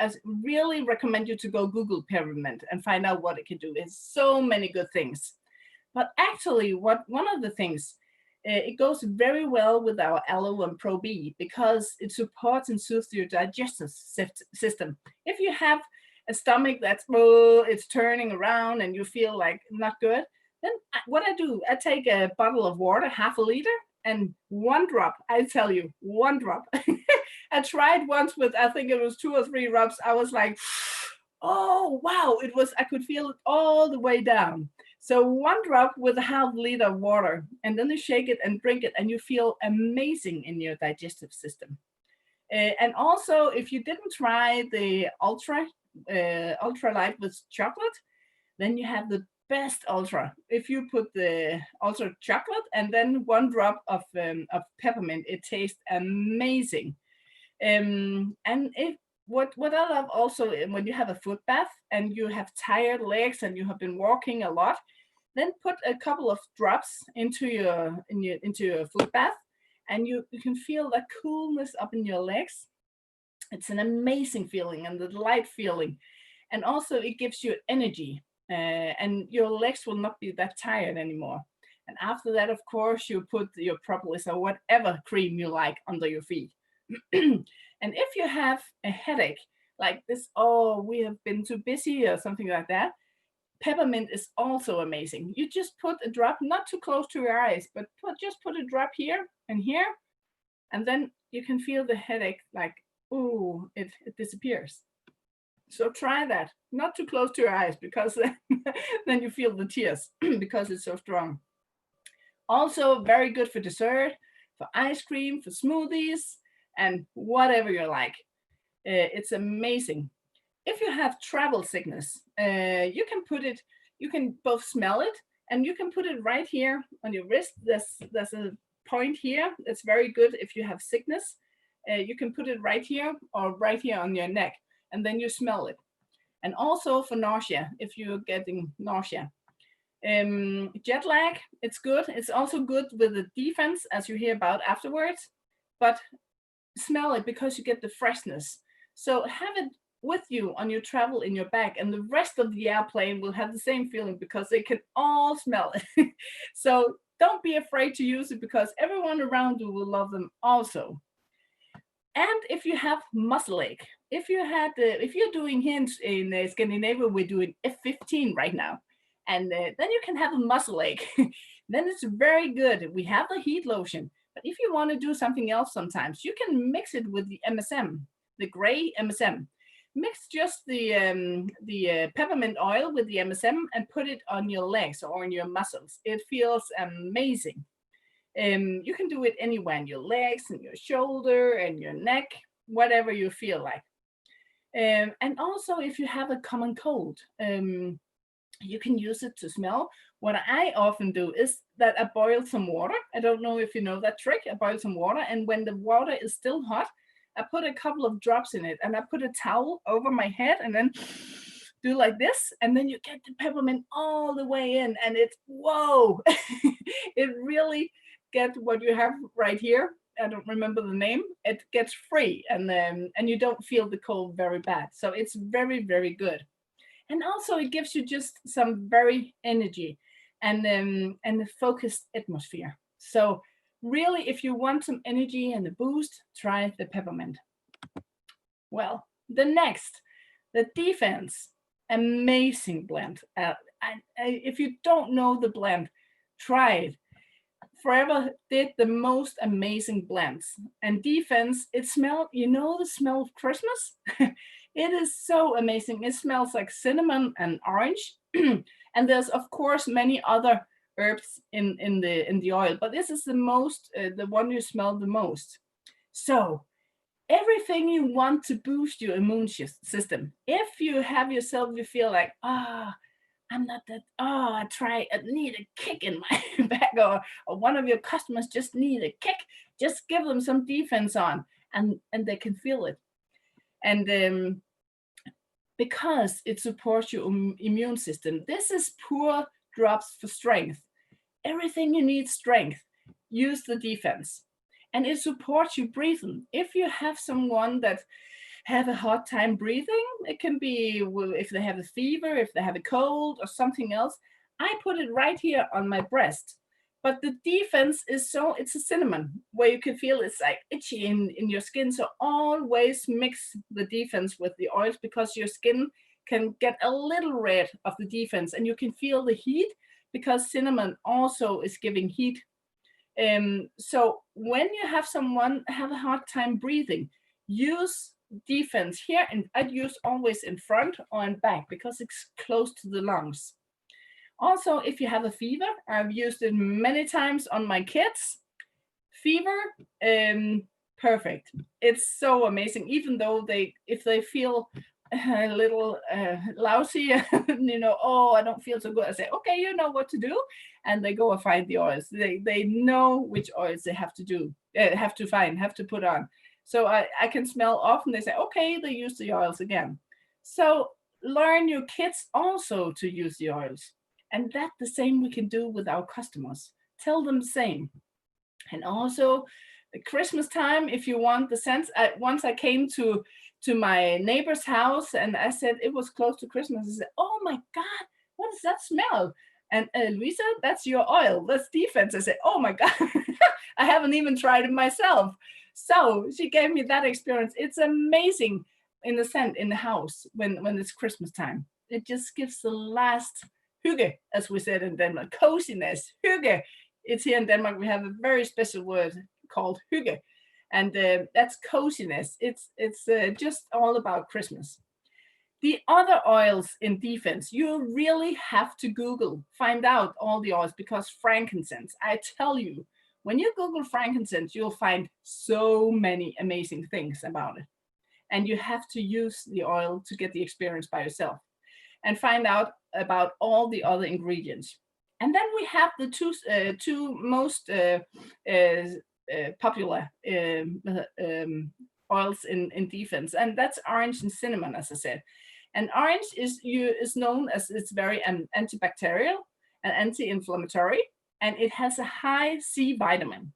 really recommend you to go Google peppermint and find out what it can do. It's so many good things. But actually, one of the things, it goes very well with our aloe and Pro B, because it supports and soothes your digestive system. If you have a stomach that's it's turning around and you feel like not good, then what I do, I take a bottle of water, half a liter, and one drop, I tell you, one drop. I tried once with, I think it was 2 or 3 drops. I was like, oh, wow, I could feel it all the way down. So 1 drop with a half liter of water, and then you shake it and drink it, and you feel amazing in your digestive system. And also, if you didn't try the ultra light with chocolate, then you have the best ultra. If you put the ultra chocolate and then 1 drop of peppermint, it tastes amazing. And what I love also, when you have a foot bath and you have tired legs and you have been walking a lot, then put a couple of drops into your foot bath, and you can feel the coolness up in your legs. It's an amazing feeling and the light feeling, and also it gives you energy, and your legs will not be that tired anymore. And after that, of course, you put your propolis or whatever cream you like under your feet. And if you have a headache like this, oh, we have been too busy or something like that, peppermint is also amazing. You just put a drop, not too close to your eyes, but just put a drop here and here, and then you can feel the headache like, ooh, it disappears. So try that, not too close to your eyes, because then you feel the tears because it's so strong. Also very good for dessert, for ice cream, for smoothies, and whatever you like. It's amazing. If you have travel sickness, you can both smell it, and you can put it right here on your wrist. There's a point here. It's very good if you have sickness. You can put it right here or right here on your neck, and then you smell it. And also for nausea, if you're getting nausea. Jet lag, it's good. It's also good with the defense, as you hear about afterwards, but smell it because you get the freshness. So have it with you on your travel in your bag, and the rest of the airplane will have the same feeling because they can all smell it. So don't be afraid to use it, because everyone around you will love them also. And if you have muscle ache, if you're doing here in Scandinavia, we're doing F15 right now, and then you can have a muscle ache. Then it's very good. We have the heat lotion, but if you want to do something else, sometimes you can mix it with the MSM, the gray MSM. Mix just the peppermint oil with the MSM and put it on your legs or on your muscles. It feels amazing. You can do it anywhere in your legs and your shoulder and your neck, whatever you feel like. And also, if you have a common cold, you can use it to smell. What I often do is that I boil some water. I don't know if you know that trick. I boil some water, and when the water is still hot, I put a couple of drops in it, and I put a towel over my head, and then do like this, and then you get the peppermint all the way in, and it's whoa. It really gets what you have right here. I don't remember the name. It gets free, and you don't feel the cold very bad. So it's very, very good. And also it gives you just some very energy and a focused atmosphere. So really, if you want some energy and a boost, try the peppermint. Well, the Defense, amazing blend. If you don't know the blend, try it. Forever did the most amazing blends. And Defense, it smelled, you know, the smell of Christmas? It is so amazing. It smells like cinnamon and orange. And there's of course many other herbs in the oil, but this is the one you smell the most. So everything you want to boost your immune system. If you have yourself, you feel like, I'm not that, I need a kick in my back, or one of your customers just need a kick, just give them some Defense on, and they can feel it. And because it supports your immune system, this is pure drops for strength. Everything you need strength, use the Defense. And it supports you breathing. If you have someone that have a hard time breathing, it can be if they have a fever, if they have a cold or something else, I put it right here on my breast. But the Defense is it's a cinnamon where you can feel it's like itchy in your skin. So always mix the Defense with the oils, because your skin can get a little red of the Defense, and you can feel the heat because cinnamon also is giving heat. So when you have someone have a hard time breathing, use Defense here, and I'd use always in front or in back because it's close to the lungs. Also, if you have a fever, I've used it many times on my kids. Fever, perfect. It's so amazing. Even though if they feel a little lousy, I don't feel so good, I say, okay, you know what to do, and they go and find the oils. They know which oils they have to put on. So I can smell often. They say, okay, they use the oils again. So learn your kids also to use the oils. And that's the same we can do with our customers. Tell them the same. And also Christmas time, if you want the sense, once I came to my neighbor's house and I said it was close to Christmas. I said, oh my God, what does that smell? And Luisa, that's your oil, that's Defense. I said, oh my God, I haven't even tried it myself. So she gave me that experience. It's amazing in the scent in the house when it's Christmas time. It just gives the last hygge, as we said in Denmark, coziness, hygge. It's here in Denmark, we have a very special word called hygge, and that's coziness. It's just all about Christmas. The other oils in Defense, you really have to Google, find out all the oils, because frankincense, I tell you, when you Google frankincense, you'll find so many amazing things about it. And you have to use the oil to get the experience by yourself and find out about all the other ingredients. And then we have the two most popular oils in Defense, and that's orange and cinnamon, as I said. And orange is known as it's very antibacterial and anti-inflammatory, and it has a high C vitamin.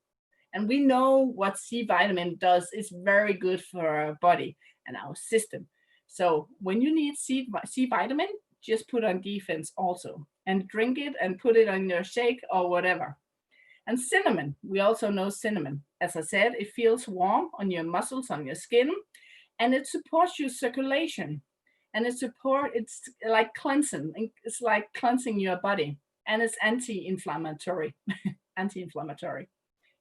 And we know what C vitamin does. It's very good for our body and our system. So when you need C vitamin, just put on Defense also and drink it and put it on your shake or whatever. And cinnamon, we also know cinnamon. As I said, it feels warm on your muscles, on your skin, and it supports your circulation. And it's like cleansing. It's like cleansing your body, and it's anti-inflammatory. Anti-inflammatory.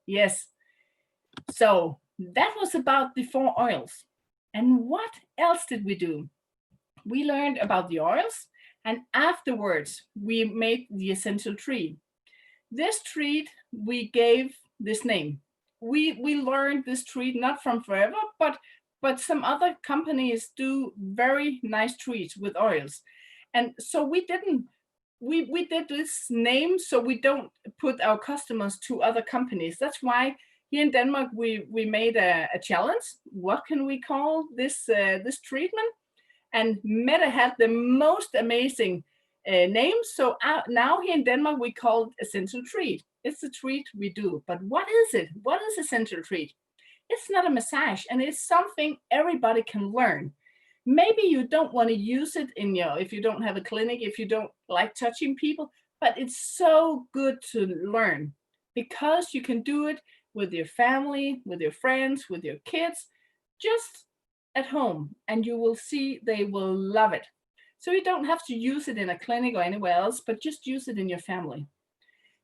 Yes. So that was about the 4 oils. And what else did we do? We learned about the oils, and afterwards we made the essential tree. This treat we gave this name. We learned this treat not from Forever, but some other companies do very nice treats with oils. And so we did this name so we don't put our customers to other companies. That's why here in Denmark we made a challenge. What can we call this this treatment? And Mette had the most amazing name. So now here in Denmark, we call it essential treat. It's a treat we do. But what is it? What is essential treat? It's not a massage, and it's something everybody can learn. Maybe you don't want to use it if you don't have a clinic, if you don't like touching people, but it's so good to learn because you can do it with your family, with your friends, with your kids, just at home, and you will see they will love it. So you don't have to use it in a clinic or anywhere else, but just use it in your family.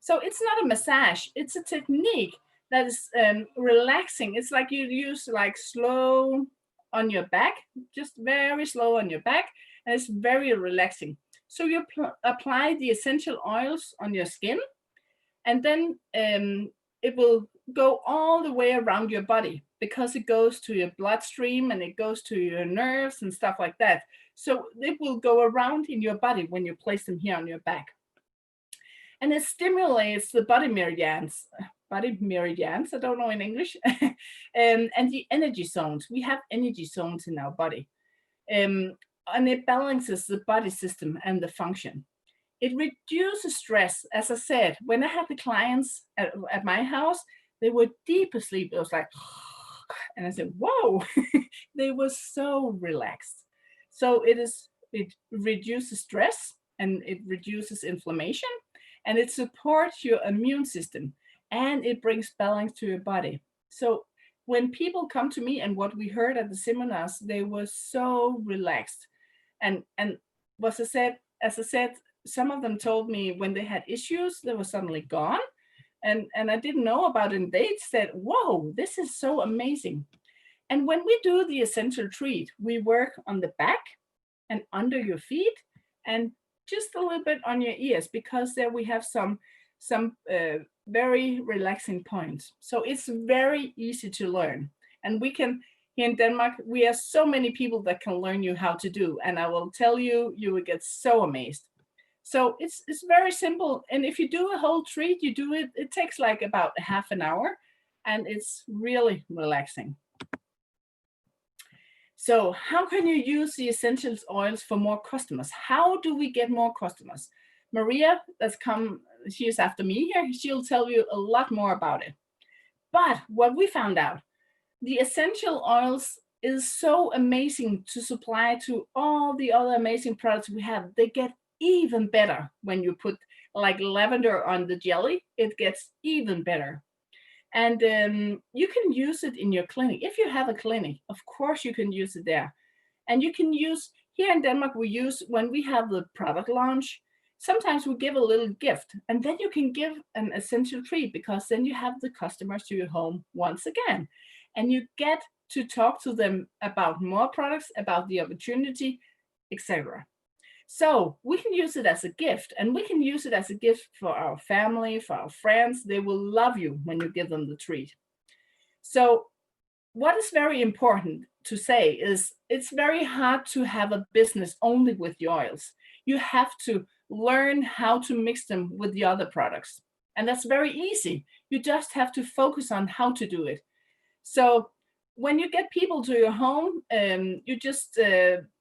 So it's not a massage, it's a technique that is relaxing. It's like you use like slow on your back, just very slow on your back, and it's very relaxing. So you apply the essential oils on your skin, and then it will go all the way around your body because it goes to your bloodstream and it goes to your nerves and stuff like that. So it will go around in your body when you place them here on your back. And it stimulates the body meridians, I don't know in English, and the energy zones. We have energy zones in our body. And it balances the body system and the function. It reduces stress. As I said, when I had the clients at my house, they were deep asleep. It was like, and I said, whoa, they were so relaxed. So it reduces stress and it reduces inflammation and it supports your immune system and it brings balance to your body. So when people come to me and what we heard at the seminars, they were so relaxed. And as I said, some of them told me when they had issues, they were suddenly gone. And I didn't know about it. And they said, whoa, this is so amazing. And when we do the essential treat, we work on the back and under your feet and just a little bit on your ears, because there we have some very relaxing points. So it's very easy to learn. And we can, here in Denmark, we have so many people that can learn you how to do. And I will tell you, you will get so amazed. So it's very simple. And if you do a whole treat, you do it, it takes like about half an hour and it's really relaxing. So how can you use the essential oils for more customers? How do we get more customers? Maria, she is after me here. She'll tell you a lot more about it. But what we found out, the essential oils is so amazing to supply to all the other amazing products we have. They get even better when you put like lavender on the jelly. It gets even better. And you can use it in your clinic. If you have a clinic, of course you can use it there. And you can use, here in Denmark, we use, when we have the product launch, sometimes we give a little gift. And then you can give an essential treat, because then you have the customers to your home once again. And you get to talk to them about more products, about the opportunity, etc. So we can use it as a gift, and we can use it as a gift for our family, for our friends. They will love you when you give them the treat. So what is very important to say is it's very hard to have a business only with the oils. You have to learn how to mix them with the other products. And that's very easy. You just have to focus on how to do it. So when you get people to your home, you just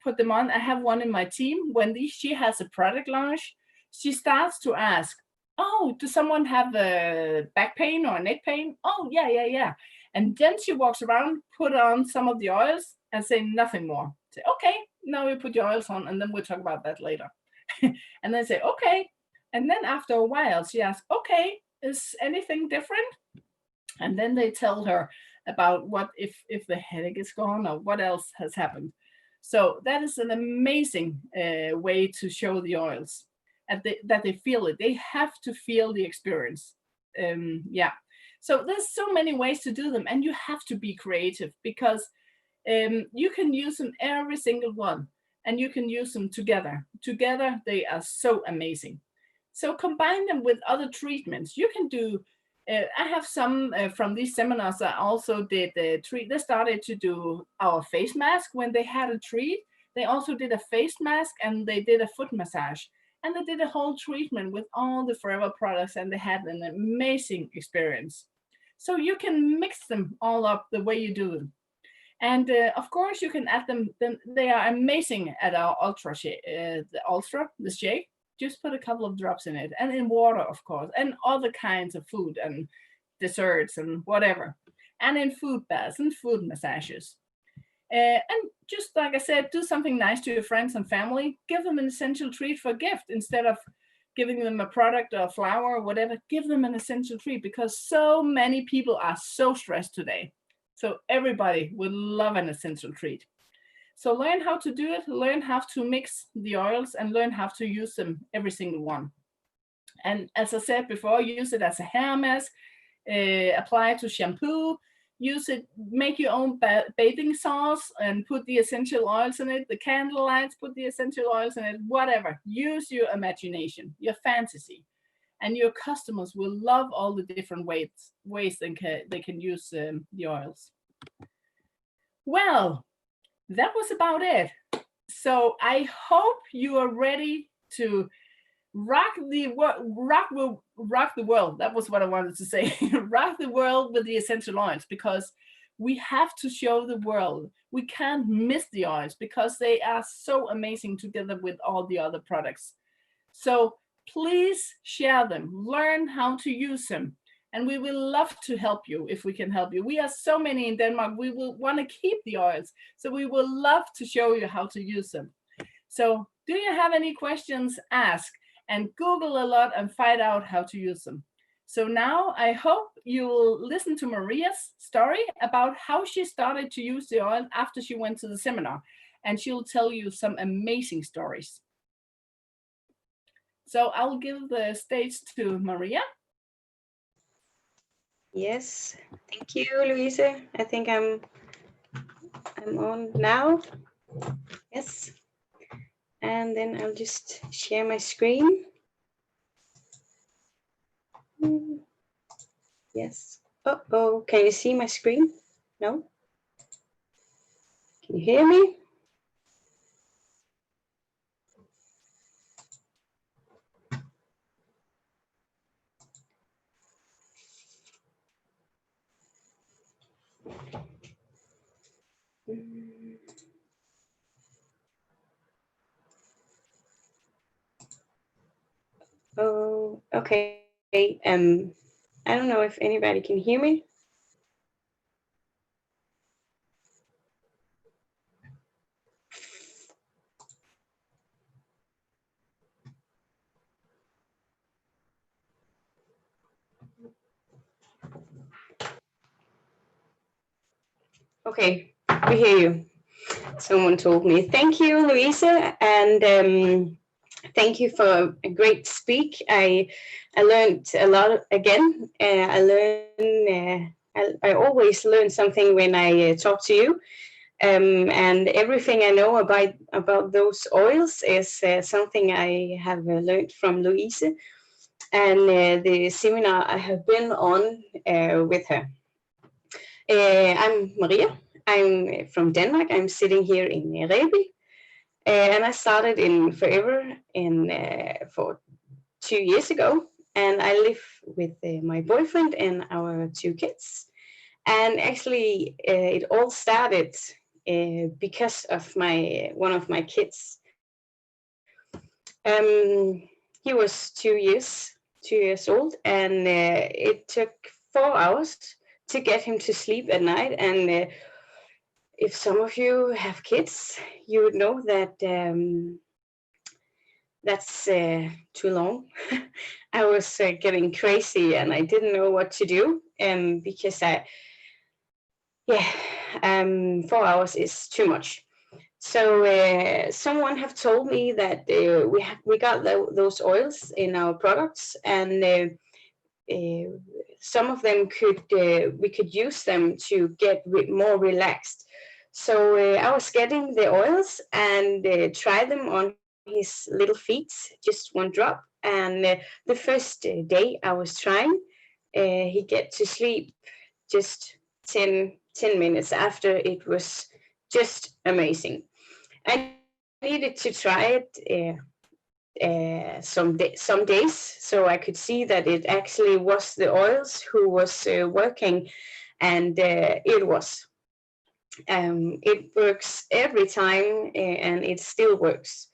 put them on. I have one in my team. When she has a product launch, she starts to ask, oh, does someone have a back pain or a neck pain? Oh, yeah. And then she walks around, put on some of the oils and say nothing more. Say, okay, now you put your oils on and then we'll talk about that later. And then say, okay. And then after a while, she asks, okay, is anything different? And then they tell her about what if the headache is gone or what else has happened. So that is an amazing way to show the oils and that they feel it. They have to feel the experience. Yeah. So there's so many ways to do them, and you have to be creative because you can use them every single one, and you can use them together. Together, they are so amazing. So combine them with other treatments. You can do. I have some from these seminars. I also did the treat. They started to do our face mask when they had a treat. They also did a face mask and they did a foot massage. And they did a whole treatment with all the Forever products, and they had an amazing experience. So you can mix them all up the way you do them. And of course, you can add them. Then they are amazing at our ultra shake, the shake. Just put a couple of drops in it, and in water, of course, and other kinds of food and desserts and whatever, and in food baths and food massages. And just like I said, do something nice to your friends and family. Give them an essential treat for a gift instead of giving them a product or a flower or whatever. Give them an essential treat because so many people are so stressed today. So everybody would love an essential treat. So learn how to do it, learn how to mix the oils, and learn how to use them, every single one. And as I said before, use it as a hair mask, apply it to shampoo, use it, make your own bathing sauce and put the essential oils in it, the candle lights, put the essential oils in it, whatever. Use your imagination, your fantasy. And your customers will love all the different ways they can use the oils. Well, that was about it. So I hope you are ready to rock the world. That was what I wanted to say. Rock the world with the essential oils, because we have to show the world. We can't miss the oils because they are so amazing together with all the other products. So please share them, learn how to use them, and we will love to help you if we can help you. We are so many in Denmark. We will want to keep the oils, so we will love to show you how to use them. So do you have any questions? Ask, and Google a lot and find out how to use them. So now I hope you'll listen to Maria's story about how she started to use the oil after she went to the seminar, and she'll tell you some amazing stories. So I'll give the stage to Maria. Yes, thank you, Louise. I think I'm on now. Yes, and then I'll just share my screen. Yes. Oh, can you see my screen? No? Can you hear me? Oh, okay. I don't know if anybody can hear me. Okay, we hear you. Someone told me. Thank you, Louisa, and thank you for a great speak. I learned a lot again. I always learn something when I talk to you, and everything I know about those oils is something I have learned from Louisa, and the seminar I have been on with her. I'm Maria. I'm from Denmark. I'm sitting here in Rebi. And I started in Forever for 2 years ago. And I live with my boyfriend and our 2 kids. And actually, it all started because of one of my kids. He was 2 years old, and it took 4 hours to get him to sleep at night. And if some of you have kids, you would know that that's too long. I was getting crazy and I didn't know what to do. Because 4 hours is too much. So someone have told me that we got those oils in our products, and some of them we could use them to get more relaxed. So I was getting the oils and try them on his little feet, just one drop. And the first day I was trying, he get to sleep just 10 minutes after. It was just amazing. I needed to try it some days, so I could see that it actually was the oils who was working, and it was. It works every time, and it still works.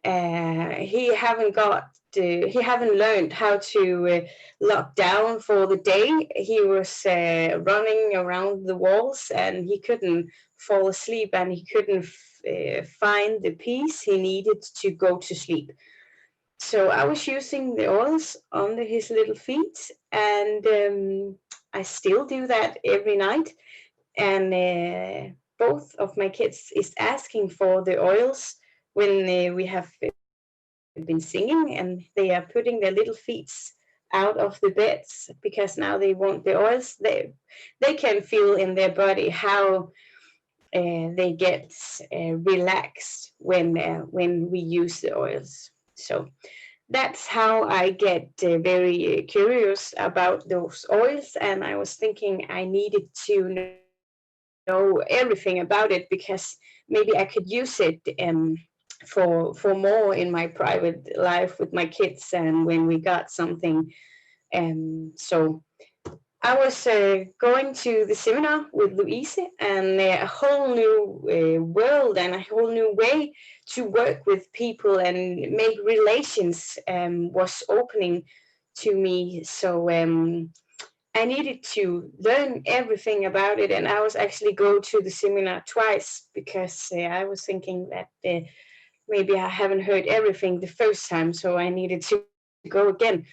He haven't learned how to lock down for the day. He was running around the walls, and he couldn't fall asleep, and he couldn't find the peace he needed to go to sleep. So I was using the oils under his little feet, and I still do that every night. And both of my kids is asking for the oils when we have been singing, and they are putting their little feet out of the beds because now they want the oils. They can feel in their body how they get relaxed when we use the oils. So that's how I get very curious about those oils, and I was thinking I needed to know everything about it because maybe I could use it for more in my private life with my kids and when we got something. So I was going to the seminar with Louise, and a whole new world and a whole new way to work with people and make relations was opening to me. So I needed to learn everything about it, and I was actually go to the seminar twice because I was thinking that maybe I haven't heard everything the first time, so I needed to go again.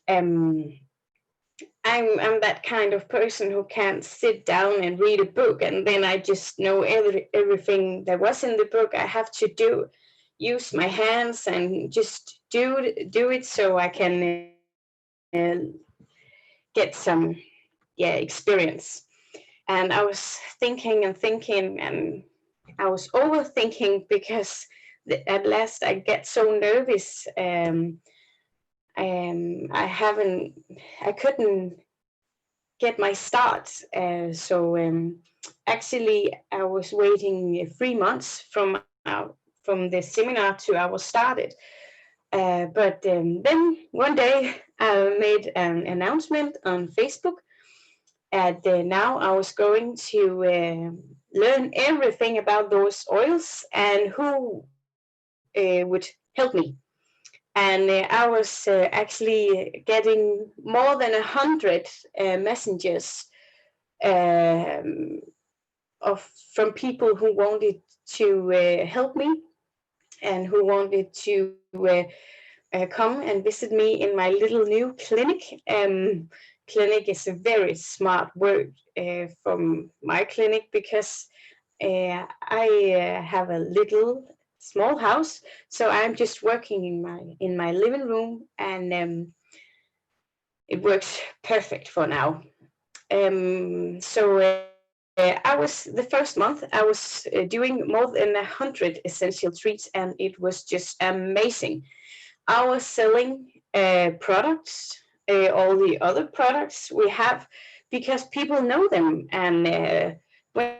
I'm that kind of person who can't sit down and read a book and then I just know everything that was in the book. I have to use my hands and just do it so I can get some experience. And I was thinking and thinking, and I was overthinking because at last I get so nervous. I couldn't get my start. So actually, I was waiting 3 months from the seminar to I was started. But then one day I made an announcement on Facebook, and now I was going to learn everything about those oils and who would help me. And I was actually getting more than 100 messengers from people who wanted to help me and who wanted to come and visit me in my little new clinic. Clinic is a very smart word from my clinic because I have a little small house, so I'm just working in my living room, and it works perfect for now. So I was the first month I was doing more than 100 essential treats, and it was just amazing. I was selling products, all the other products we have, because people know them, and when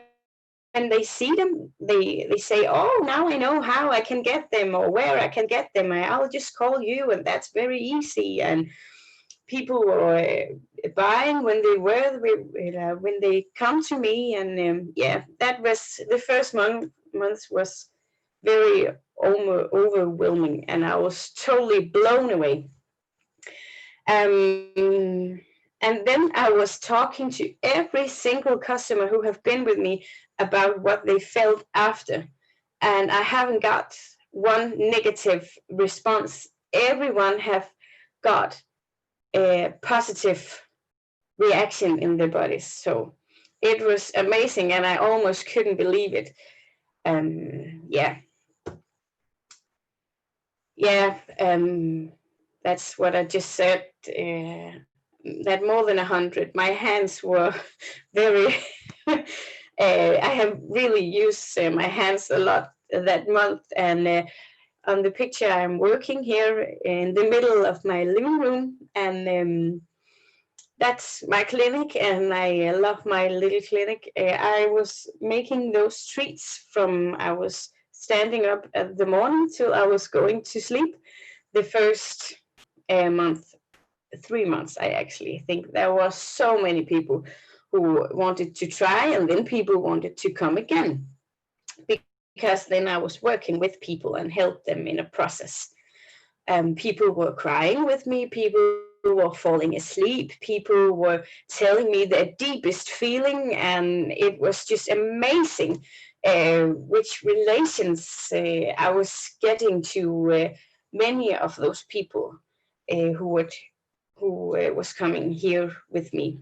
they see them, they say, "Oh, now I know how I can get them or where I can get them. I'll just call you, and that's very easy." And people were buying when they come to me, and that was the first month was very overwhelming, and I was totally blown away. And then I was talking to every single customer who have been with me about what they felt after, and I haven't got one negative response. Everyone have got a positive reaction in their bodies. So it was amazing, and I almost couldn't believe it. That's what I just said. That more than 100. My hands were very. I have really used my hands a lot that month, and on the picture I'm working here in the middle of my living room, and that's my clinic, and I love my little clinic. I was making those treats from I was standing up at the morning till I was going to sleep. The first month, 3 months, I actually think there were so many people who wanted to try, and then people wanted to come again, because then I was working with people and helped them in a process. People were crying with me, people were falling asleep, people were telling me their deepest feeling, and it was just amazing which relations I was getting to many of those people who was coming here with me.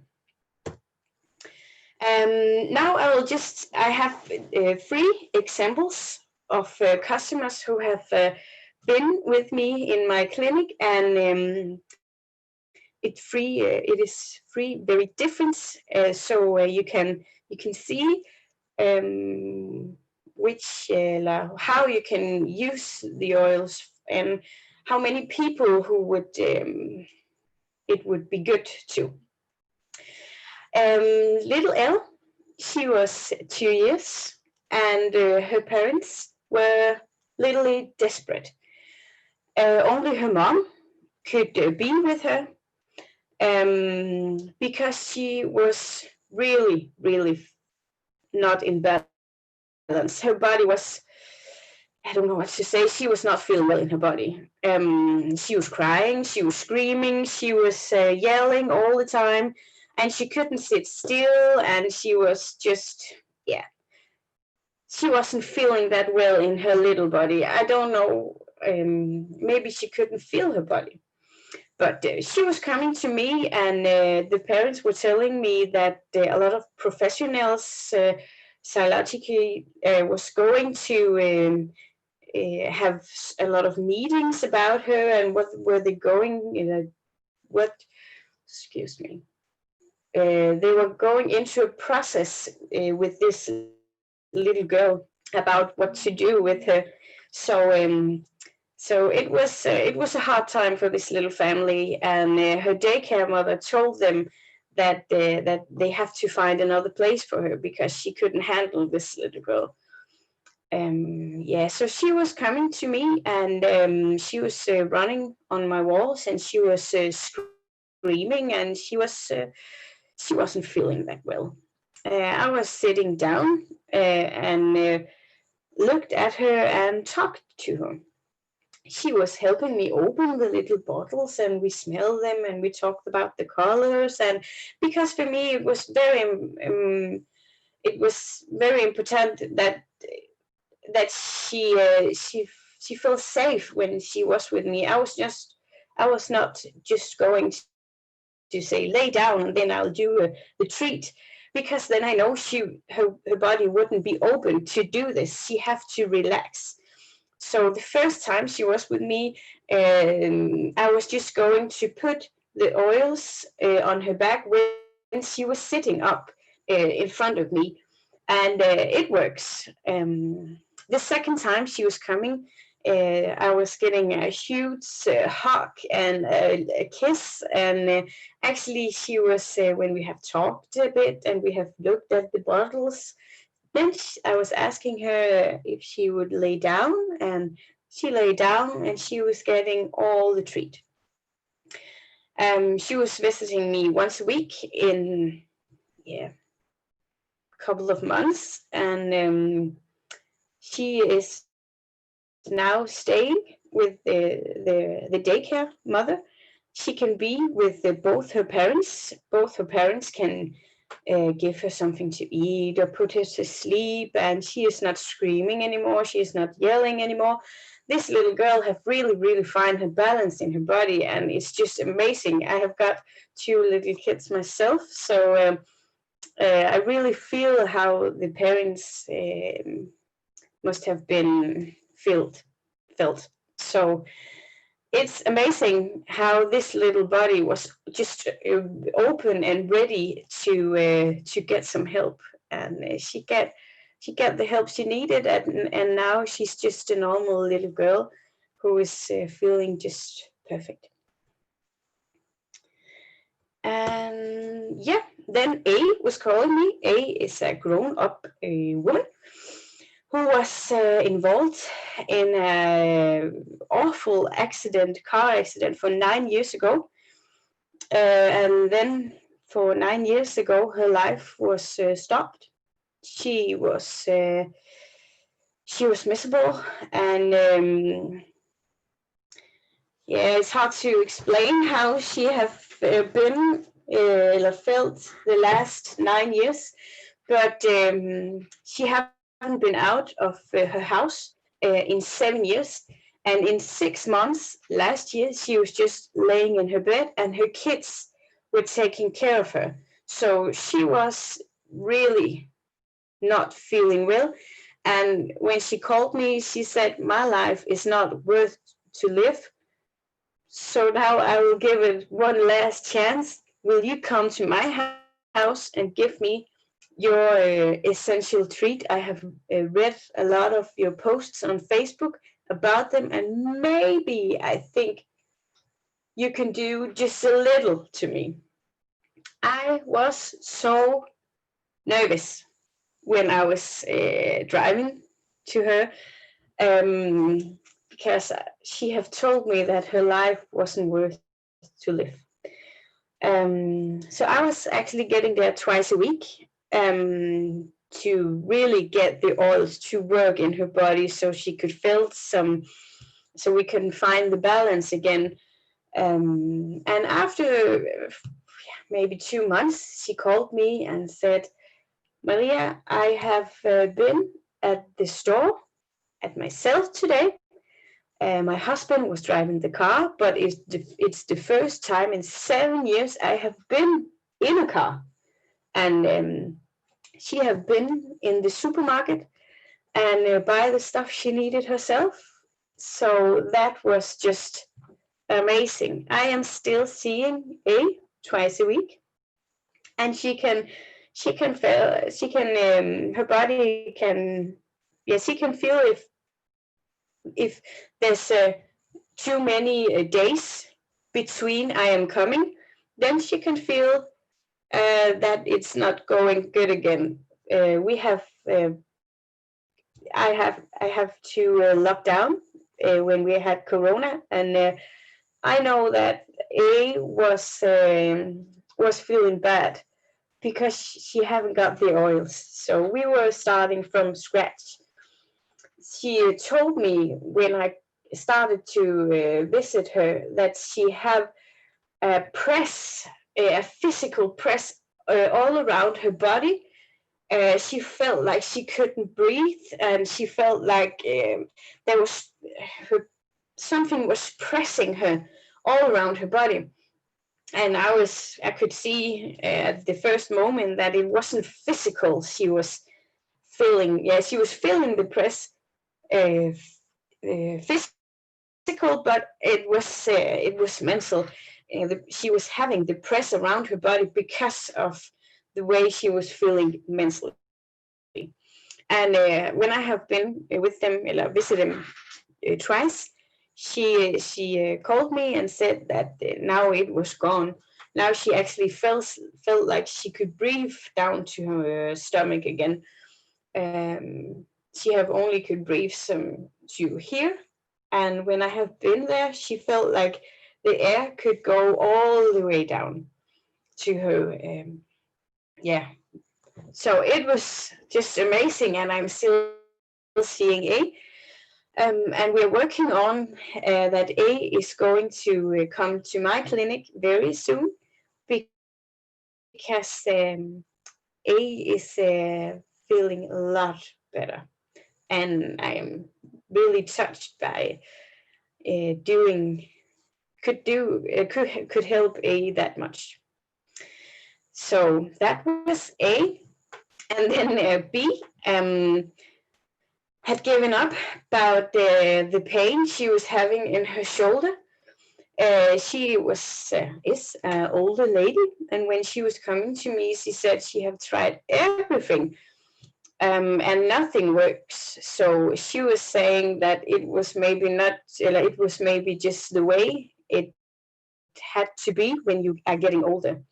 Now I have 3 examples of customers who have been with me in my clinic, and it is free, very different. So you can see how you can use the oils, and how many people who would it would be good to. Little Elle, she was 2 years, and her parents were literally desperate. Only her mom could be with her, because she was really, really not in balance. Her body was, I don't know what to say, she was not feeling well in her body. She was crying, she was screaming, she was yelling all the time, and she couldn't sit still, and she was just, she wasn't feeling that well in her little body. I don't know, maybe she couldn't feel her body. But she was coming to me, and the parents were telling me that a lot of professionals, psychologically, was going to have a lot of meetings about her, and what were they going, excuse me. They were going into a process with this little girl about what to do with her. So it was a hard time for this little family, and her daycare mother told them that they have to find another place for her because she couldn't handle this little girl. So she was coming to me, and she was running on my walls, and she was screaming, and she wasn't feeling that well. I was sitting down and looked at her and talked to her. She was helping me open the little bottles, and we smelled them, and we talked about the colors. And because for me it was very important that she felt safe when she was with me. I was not just going to say lay down and then I'll do the treat, because then I know her body wouldn't be open to do this. She have to relax. So the first time she was with me, I was just going to put the oils on her back when she was sitting up in front of me, and it works. The second time she was coming, I was getting a huge hug and a kiss, and actually she was, when we have talked a bit and we have looked at the bottles, then I was asking her if she would lay down, and she lay down, and she was getting all the treat. She was visiting me once a week in a couple of months, and she is now staying with the daycare mother. She can be with both her parents. Both her parents can give her something to eat or put her to sleep, and she is not screaming anymore. She is not yelling anymore. this little girl have really found her balance in her body, and it's just amazing. I have got 2 little kids myself, so I really feel how the parents must have been felt. So it's amazing how this little body was just open and ready to get some help, and she got the help she needed, and now she's just a normal little girl who is feeling just perfect. And yeah, then A was calling me. A is a grown-up woman who was involved in an awful car accident for 9 years ago. And then for 9 years ago, her life was stopped. She was miserable, and yeah, it's hard to explain how she have been felt the last 9 years, but she haven't been out of her house in 7 years, and in 6 months last year she was just laying in her bed, and her kids were taking care of her. So she was really not feeling well, and when she called me, she said, my life is not worth to live. So now I will give it one last chance. Will you come to my house and give me your essential treat? I have read a lot of your posts on Facebook about them, and maybe I think you can do just a little to me. I was so nervous when I was driving to her, because she have told me that her life wasn't worth to live. So I was actually getting there twice a week to really get the oils to work in her body, so she could feel so we can find the balance again. And after maybe 2 months, she called me and said, Maria, I have been at the store at myself today. My husband was driving the car, but it's the first time in 7 years I have been in a car. And she have been in the supermarket and buy the stuff she needed herself. So that was just amazing. I am still seeing A twice a week, and she can her body can, yeah, she can feel if there's too many days between I am coming, then she can feel that it's not going good again. We have I have to lock down when we had Corona, and I know that A was feeling bad because she haven't got the oils. So we were starting from scratch. She told me when I started to visit her that she have a press, a physical press all around her body. She felt like she couldn't breathe, and she felt like there was something was pressing her all around her body. And I could see at the first moment that it wasn't physical. She was feeling, yeah, she was feeling the press physical, but it was mental. She was having the press around her body because of the way she was feeling mentally. And when I have been with them, visit them twice, she called me and said that now it was gone. Now she actually felt like she could breathe down to her stomach again. She have only could breathe some to here, and when I have been there, she felt like the air could go all the way down to her. Yeah, so it was just amazing, and I'm still seeing A. And we're working on that A is going to come to my clinic very soon, because A is feeling a lot better, and I am really touched by could help A that much. So that was A, and then B had given up about the pain she was having in her shoulder. She is an older lady, and when she was coming to me, she said she have tried everything, and nothing works. So she was saying that it was maybe not, it was maybe just the way it had to be when you are getting older.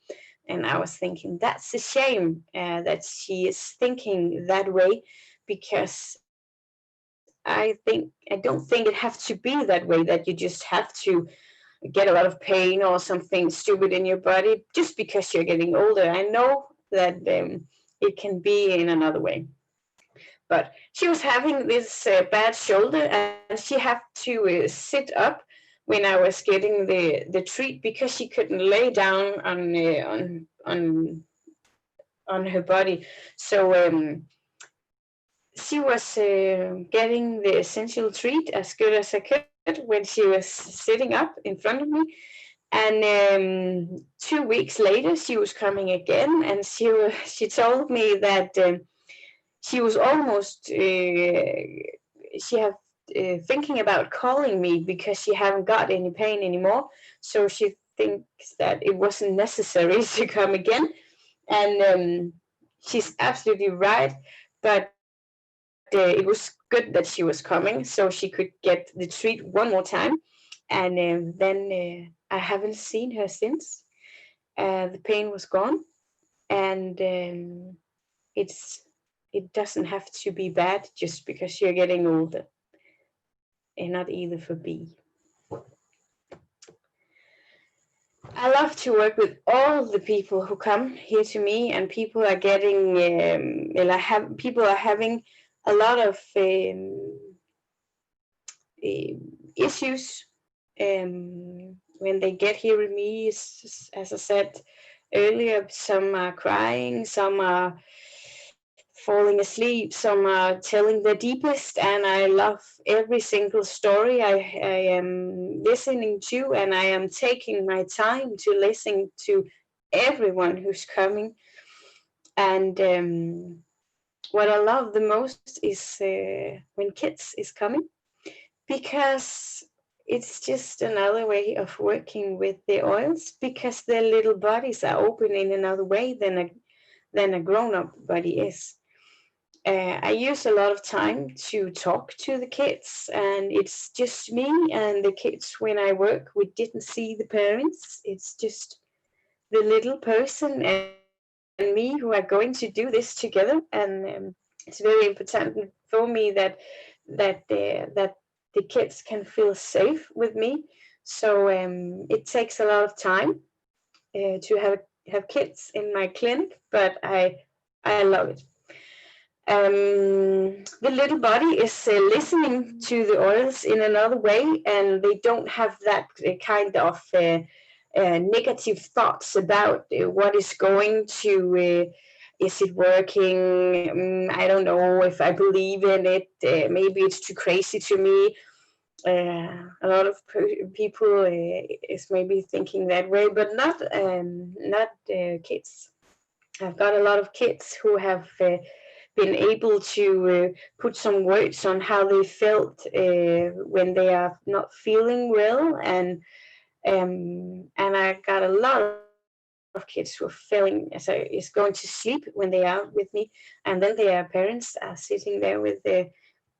And I was thinking, that's a shame that she is thinking that way, because I don't think it has to be that way, that you just have to get a lot of pain or something stupid in your body just because you're getting older. I know that it can be in another way. But she was having this bad shoulder, and she had to sit up when I was getting the treat, because she couldn't lay down on her body. So she was getting the essential treat as good as I could when she was sitting up in front of me. And 2 weeks later, she was coming again, and she told me that she was almost she had thinking about calling me because she haven't got any pain anymore. So she thinks that it wasn't necessary to come again, and she's absolutely right. But it was good that she was coming, so she could get the treat one more time. And then I haven't seen her since. The pain was gone, and it doesn't have to be bad just because you're getting older, and not either for B. I love to work with all the people who come here to me, and people are getting, people are having a lot of issues when they get here with me. As I said earlier, some are crying, some are falling asleep, some are telling their deepest, and I love every single story I am listening to, and I am taking my time to listen to everyone who's coming. And what I love the most is when kids is coming, because it's just another way of working with the oils, because their little bodies are open in another way than a grown-up body is. I use a lot of time to talk to the kids, and it's just me and the kids. When I work, we didn't see the parents. It's just the little person and me who are going to do this together. And it's very important for me that the kids can feel safe with me. So it takes a lot of time to have kids in my clinic, but I love it. The little body is listening to the oils in another way, and they don't have that kind of negative thoughts about what is going to, is it working? I don't know if I believe in it. Maybe it's too crazy to me. A lot of people is maybe thinking that way, but not kids. I've got a lot of kids who have been able to put some words on how they felt when they are not feeling well, and I got a lot of kids who are feeling is going to sleep when they are with me, and then their parents are sitting there with their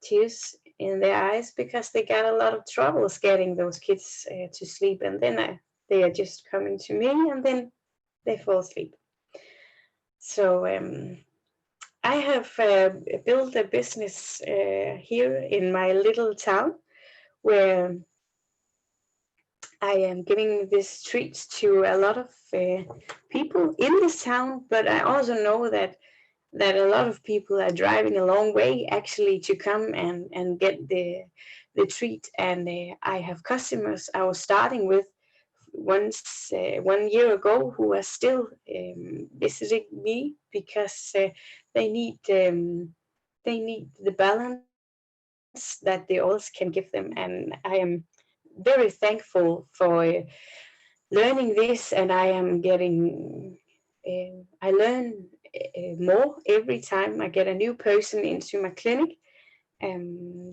tears in their eyes because they got a lot of troubles getting those kids to sleep, and then they are just coming to me, and then they fall asleep. So I have built a business here in my little town, where I am giving these treats to a lot of people in this town, but I also know that a lot of people are driving a long way actually to come and get the treat. And I have customers I was starting with once 1 year ago who are still visiting me because they need the balance that the oils can give them. And I am very thankful for learning this, and I am getting, I learn more every time I get a new person into my clinic.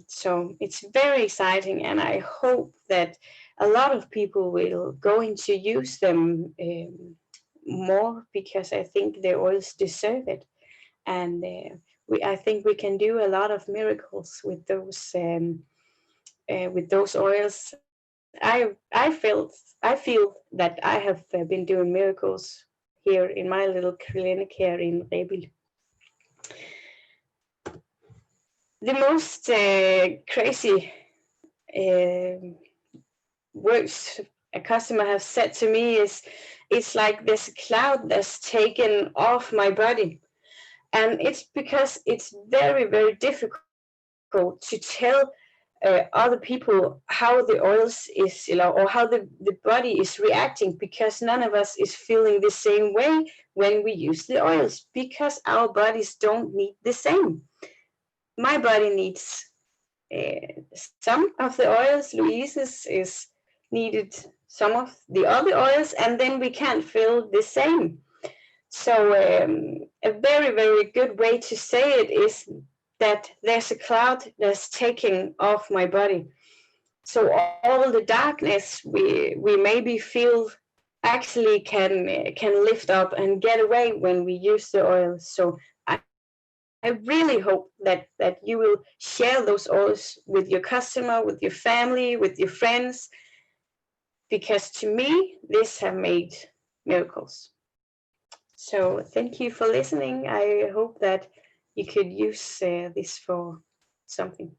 So it's very exciting, and I hope that a lot of people will going to use them more, because I think the oils deserve it. And I think we can do a lot of miracles with those oils. I feel that I have been doing miracles here in my little clinic here in Rebild. The most crazy words a customer has said to me is, it's like this cloud that's taken off my body. And it's because it's very, very difficult to tell other people how the oils is, or how the body is reacting, because none of us is feeling the same way when we use the oils, because our bodies don't need the same. My body needs some of the oils, Louise's is needed some of the other oils, and then we can't feel the same. So a very, very good way to say it is that there's a cloud that's taking off my body. So all the darkness we maybe feel actually can lift up and get away when we use the oil. So I really hope that you will share those oils with your customer, with your family, with your friends, because to me, this have made miracles. So thank you for listening. I hope that you could use this for something.